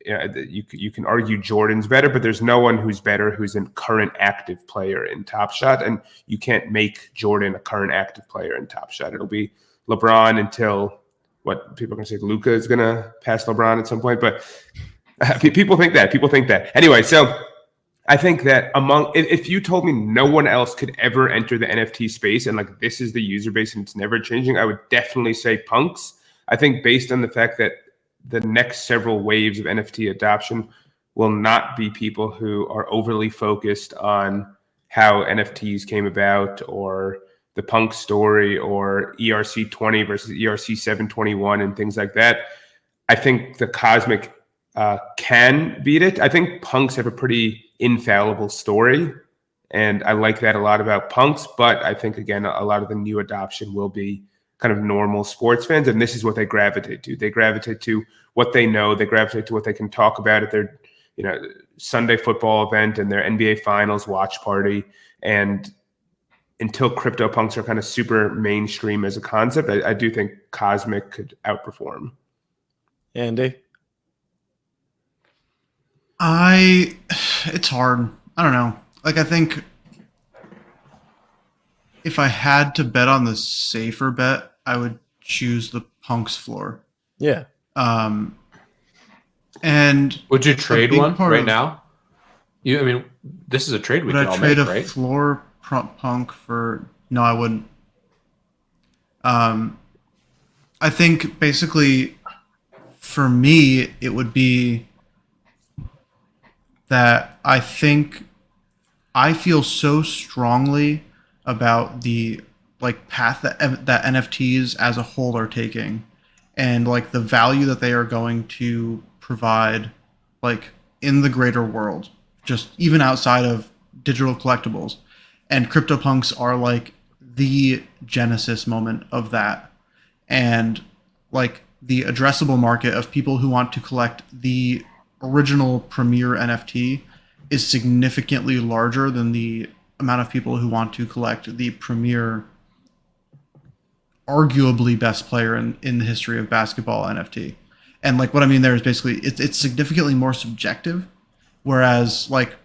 You can argue Jordan's better, but there's no one who's better who's a current active player in Top Shot, and you can't make Jordan a current active player in Top Shot. It'll be LeBron until what people are going to say Luka is going to pass LeBron at some point, but people think that. Anyway, so I think that if you told me no one else could ever enter the NFT space and like this is the user base and it's never changing, I would definitely say punks. I think based on the fact that the next several waves of NFT adoption will not be people who are overly focused on how NFTs came about or the punk story or ERC20 versus ERC721 and things like that. I think the Cosmic can beat it. I think punks have a pretty infallible story, and I like that a lot about punks, but I think, again, a lot of the new adoption will be kind of normal sports fans, and this is what they gravitate to. They gravitate to what they know. They gravitate to what they can talk about at their Sunday football event and their NBA Finals watch party. And until CryptoPunks are kind of super mainstream as a concept, I do think Cosmic could outperform. Andy? It's hard. I don't know. Like, I think if I had to bet on the safer bet, I would choose the punks floor. Yeah. And would you trade one right now? Would this is a trade we can all trade make, a right? floor punk for? No, I wouldn't. I think basically for me, it would be that I think I feel so strongly about the path that NFTs as a whole are taking, and like the value that they are going to provide, like in the greater world, just even outside of digital collectibles. and CryptoPunks are like the genesis moment of that. And like the addressable market of people who want to collect the original premier NFT is significantly larger than the amount of people who want to collect the premier, arguably best player in the history of basketball NFT. And like what I mean there is basically it's significantly more subjective, whereas like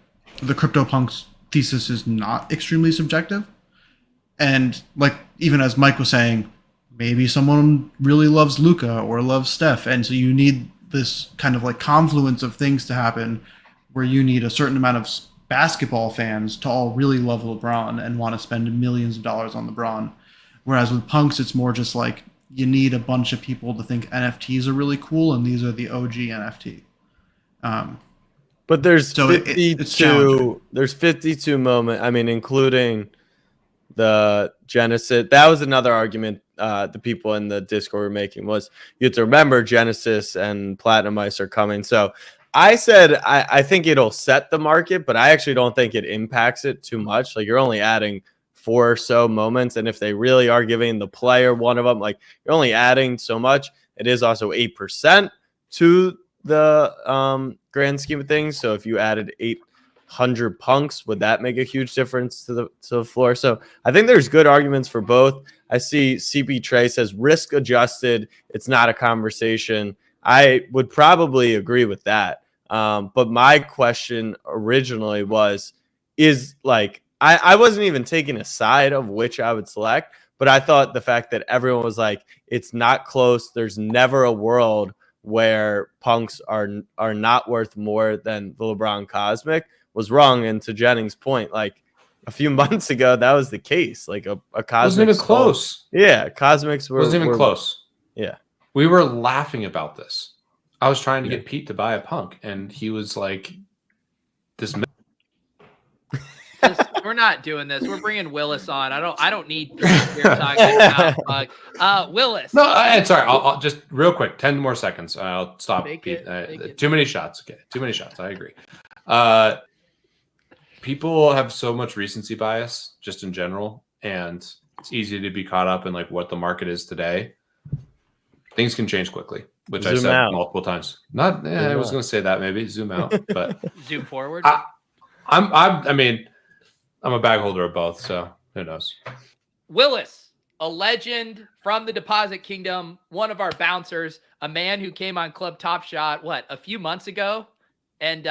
the CryptoPunks thesis is not extremely subjective. And like even as Mike was saying, maybe someone really loves Luca or loves Steph, and so you need this kind of like confluence of things to happen, where you need a certain amount of basketball fans to all really love LeBron and want to spend millions of dollars on LeBron. Whereas with punks, it's more just like you need a bunch of people to think NFTs are really cool, and these are the OG NFT. But there's So 52. There's 52 moment. I mean, including the Genesis. That was another argument the people in the Discord were making, was you have to remember Genesis and Platinum Ice are coming. So I said I think it'll set the market, but I actually don't think it impacts it too much. Like you're only adding 4 or so moments, and if they really are giving the player one of them, like you're only adding so much. It is also 8% to the grand scheme of things. So if you added 800 punks, would that make a huge difference to the floor? So I think there's good arguments for both. I see CP Trey says risk adjusted, it's not a conversation. I would probably agree with that. But my question originally is like, I wasn't even taking a side of which I would select, but I thought the fact that everyone was like, it's not close, there's never a world where punks are not worth more than the LeBron Cosmic was wrong. And to Jennings' point, like a few months ago, that was the case. Like a Cosmic wasn't even close. Yeah, Cosmics were wasn't even close. Yeah, we were laughing about this. I was trying to get Pete to buy a punk, and he was like, "This." We're not doing this. We're bringing Willis on. I don't need Pete here talking about Willis. No, sorry. I'll just real quick. 10 more seconds. I'll stop. Pete. Too many shots. Okay, too many shots. I agree. People have so much recency bias just in general, and it's easy to be caught up in like what the market is today. Things can change quickly, which I said multiple times. I was going to say that maybe zoom out, but zoom forward. I mean, I'm a bag holder of both, so who knows? Willis, a legend from the Deposit Kingdom, one of our bouncers, a man who came on Club Top Shot, a few months ago, and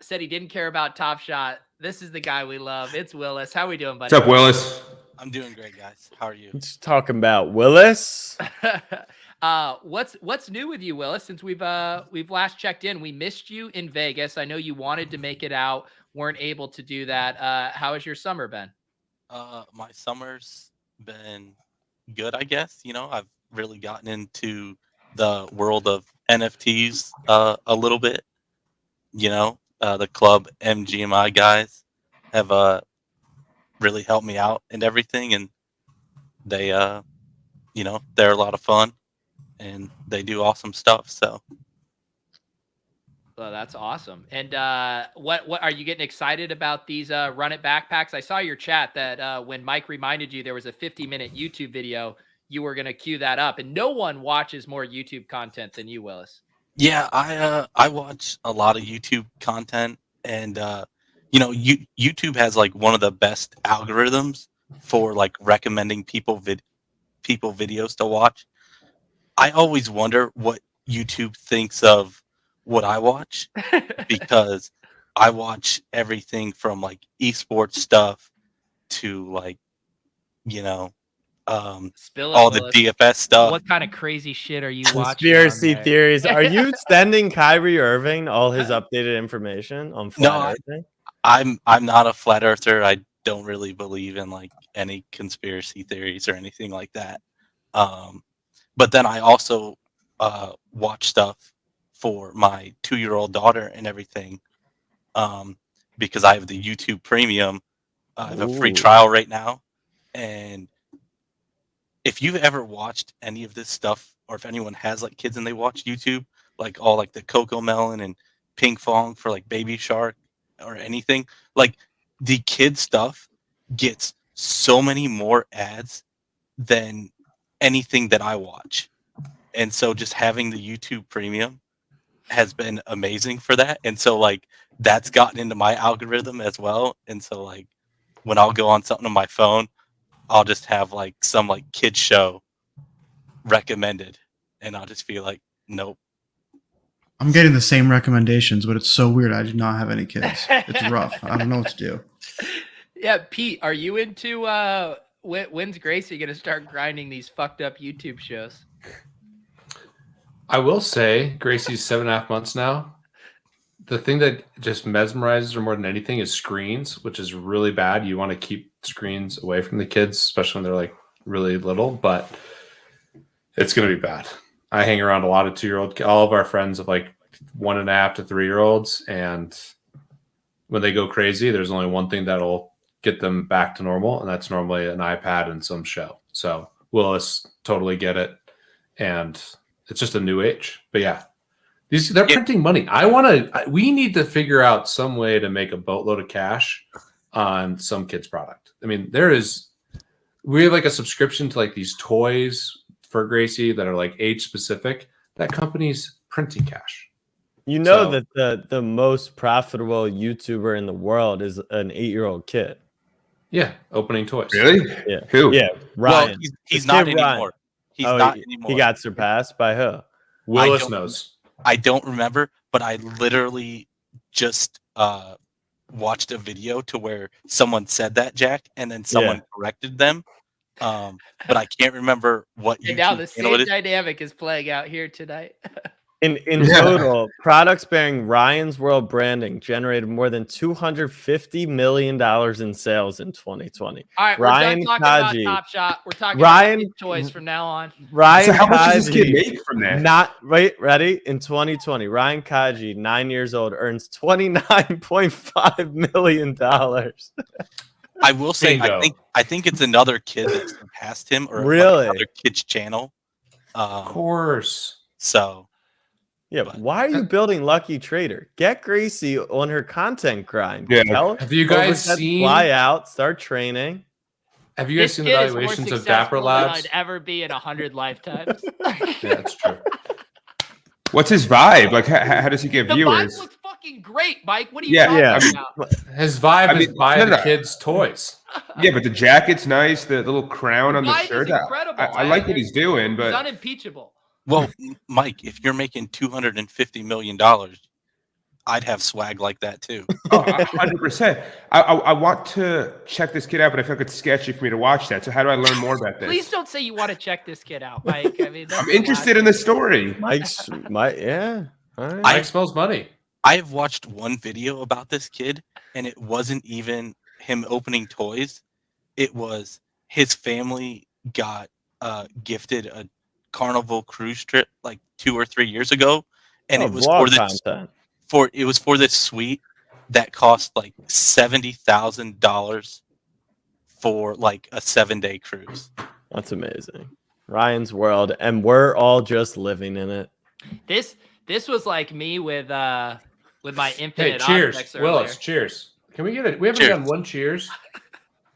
said he didn't care about Top Shot. This is the guy we love. It's Willis. How we doing, buddy? What's up, Willis? I'm doing great, guys. How are you? Just talking about Willis. What's new with you, Willis? Since we've last checked in, we missed you in Vegas. I know you wanted to make it out, weren't able to do that. How has your summer been? My summer's been good, I guess. You know, I've really gotten into the world of NFTs a little bit. You know, the club MGMI guys have really helped me out and everything, and they you know, they're a lot of fun and they do awesome stuff. So that's awesome. And what are you getting excited about these Run It backpacks? I saw your chat that when Mike reminded you there was a 50-minute YouTube video, you were going to cue that up, and no one watches more YouTube content than you, Willis. yeah, I watch a lot of YouTube content, and you know, YouTube has like one of the best algorithms for like recommending people videos to watch. I always wonder what YouTube thinks of what I watch, because I watch everything from like esports stuff to like, you know, all the DFS stuff. What kind of crazy shit are you watching? Conspiracy theories. Are you sending Kyrie Irving all his updated information on flat earthing? I'm not a flat earther. I don't really believe in like any conspiracy theories or anything like that. But then I also watch stuff for my 2-year-old daughter and everything, because I have the YouTube Premium. I have a free trial right now, and if you've ever watched any of this stuff, or if anyone has like kids and they watch YouTube, like all like the Coco Melon and Pink Fong for like Baby Shark or anything, like the kid stuff gets so many more ads than anything that I watch. And so just having the YouTube Premium has been amazing for that. And so like that's gotten into my algorithm as well. And so like when I'll go on something on my phone, I'll just have like some like kid show recommended, and I'll just be like, nope. I'm getting the same recommendations, but it's so weird. I do not have any kids. It's rough. I don't know what to do. Yeah, Pete, are you into when's Gracie gonna start grinding these fucked up YouTube shows? I will say Gracie's 7.5 months now. The thing that just mesmerizes her more than anything is screens, which is really bad. You want to keep screens away from the kids, especially when they're like really little, but it's going to be bad. I hang around a lot of 2-year-old. All of our friends have like 1.5 to 3-year-olds, and when they go crazy, there's only one thing that'll get them back to normal, and that's normally an iPad and some show. So Willis totally get it, and it's just a new age. But yeah, they're printing money. We need to figure out some way to make a boatload of cash on some kids' product. I mean, we have like a subscription to like these toys for Gracie that are like age specific. That company's printing cash. You know that the most profitable YouTuber in the world is an 8-year-old kid. Yeah, opening toys. Really? Yeah. Who? Yeah, Ryan. Well, he's not anymore. He's not anymore. He got surpassed by who? Willis knows. I don't remember, but I literally just watched a video to where someone said that, Jack, and then someone corrected them. But I can't remember what And now the same dynamic is playing out here tonight. In total, products bearing Ryan's World branding generated more than $250 million in sales in 2020. All right, Ryan we're done talking Kaji. about Top Shot. We're talking Ryan- about toys from now on. Ryan So how much does this kid Kaji, make from that? ready? In 2020, Ryan Kaji, 9 years old, earns $29.5 million. I will say, Bingo. I think it's another kid that surpassed him, or Really? like another kid's channel. Of course. So Yeah, why are you building Lucky Trader? Get Gracie on her content grind. Yeah. Have you guys seen? Fly out, start training. Have you guys This seen the kid is more valuations of Dapper successful than Labs? I'd ever be in 100 lifetimes. Yeah, that's true. What's his vibe? Like, how does he get The viewers? vibe looks fucking great, Mike. What are you Yeah, talking yeah. about? His vibe is buy no, the no. kids toys. Yeah, but the jacket's nice. The little crown on the vibe is shirt. incredible. I like what he's doing, It's but unimpeachable. well, Mike, if you're making $250 million, I'd have swag like that too. 100%. I want to check this kid out, but I feel like it's sketchy for me to watch that. So how do I learn more about this? Please don't say you want to check this kid out, Mike. I mean, that's I'm interested in the story. Yeah. All right. Mike smells money. I have watched one video about this kid, and it wasn't even him opening toys. It was his family got gifted a Carnival cruise trip like 2 or 3 years ago, and it was for this content. for this suite that cost like $70,000 for like a 7-day cruise. That's amazing. Ryan's World, and we're all just living in it. This was like me with my Hey, infinite cheers, objects earlier. Willis. Cheers. Can we get it? We haven't Cheers. done one cheers.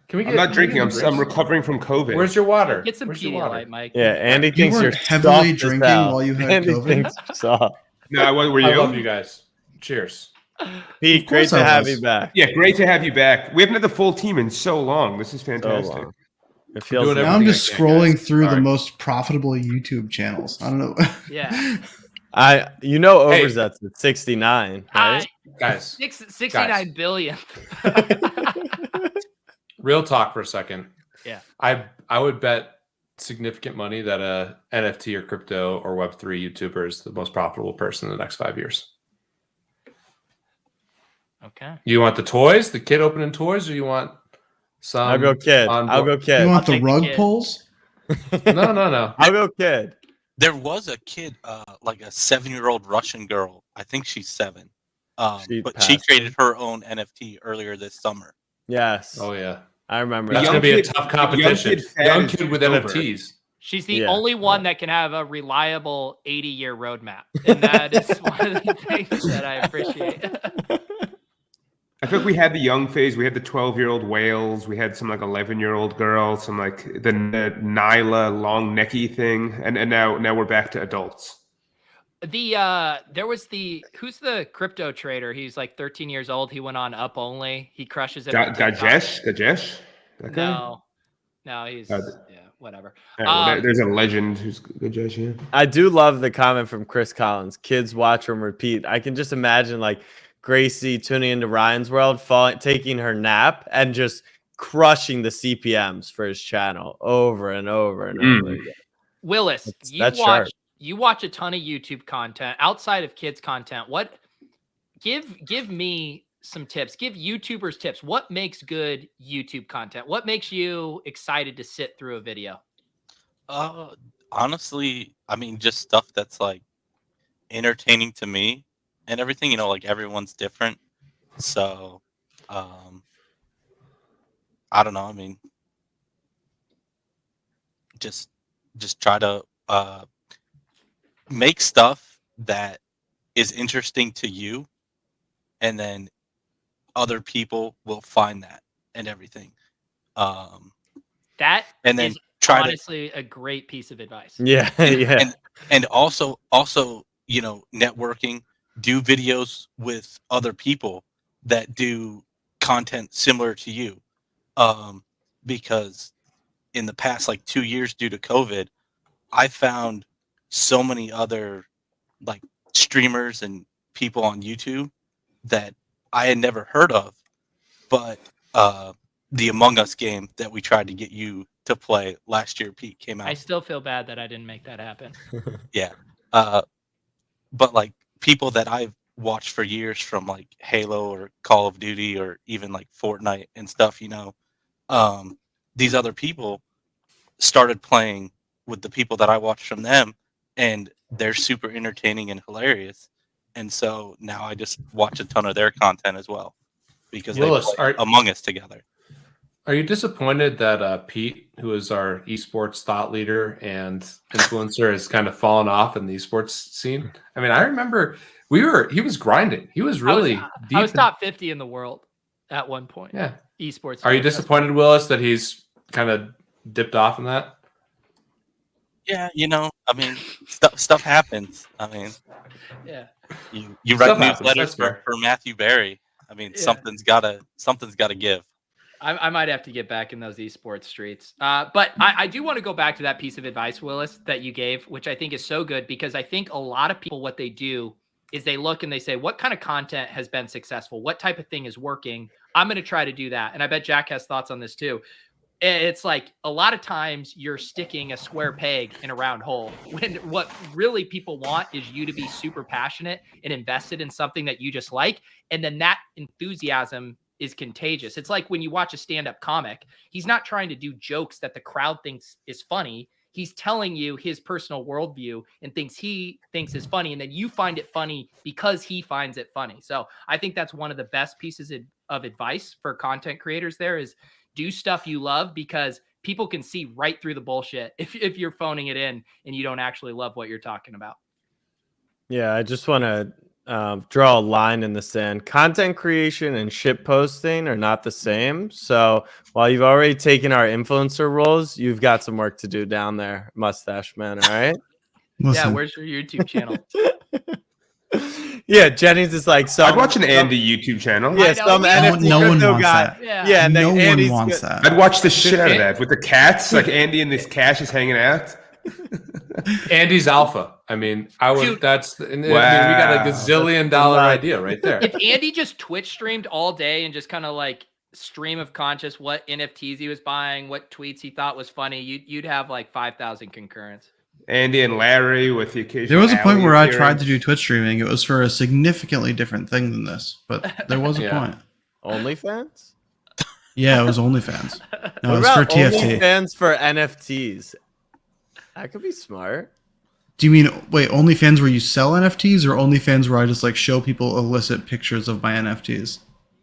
Can we get? I'm not can we drinking. get I'm this? recovering from COVID. Where's your water? Get some Where's your water? Pedialyte, Mike. Yeah, Andy You thinks weren't you're heavily soft as drinking hell. while you had Andy COVID? thinks you're soft. No, what were you? I love you guys. Cheers. Pete, Of great course to I have was. you back. Yeah, great to have you back. We haven't had the full team in so long. This is So fantastic. long. It feels doing nice. Now I'm everything just I can, scrolling guys. through the Sorry. most profitable YouTube channels. I don't know. Yeah. Hey. Overzet's at 69, right? Guys, 69 billion. real talk for a second. Yeah. I would bet significant money that a NFT or crypto or Web3 YouTuber is the most profitable person in the next 5 years. Okay. You want the toys, the kid opening toys, or you want some? I'll go kid. I'll go You kid. want the take the rug kid. pulls? No. I'll go kid. There was a kid, like a 7-year-old Russian girl. I think she's 7. But she passed created her own NFT earlier this summer. Yes. Oh yeah, I remember that's that. gonna be a kid- tough the young competition. kid fan Young is kid with over. NFTs. She's the Yeah. only one that can have a reliable 80-year roadmap. And that is one of the things that I appreciate. I think we had the young phase. We had the 12-year-old whales. We had some like 11-year-old girls. Some like the Nyla long necky thing, and now we're back to adults. There was who's the crypto trader? He's like 13 years old. He went on Up Only. He crushes it. on TikTok. Gajesh, that guy? No, he's whatever. There's a legend who's Gajesh. Yeah. I do love the comment from Chris Collins. Kids watch them repeat. I can just imagine like Gracie tuning into Ryan's World, taking her nap, and just crushing the CPMs for his channel over and over and over again. Willis, you watch a ton of YouTube content outside of kids content. Give me some tips. Give YouTubers tips. What makes good YouTube content? What makes you excited to sit through a video? Honestly, I mean, just stuff that's like entertaining to me and everything. Like everyone's different. So, I don't know. I mean, just try to make stuff that is interesting to you, and then other people will find that and everything. That and then is try honestly a great piece of advice. Yeah, and also networking. Do videos with other people that do content similar to you, because in the past like 2 years due to COVID, I found so many other like streamers and people on YouTube that I had never heard of, but the Among Us game that we tried to get you to play last year, Pete, came out. I still feel bad that I didn't make that happen. Yeah. But like people that I've watched for years from like Halo or Call of Duty or even like Fortnite and stuff, these other people started playing with the people that I watched from them, and they're super entertaining and hilarious. And so now I just watch a ton of their content as well because they play Among Us together. Are you disappointed that Pete, who is our esports thought leader and influencer, has kind of fallen off in the esports scene? I mean, I remember he was grinding. He was really deep. I was top 50 in the world at one point. Yeah. Esports. Are you disappointed, Willis, that he's kind of dipped off in that? Yeah, I mean, stuff happens. I mean, yeah. You write newsletters for Matthew Berry. I mean, something's gotta give. I might have to get back in those esports streets. But I do want to go back to that piece of advice, Willis, that you gave, which I think is so good, because I think a lot of people, what they do is they look and they say, what kind of content has been successful? What type of thing is working? I'm going to try to do that. And I bet Jack has thoughts on this too. It's like a lot of times you're sticking a square peg in a round hole when what really people want is you to be super passionate and invested in something that you just like. And then that enthusiasm is contagious. It's like when you watch a stand-up comic, he's not trying to do jokes that the crowd thinks is funny. He's telling you his personal worldview and things he thinks is funny. And then you find it funny because he finds it funny. So I think that's one of the best pieces of advice for content creators there is do stuff you love, because people can see right through the bullshit if you're phoning it in and you don't actually love what you're talking about. Yeah, I just want to draw a line in the sand. Content creation and shit posting are not the same. So while you've already taken our influencer roles, you've got some work to do down there, mustache man. All right. Yeah, where's your YouTube channel? Yeah, Jennings is like, I'd watch an Andy YouTube channel. Yeah, some NFT no one crypto wants guy. that. Yeah, and no Andy's one wants that. I'd watch the shit out of that with the cats, like Andy and this cash is hanging out. Andy's alpha. I mean, I would. Dude. That's. I mean, we got a gazillion dollar idea right there. If Andy just Twitch streamed all day and just kind of like stream of conscious what NFTs he was buying, what tweets he thought was funny, you'd have like 5,000 concurrents. Andy and Larry with the occasional. There was a point where I tried to do Twitch streaming. It was for a significantly different thing than this, but there was a point. OnlyFans? Yeah, it was OnlyFans. No, What it was for about TFT. OnlyFans for NFTs? That could be smart. Do you mean OnlyFans where you sell NFTs, or OnlyFans where I just like show people illicit pictures of my NFTs?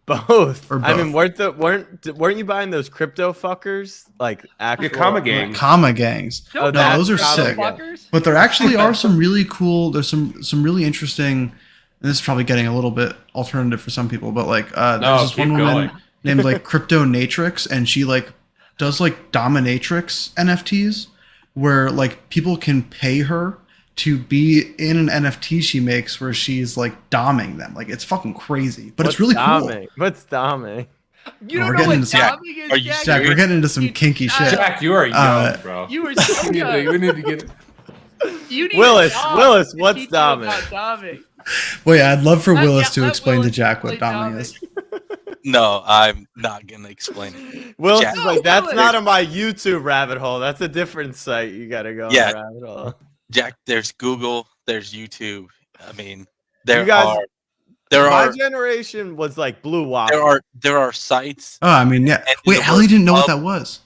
Both. Or I mean, both. weren't you buying those crypto fuckers? Like actual comma gang. Comma gangs. Oh, No, those are comma sick. gang. But there actually are some really cool. There's some really interesting and this is probably getting a little bit alternative for some people, but like No, there's this keep one woman going. named like Cryptonatrix, and she like does like dominatrix NFTs where like people can pay her to be in an NFT she makes where she's like doming them. Like it's fucking crazy, but it's really cool. What's doming? You We're don't know getting what into some- doming is, Are you Jack? Jack, we're getting into some kinky shit. Jack, you are young, bro. You were so we young. need to get. You need Willis, a dom Willis, to what's teach you about doming? doming. Well, yeah, I'd love for Let- Willis yeah, to let explain to Willis Jack what explain doming doming. is. No, I'm not gonna explain it. Willis Jack- is like, that's Willis. not on my YouTube rabbit hole. That's a different site. You gotta go Yeah. on the rabbit hole. Jack, there's Google, there's YouTube. I mean, You there guys- there My are generation was like blue waffle. there are sites. Oh, I mean, yeah. And Wait, the Allie word didn't know what pub- that was.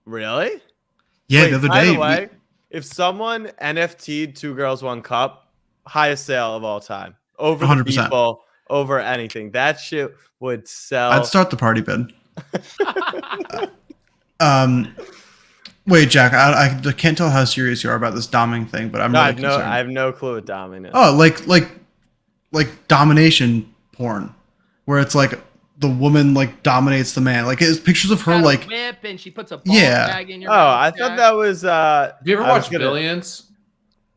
Really? Yeah, Wait, the other by day. the way, if someone NFT'd Two Girls One Cup, highest sale of all time, over the 100%. people, over anything, that shit would sell. I'd start the party bid. Wait, Jack, I can't tell how serious you are about this doming thing, but I'm No, really I concerned. have no clue what doming is. Oh, like domination porn, where it's like the woman like dominates the man. Like it's pictures of her Got a like whip and she puts a ball Yeah. bag in your Oh, mouth, I thought Jack. that was. Have you ever I was watched gonna- Billions?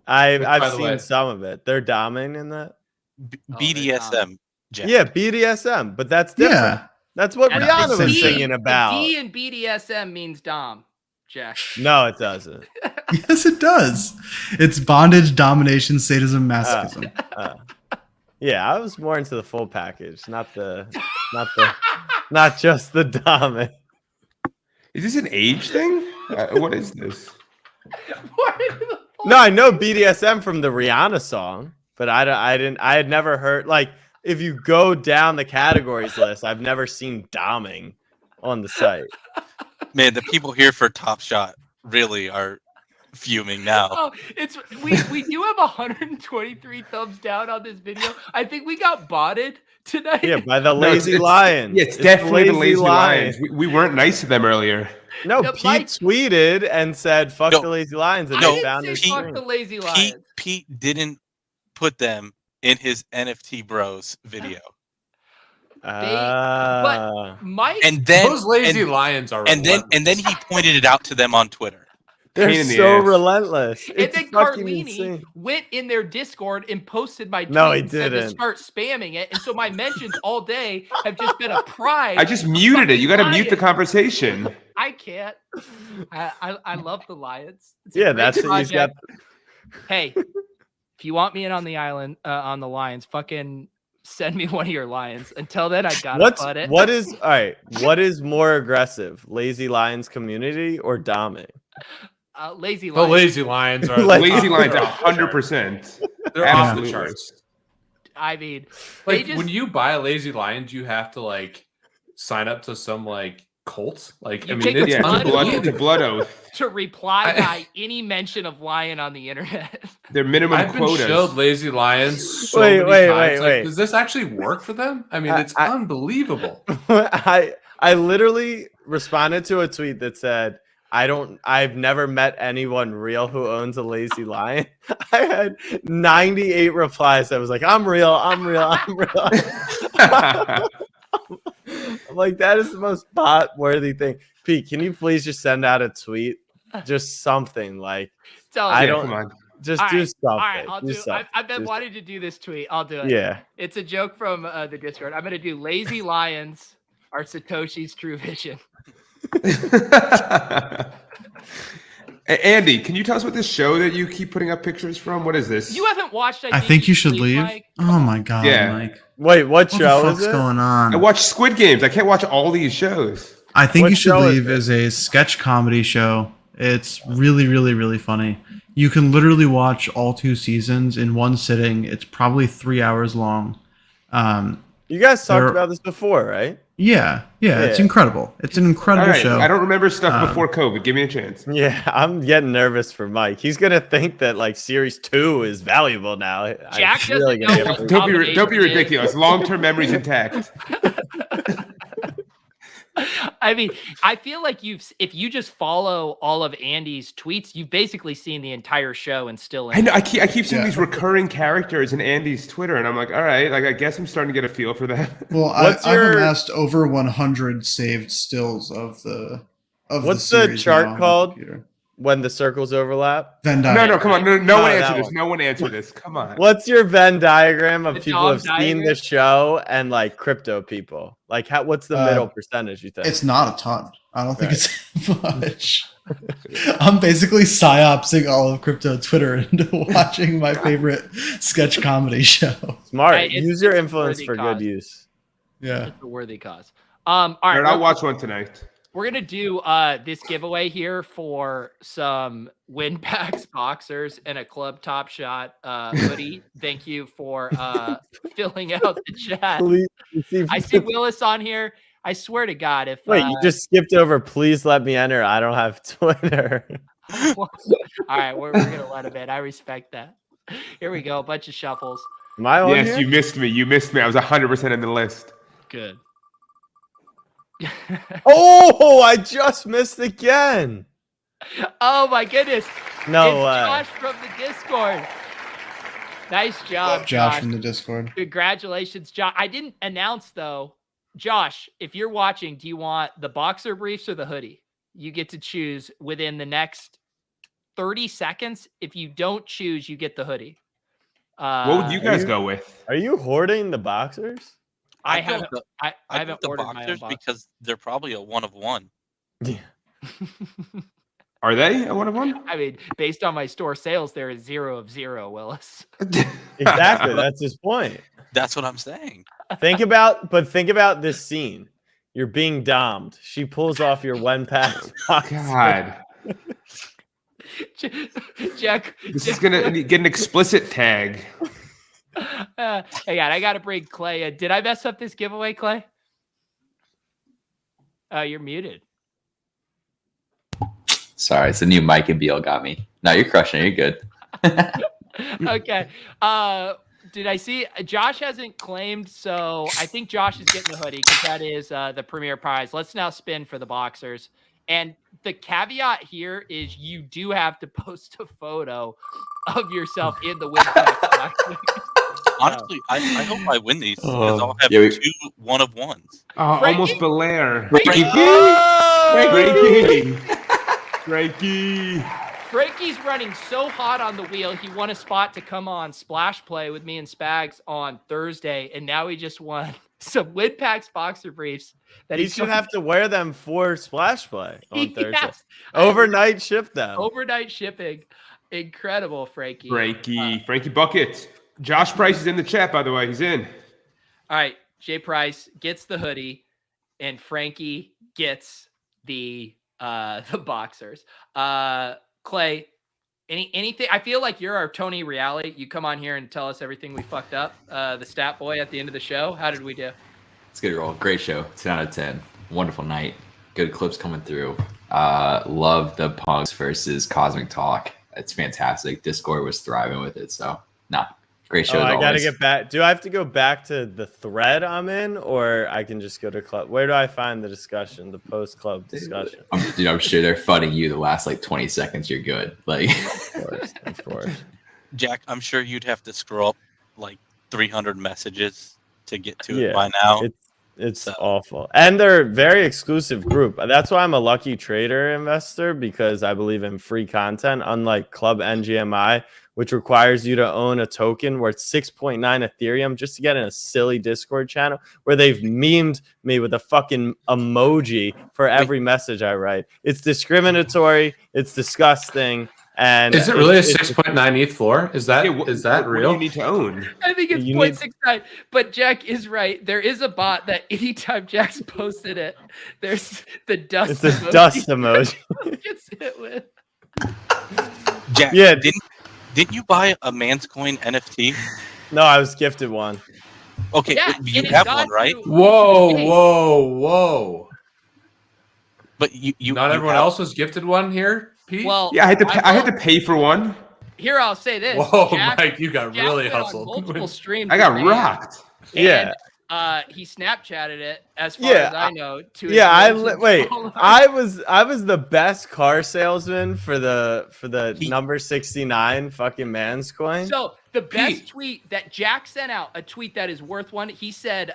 I've By the seen way. some of it. They're doming in that. BDSM. Jack. Yeah, BDSM, but that's different. yeah. That's what And Rihanna the was D- singing The about. D in BDSM means dom, Jack. No, it doesn't. Yes, it does. It's bondage, domination, sadism, masochism. Yeah, I was more into the full package, not just the doming. Is this an age thing? What is this? What is the No, I know BDSM from the Rihanna song, but I had never heard, like, if you go down the categories list, I've never seen doming on the site. Man, the people here for Top Shot really are fuming now. Oh, we do have 123 thumbs down on this video. I think we got botted tonight. Yeah, by the No, Lazy Lions. Yeah, it's definitely the Lazy Lions. We weren't nice to them earlier. No, Yeah, Pete Mike- tweeted and said, fuck No. the Lazy Lions, and I No, they didn't found say their fuck stream. the Lazy Lions. Pete didn't put them in his NFT Bros video. Mike, And then Those lazy and, lions are. and then he pointed it out to them on Twitter. They're Pain in the so ass. relentless. and It's then fucking Carlini insane. went in their Discord and posted my tweet No, he and said to didn't. start spamming it. And so my mentions all day have just been a pride. I just muted it. You got to mute the Lions. conversation. I can't. I love the Lions. It's a Yeah, great that's what he's got. project. Hey, if you want me in on the island, on the Lions, fucking send me one of your Lions. Until then, I gotta put it. What is all right? What is more aggressive, Lazy Lions community or doming? Lazy the Lions? lazy lions are. Lazy Lions, They're 100%. They're off the Absolutely. charts. I mean, Like just- when you buy a lazy lion, do you have to like sign up to some like cult? Like You I take mean, a it's Yeah, blood it's unbelievable. a blood oath. to reply by any mention of lion on the internet. Their minimum I've been quotas. showed lazy lions so Wait, many wait, times. wait, Like, wait. does this actually work for them? I mean, it's unbelievable. I literally responded to a tweet that said, I've never met anyone real who owns a lazy lion. I had 98 replies that was like, I'm real. I'm like, that is the most bot worthy thing. Pete, can you please just send out a tweet? Just something like, So I Yeah, don't- come on. just All do right, something. all right, I'll do do. something. I've been Do wanting to do this tweet. I'll do it. Yeah. It's a joke from the Discord. I'm gonna do lazy lions are Satoshi's true vision. Andy, can you tell us what this show that you keep putting up pictures from? What is this? You haven't watched. I think you should leave. Mike? Oh my god, Yeah. Mike. Wait, what What the show fuck's is it? going I on? watch Squid Games. I can't watch all these shows. I think What you should show is leave it? as a sketch comedy show. It's really, really, really funny. You can literally watch all 2 seasons in one sitting. It's probably 3 hours long. You guys talked There- about this before, right? Yeah, it's Yeah. incredible. It's an All incredible right. show. I don't remember stuff before COVID. Give me a chance. Yeah, I'm getting nervous for Mike. He's gonna think that like series 2 is valuable now. Jack I'm really doesn't gonna know get what Don't be Combination is. ridiculous. Long-term memories intact. I mean, I feel like if you just follow all of Andy's tweets, you've basically seen the entire show and still. I know. I keep seeing these recurring characters in Andy's Twitter, and I'm like, all right, like I guess I'm starting to get a feel for that. Well, I've amassed over 100 saved stills of the. What's the chart called when the circles overlap? Venn diagram. No, come on, no one answer this. One. No one answer this. Come on. What's your Venn diagram of people who have diagram? seen the show and like crypto people? Like, what's the middle percentage? You think it's not a ton? I don't think it's much. I'm basically psyopsing all of crypto Twitter into watching my favorite sketch comedy show. Smart. Use your influence for good use. Yeah, it's a worthy cause. All right, I'll watch one tonight. We're gonna do this giveaway here for some WinPacks boxers and a Club Top Shot hoodie. Thank you for filling out the chat. I see Willis on here. I swear to God, if you just skipped over, please let me enter. I don't have Twitter. All right, we're gonna let him in. I respect that. Here we go. A bunch of shuffles. Am I on Yes, here? you missed me. You missed me. I was 100% in the list. Good. Oh, I just missed again. Oh my goodness. No it's way. Josh from the Discord. Nice job, love Josh from the Discord. Congratulations, Josh. I didn't announce though. Josh, if you're watching, do you want the boxer briefs or the hoodie? You get to choose within the next 30 seconds. If you don't choose, you get the hoodie. What would you guys go with? Are you hoarding the boxers? I haven't ordered the my own boxers box. because they're probably a one of one. Yeah. Are they a one of one? I mean, based on my store sales, there is 0 of 0, Willis. Exactly. That's his point. That's what I'm saying. Think about this scene. You're being domed. She pulls off your one pack. God. Jack. This is going to get an explicit tag. Hang on, I got to bring Clay in. Did I mess up this giveaway, Clay? Oh, you're muted. Sorry, it's the new Mike and Beal got me. No, you're crushing it. You're good. Okay. Did I see Josh hasn't claimed, so I think Josh is getting the hoodie because that is the premier prize. Let's now spin for the boxers. And the caveat here is you do have to post a photo of yourself in the win pack. Honestly, I hope I win these because I'll have 2 one of ones. Almost Belair. Frankie. Frankie's running so hot on the wheel. He won a spot to come on Splash Play with me and Spags on Thursday, and now he just won some WinPacks boxer briefs. That he should have to wear them for Splash Play on Thursday. Yes. Overnight ship them. Overnight shipping. Incredible, Frankie. Frankie Buckets. Josh Price is in the chat, by the way. He's in. All right. Jay Price gets the hoodie, and Frankie gets the boxers. Clay, anything? I feel like you're our Tony Reale. You come on here and tell us everything we fucked up. The stat boy at the end of the show. How did we do? It's good roll. Great show. 10 out of 10. Wonderful night. Good clips coming through. Love the Punks versus Cosmic Talk. It's fantastic. Discord was thriving with it. So, great show. I got to get back. Do I have to go back to the thread I'm in, or I can just go to club? Where do I find the discussion, the post-club discussion? I'm sure they're fudding you the last 20 seconds. You're good. Of course. Jack, I'm sure you'd have to scroll up 300 messages to get to it by now. It's awful. And they're a very exclusive group. That's why I'm a lucky trader investor, because I believe in free content, unlike Club NGMI, which requires you to own a token worth 6.9 Ethereum just to get in a silly Discord channel where they've memed me with a fucking emoji for every message I write. It's discriminatory. It's disgusting. And is it really a 6.9 ETH floor? Is that what real? do you need to own? I think it's 0.69. But Jack is right. There is a bot that anytime Jack's posted it, there's the dust. It's a dust emoji. Gets hit with. Jack, didn't you buy a Man's Coin NFT? No, I was gifted one. Okay, Yeah, you have one, right? Whoa. But you not everyone else was gifted one here, Pete? Well, yeah, I had to pay for one. Here, I'll say this. Whoa, Jack, Mike, you got really went on hustled. multiple streams. I got rocked. Yeah. He Snapchatted it, as far as I know. To his wait. followers. I was the best car salesman for the number 69 fucking man's coin. So the best Pete. tweet that Jack sent out, a tweet that is worth one. He said,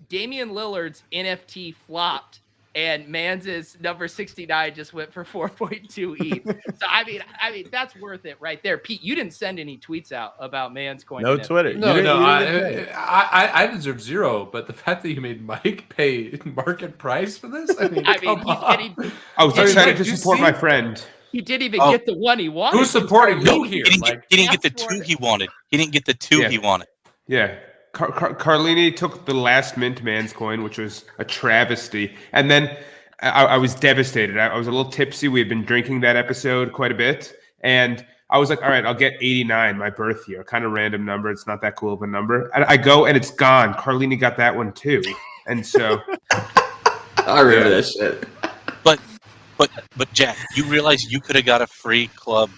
Damian Lillard's NFT flopped, and Mans's number 69 just went for 4.2 ETH. So I mean, that's worth it right there. Pete, you didn't send any tweets out about Man's coin. No NFT. Twitter. No, You no, didn't I deserve 0, but the fact that you made Mike pay market price for this, I mean, come on. I was I mean, excited Mike, to you support see? my friend. He didn't even get the one he wanted. Who's supporting who here? He Like, didn't get the that's 2 he wanted. He didn't get the 2 he wanted. Yeah. Carlini took the last mint Man's coin, which was a travesty. And then I was devastated. I was a little tipsy. We had been drinking that episode quite a bit. And I was like, all right, I'll get 89, my birth year. Kind of random number. It's not that cool of a number. And I go, and it's gone. Carlini got that one too. And so I remember that shit. But Jack, you realize you could have got a free club.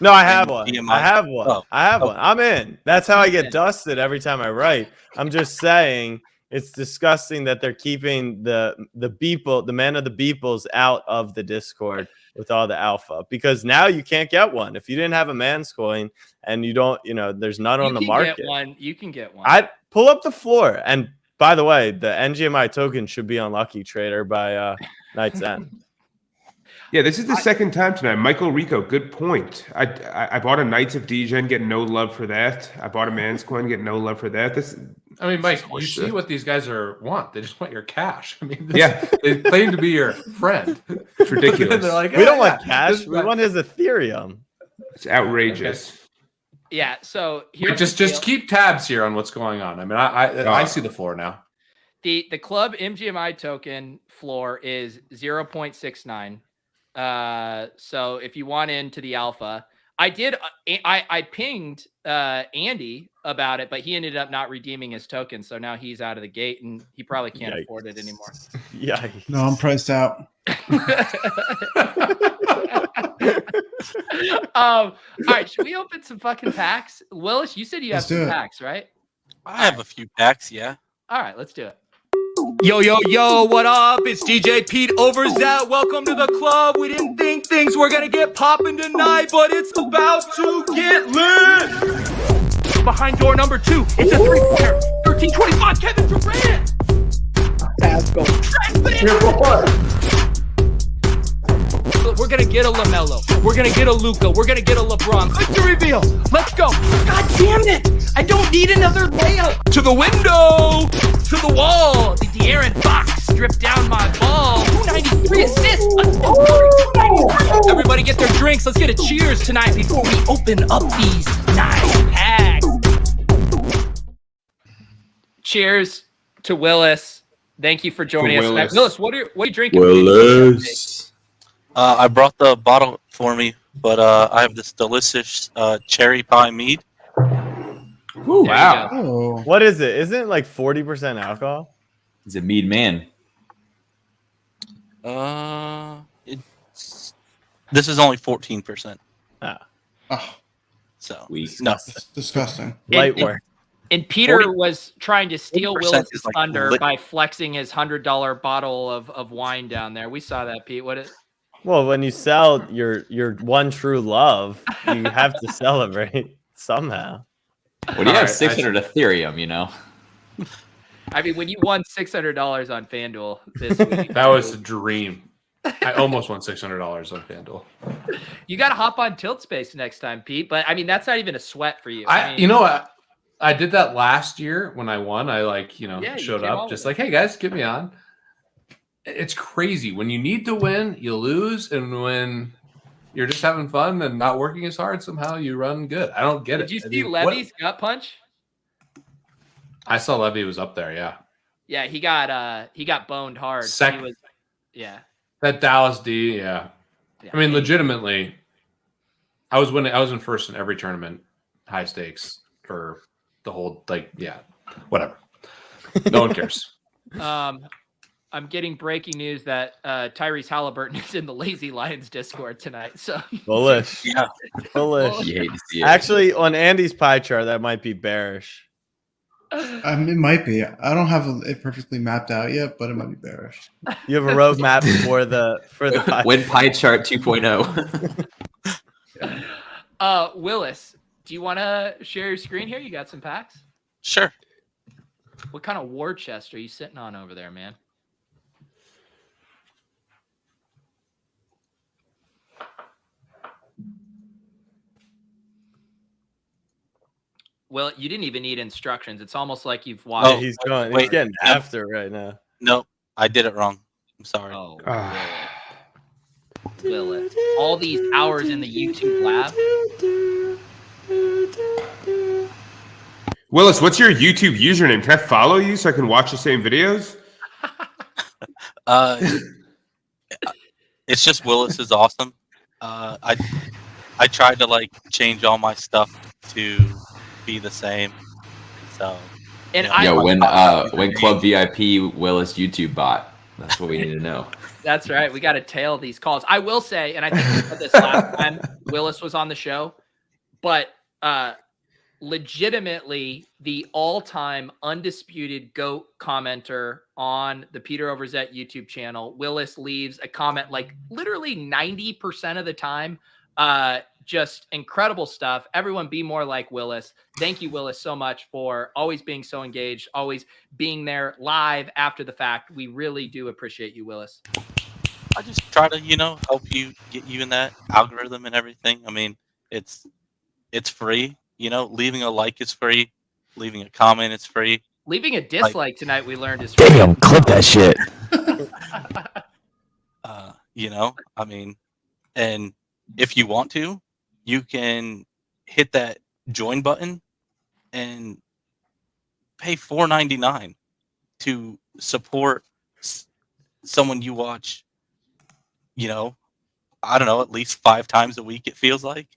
No, I have one. DMI. I have one. Oh. I have one. I'm in. That's how I get dusted every time I write. I'm just saying it's disgusting that they're keeping the Beeple, the man of the Beeples, out of the Discord with all the alpha, because now you can't get one if you didn't have a Man's coin and you don't, there's none on the market. You can get one. I'd pull up the floor. And by the way, the NGMI token should be on Lucky Trader by Night's End. yeah, this is the second time tonight. Michael Rico, good point. I bought a Knights of Degen, get no love for that. I bought a Man's coin, get no love for that. I mean, Mike, you see what these guys want. They just want your cash. I mean, Yeah. They claim to be your friend. It's ridiculous. They're like, We don't "Yeah, want cash. this We guy-" want his Ethereum. It's outrageous. Yeah. So But here's just keep tabs here on what's going on. I mean, I see the floor now. the club MGMI token floor is 0.69. So if you want into the alpha, I pinged Andy about it, but he ended up not redeeming his token, so now he's out of the gate and he probably can't afford it anymore. Yeah. No, I'm priced out. All right, should we open some fucking packs? Willis, you said you have Let's do some it. packs, right? I have a few packs, yeah. All right, let's do it. Yo, what up? It's DJ Pete Overzet. Welcome to the club. We didn't think things were gonna get popping tonight, but it's about to get lit. Behind door number 2, it's a 3-pointer. 13-25, Kevin Durant. We're gonna get a LaMelo. We're gonna get a Luka. We're gonna get a LeBron. Victory reveal. Let's go. God damn it! I don't need another layup. To the window. To the wall. The De'Aaron Fox stripped down my ball. 293 assists. Let's go. 293. Everybody get their drinks. Let's get a cheers tonight before we open up these nice packs. Cheers to Willis. Thank you for joining us tonight. Willis, what are you drinking? Willis. I brought the bottle for me, but I have this delicious cherry pie mead. Ooh, wow. Oh, What is it? Isn't it like 40% alcohol? He's a mead man. This is only 14%. oh, So Weak. no, it's disgusting. Light work. And Peter 40 was trying to steal 40% Willis' is like thunder lit- by flexing his $100 bottle of wine down there. We saw that, Pete. Well, when you sell your one true love, you have to celebrate somehow. What do you have? 600 Ethereum, I mean, when you won $600 on FanDuel this week, That was a dream. I almost won $600 on FanDuel. you got to hop on Tilt Space next time, Pete. But I mean, that's not even a sweat for you. I did that last year when I won. I Yeah, you showed came up on just with like, hey guys, get me on. It's crazy. When you need to win, you lose. And when you're just having fun and not working as hard, somehow you run good. I don't get it. Did you see Levy's gut punch? I saw Levy was up there, yeah. Yeah, he got boned hard. Second. Yeah. That Dallas D, yeah. Yeah. I mean, legitimately, I was winning. I was in first in every tournament, high stakes for the whole, whatever. No one cares. I'm getting breaking news that Tyrese Halliburton is in the Lazy Lions Discord tonight. So Bullish. yeah. Bullish. You hate to see it. Actually, on Andy's pie chart, that might be bearish. It might be. I don't have it perfectly mapped out yet, but it might be bearish. You have a roadmap for the Win pie chart 2.0. Willis, do you want to share your screen here? You got some packs? Sure. What kind of war chest are you sitting on over there, man? Well, you didn't even need instructions. It's almost like you've watched. Yeah, he's going. He's wait, getting no. after right now. No, I did it wrong. I'm sorry. Oh, Willis. All these hours in the YouTube lab. Willis, what's your YouTube username? Can I follow you so I can watch the same videos? It's just Willis is awesome. I tried to like change all my stuff to be the same. So And yeah. When Club VIP Willis YouTube bot. That's what we need to know. That's right. We got to tail these calls. I will say, and I think we said this last time Willis was on the show, but legitimately the all-time undisputed GOAT commenter on the Peter Overzet YouTube channel. Willis leaves a comment like literally 90% of the time. Just incredible stuff. Everyone be more like Willis. Thank you, Willis, so much for always being so engaged, always being there live after the fact. We really do appreciate you, Willis. I just try to, help you get you in that algorithm and everything. I mean, it's free. Leaving a like is free. Leaving a comment is free. Leaving a dislike tonight, we learned is free. Damn, clip that shit. I mean, and if you want to, you can hit that join button and pay $4.99 to support someone you watch, I don't know, at least 5 times a week, it feels like.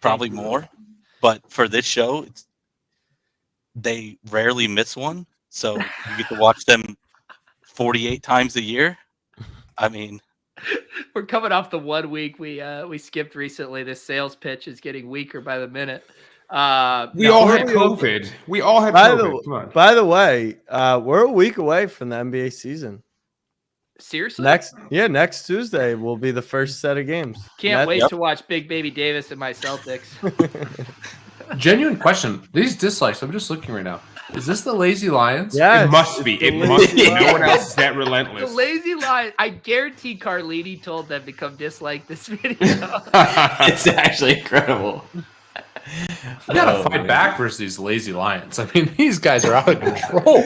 Probably more. But for this show, they rarely miss one. So you get to watch them 48 times a year. I mean, we're coming off the 1 week we skipped recently. This sales pitch is getting weaker by the minute. We all had COVID. We all had COVID. Come on. By the way, we're a week away from the NBA season. Seriously? Next Tuesday will be the first set of games. Can't wait to watch Big Baby Davis and my Celtics. Genuine question. These dislikes, I'm just looking right now. Is this the Lazy Lions? Yeah, it must be. It must be. No one else is that relentless. The Lazy Lions. I guarantee Carlini told them to come dislike this video. It's actually incredible. We gotta fight back versus these Lazy Lions. I mean, these guys are out of control.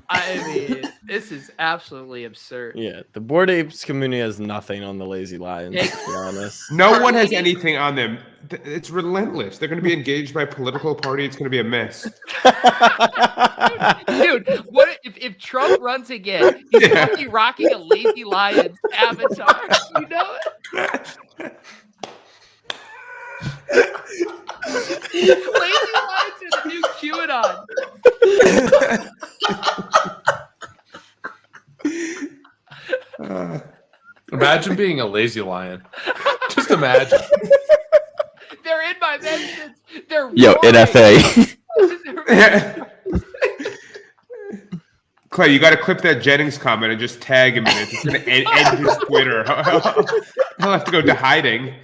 I mean, this is absolutely absurd. Yeah, the Bored Apes community has nothing on the Lazy Lions, to be honest. No one has anything on them. It's relentless. They're going to be engaged by a political party. It's going to be a mess. Dude, what if Trump runs again? He's probably rocking a Lazy Lions avatar. You know it? Lazy Lions are the new QAnon. Imagine being a Lazy Lion. Just imagine. They're in my mentions. They're NFA. Clay, you got to clip that Jennings comment and just tag him in it. It's going to end his Twitter. He'll have to go to hiding.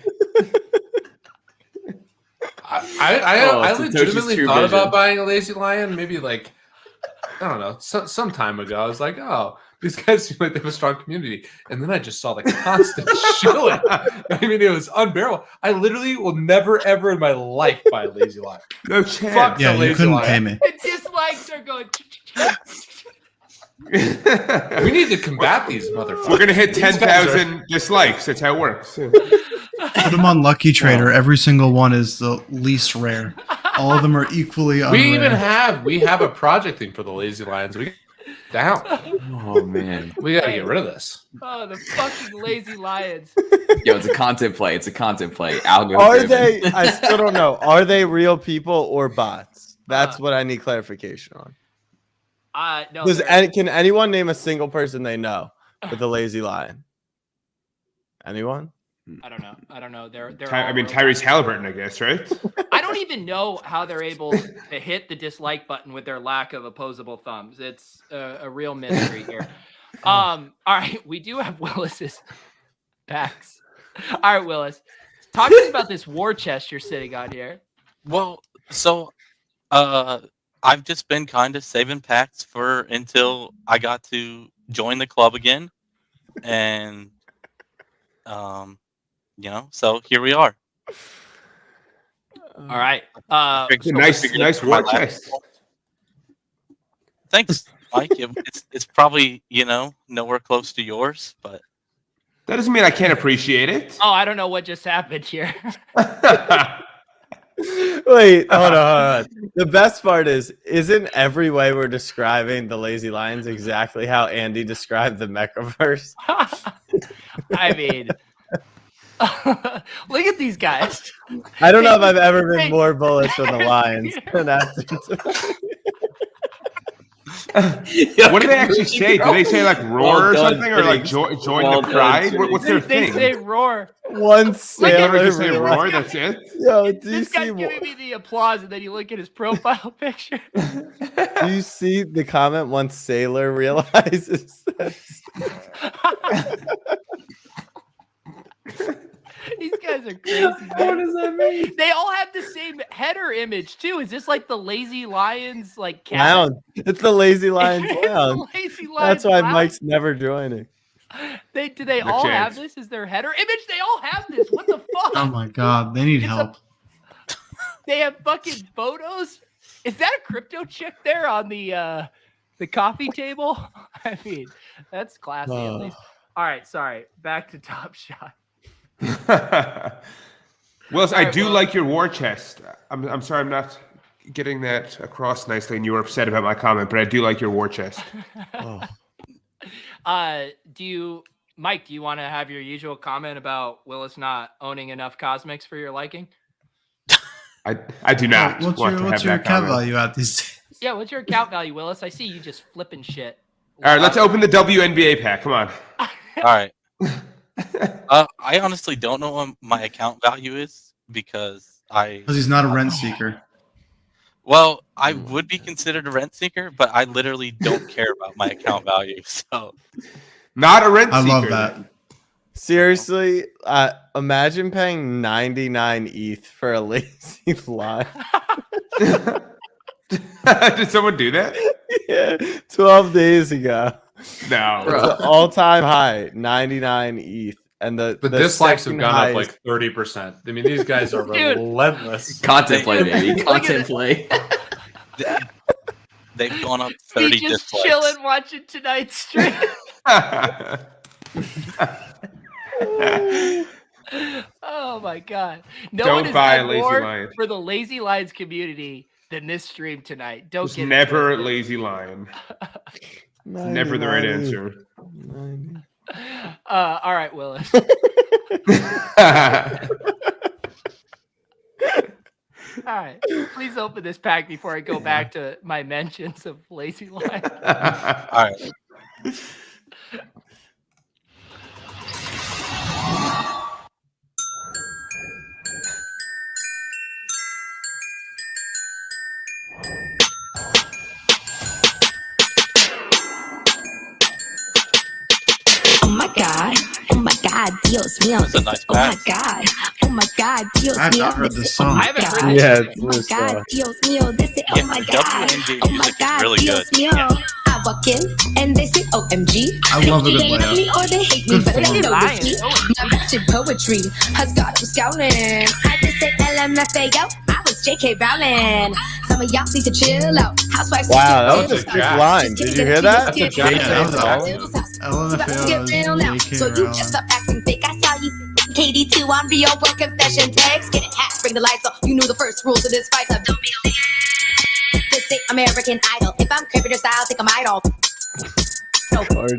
I legitimately thought about buying a Lazy Lion. Maybe I don't know, some time ago. I was like, oh, these guys seem like they have a strong community. And then I just saw the constant shilling. I mean, it was unbearable. I literally will never, ever in my life buy a Lazy Lion. No chance. Fuck Yeah, the you Lazy couldn't Lion. pay me. And dislikes are going. We need to combat these motherfuckers. We're going to hit 10,000 dislikes. That's how it works. Put them on Lucky Trader. Every single one is the least rare. All of them are equally unrare. We have a project thing for the Lazy Lions. We down. Oh man, we gotta get rid of this. Oh, the fucking Lazy Lions. Yo, it's a content play. Algo Are they? I still don't know. Are they real people or bots? That's what I need clarification on. No. Can anyone name a single person they know with a Lazy Lion? Anyone? I don't know. They're I mean, Tyrese Halliburton, I guess, right? I don't even know how they're able to hit the dislike button with their lack of opposable thumbs. It's a real mystery here. All right, we do have Willis's packs. All right, Willis, talk to us about this war chest you're sitting on here. Well, so I've just been kind of saving packs for until I got to join the club again, and so here we are. All right, nice war chest. Thanks, Mike. It's probably nowhere close to yours, but That doesn't mean I can't appreciate it. Oh, I don't know what just happened here. Wait, hold on. The best part isn't every way we're describing the Lazy Lions exactly how Andy described the Mechaverse? I mean, look at these guys. I don't know if I've ever been more bullish on the Lions than after. What do they actually say? Do they say like roar or something, or like join the pride? What's their thing? They say roar. One sailor just say roar. That's it. Yo, this guy's giving me the applause, and then you look at his profile picture. Do you see the comment? One sailor realizes this. These guys are crazy. What does that mean? They all have the same header image too. Is this like the Lazy Lions like lounge? It's the Lazy Lions lounge. Lazy Lions That's why lounge? Mike's never joining. Do they all have this? Is their header image? They all have this. What the fuck? Oh my god, they need help. They have fucking photos. Is that a crypto chick there on the coffee table? I mean, that's classy at least. All right, sorry. Back to Top Shot. Willis, I do like your war chest. I'm sorry I'm not getting that across nicely, and you were upset about my comment, but I do like your war chest. Mike, do you want to have your usual comment about Willis not owning enough cosmics for your liking? I do not. What's your account value at these days? Yeah, what's your account value, Willis? I see you just flipping shit. All right, let's open the WNBA pack. Come on. All right. I honestly don't know what my account value is because he's not a rent seeker. Well, I would be considered a rent seeker, but I literally don't care about my account value. So, not a rent seeker. I love that. Seriously, imagine paying 99 ETH for a Lazy Lion. Did someone do that? Yeah, 12 days ago. No, all-time high, 99 ETH, and the dislikes have second gone up highest- like 30%. I mean, these guys are Dude. relentless. Content play, baby. Content play. They've gone up 30 He's just dislikes. chilling watching tonight's stream. Oh my god! No Don't one has buy done Lazy more Lions. for the Lazy Lions community than this stream tonight. Don't It's get never it twisted. Lazy Lion. Never the right 99 answer. 90. All right, Willis. All right, please open this pack before I go back to my mentions of Lazy Lions. All right. Oh my God, Dios mío. That's a nice Oh my pack. God, oh my God, Dios I have mío. not heard this song. I haven't heard God. this. Yeah, Oh my God, Dios mío. They say, oh Yeah, my the God, WNBA oh my music is God, really Dios good. mío. I walk in and they say, OMG. I love a good They love layout. me or they hate me, Good but they form. know it's me. My ratchet poetry has got them scowling. I just say LMFAO. I was JK Rowling. Some of y'all need to chill out. Housewives. Wow, that was That's a a sick jack. line. Did you hear that? Yeah, that was LMFAO is So you just stop acting fake. I saw you, KD2 on real world confession text. Get it hacked, bring the lights off. You knew the first rules of this fight. Don't be a this ain't American Idol. If I'm crapping your style, think I'm idol.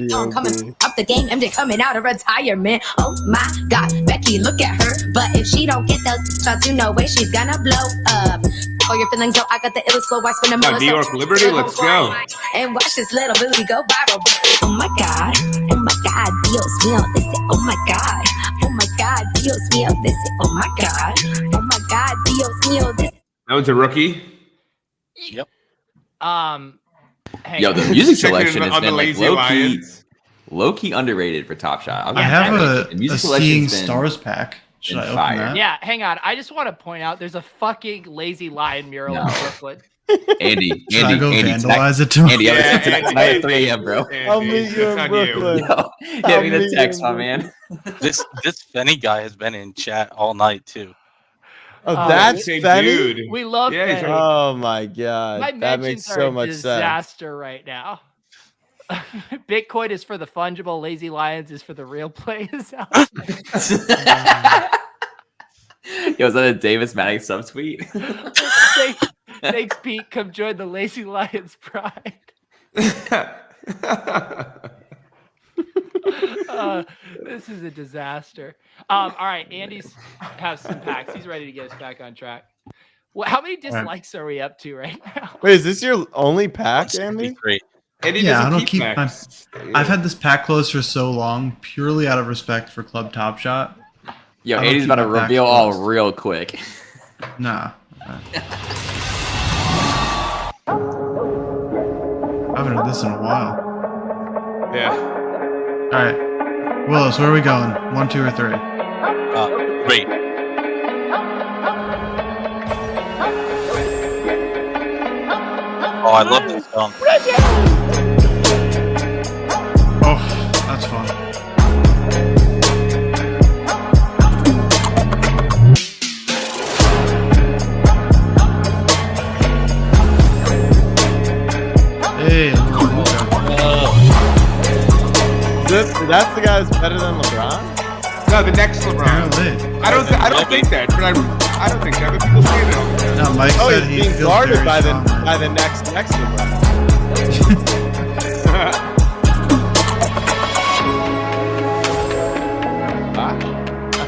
No, I'm coming up the game. MJ coming out of retirement. Oh my God, Becky, look at her. But if she don't get those shots, you know where she's gonna blow up. All your feelings, so I got the illest flow. I spin a New York Liberty, let's go. and watch this little booty go viral. Oh my God, Dios mío. They say, oh my God, God, Dios mío, this. Oh my God, Dios mío, this. That one's a rookie. Yep. Yo, the music Checking selection in has on the been like Lazy Lions. low key underrated for Top Shot. I have The a music Seeing selection's been- Stars pack. Should I open fire. that? Yeah, hang on. I just want to point out there's a fucking Lazy Lion mural in Brooklyn. Andy, Should I go Andy, vandalize it tomorrow? Andy, Yeah, tonight at 3 a.m., bro. I'll meet you in that's on Brooklyn. Yo, get me the text, my man. This Fenny guy has been in chat all night too. Oh, Oh, that's Same Fenny? dude. We love Yeah, he's Fenny. Oh my god. My That mentions makes are so a much sense. disaster right now. Bitcoin is for the fungible. Lazy Lions is for the real players. Yo, is that a Davis Maddox subtweet? Thanks, Pete. Come join the Lazy Lions pride. This is a disaster. All right, Andy's has some packs. He's ready to get us back on track. Well, how many dislikes are we up to right now? Wait, is this your only pack, Andy? 163. And he Yeah, doesn't I don't keep packs. I've had this pack closed for so long, purely out of respect for Club Top Shot. Yo, I don't Andy's keep about to my packs reveal all closed. real quick. Nah. I haven't heard this in a while. Yeah. All right, Willis, where are we going? 1, 2, or 3? 3. Oh, I love this song. Oh, that's fun. Hey, That's the guy that's better than LeBron? No, the next LeBron. apparently. I don't think that, but I don't think that. But people say it all the time. No, Mike Oh, said he's he being feels guarded very by strongly. the next LeBron.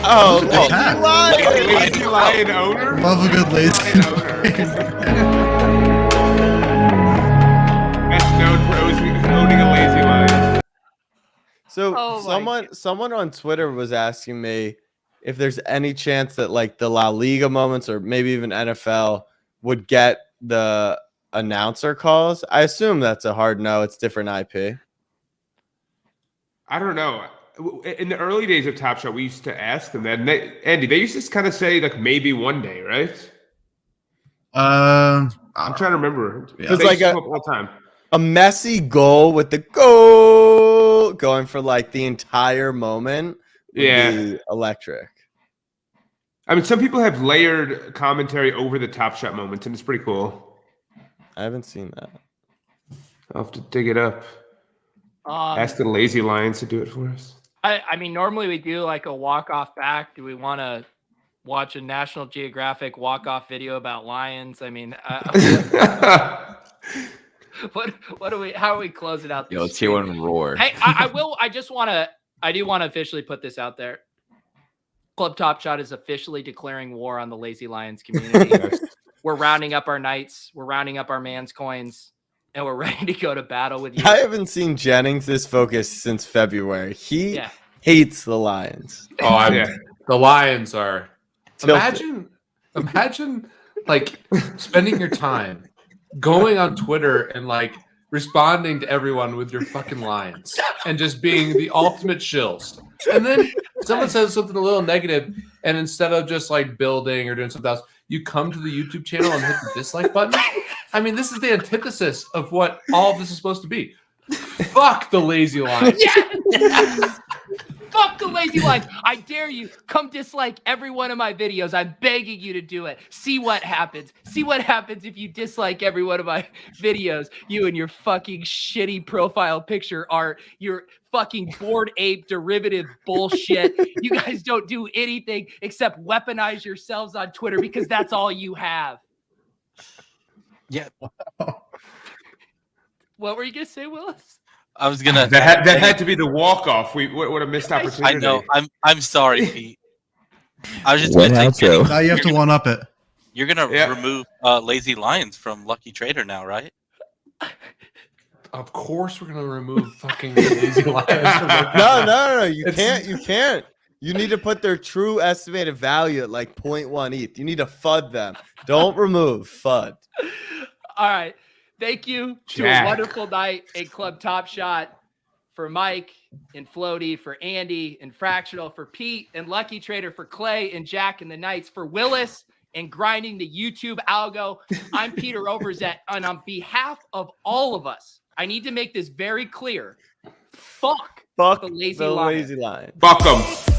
Oh, Look Lazy at that. Lion! Lazy Lion owner. Love a good lazy. Best known for owning a Lazy Lion. So Oh my someone on Twitter was asking me if there's any chance that like the La Liga moments or maybe even NFL would get the announcer calls. I assume that's a hard no. It's different IP. I don't know. In the early days of Top Shot, we used to ask them that. And Andy, they used to kind of say like maybe one day, right? I'm trying to remember. Yeah. It's They like used to a- come up all the time. A messy goal with the goal going for like the entire moment would Yeah. be electric. I mean, some people have layered commentary over the Top Shot moments, and it's pretty cool. I haven't seen that. I'll have to dig it up. Ask the Lazy Lions to do it for us. I mean, normally we do like a walk-off back. Do we want to watch a National Geographic walk-off video about lions? I mean, what do we? How are we closing out this? Yo, tier stream? 1 roar. Hey, I will. I do want to officially put this out there. Club Top Shot is officially declaring war on the Lazy Lions community. We're rounding up our knights. We're rounding up our man's coins. And we're ready to go to battle with you. I haven't seen Jennings this focused since February. He Yeah. hates the Lions. Oh, Yeah. the Lions are. Tilted. Imagine, like spending your time going on Twitter and like responding to everyone with your fucking Lions and just being the ultimate shills. And then someone says something a little negative, and instead of just like building or doing something else, you come to the YouTube channel and hit the dislike button. I mean, this is the antithesis of what all of this is supposed to be. Fuck the Lazy Lions. Yeah. Fuck the Lazy Lions. I dare you. Come dislike every one of my videos. I'm begging you to do it. See what happens. See what happens if you dislike every one of my videos. You and your fucking shitty profile picture art. Your fucking Bored Ape derivative bullshit. You guys don't do anything except weaponize yourselves on Twitter because that's all you have. Yeah, What were you going to say, Willis? I was gonna. That had to be the walk-off. What a missed opportunity. I know. I'm sorry, Pete. I was just What gonna say, outro? Now you have to one up it. you're gonna Yeah. remove Lazy Lions from Lucky Trader now, right? Of course, we're gonna remove fucking the Lazy Lions. From No, you can't. You can't. You need to put their true estimated value at like 0.1 ETH. You need to FUD them. Don't remove, FUD. All right. Thank you to Jack. a wonderful night in Club Top Shot. For Mike and Floaty, for Andy and Fractional, for Pete and Lucky Trader, for Clay and Jack and the Knights, for Willis and grinding the YouTube algo. I'm Peter Overzet, and on behalf of all of us, I need to make this very clear. Fuck Fuck the Lazy the Lion. Lazy Lion. Fuck them.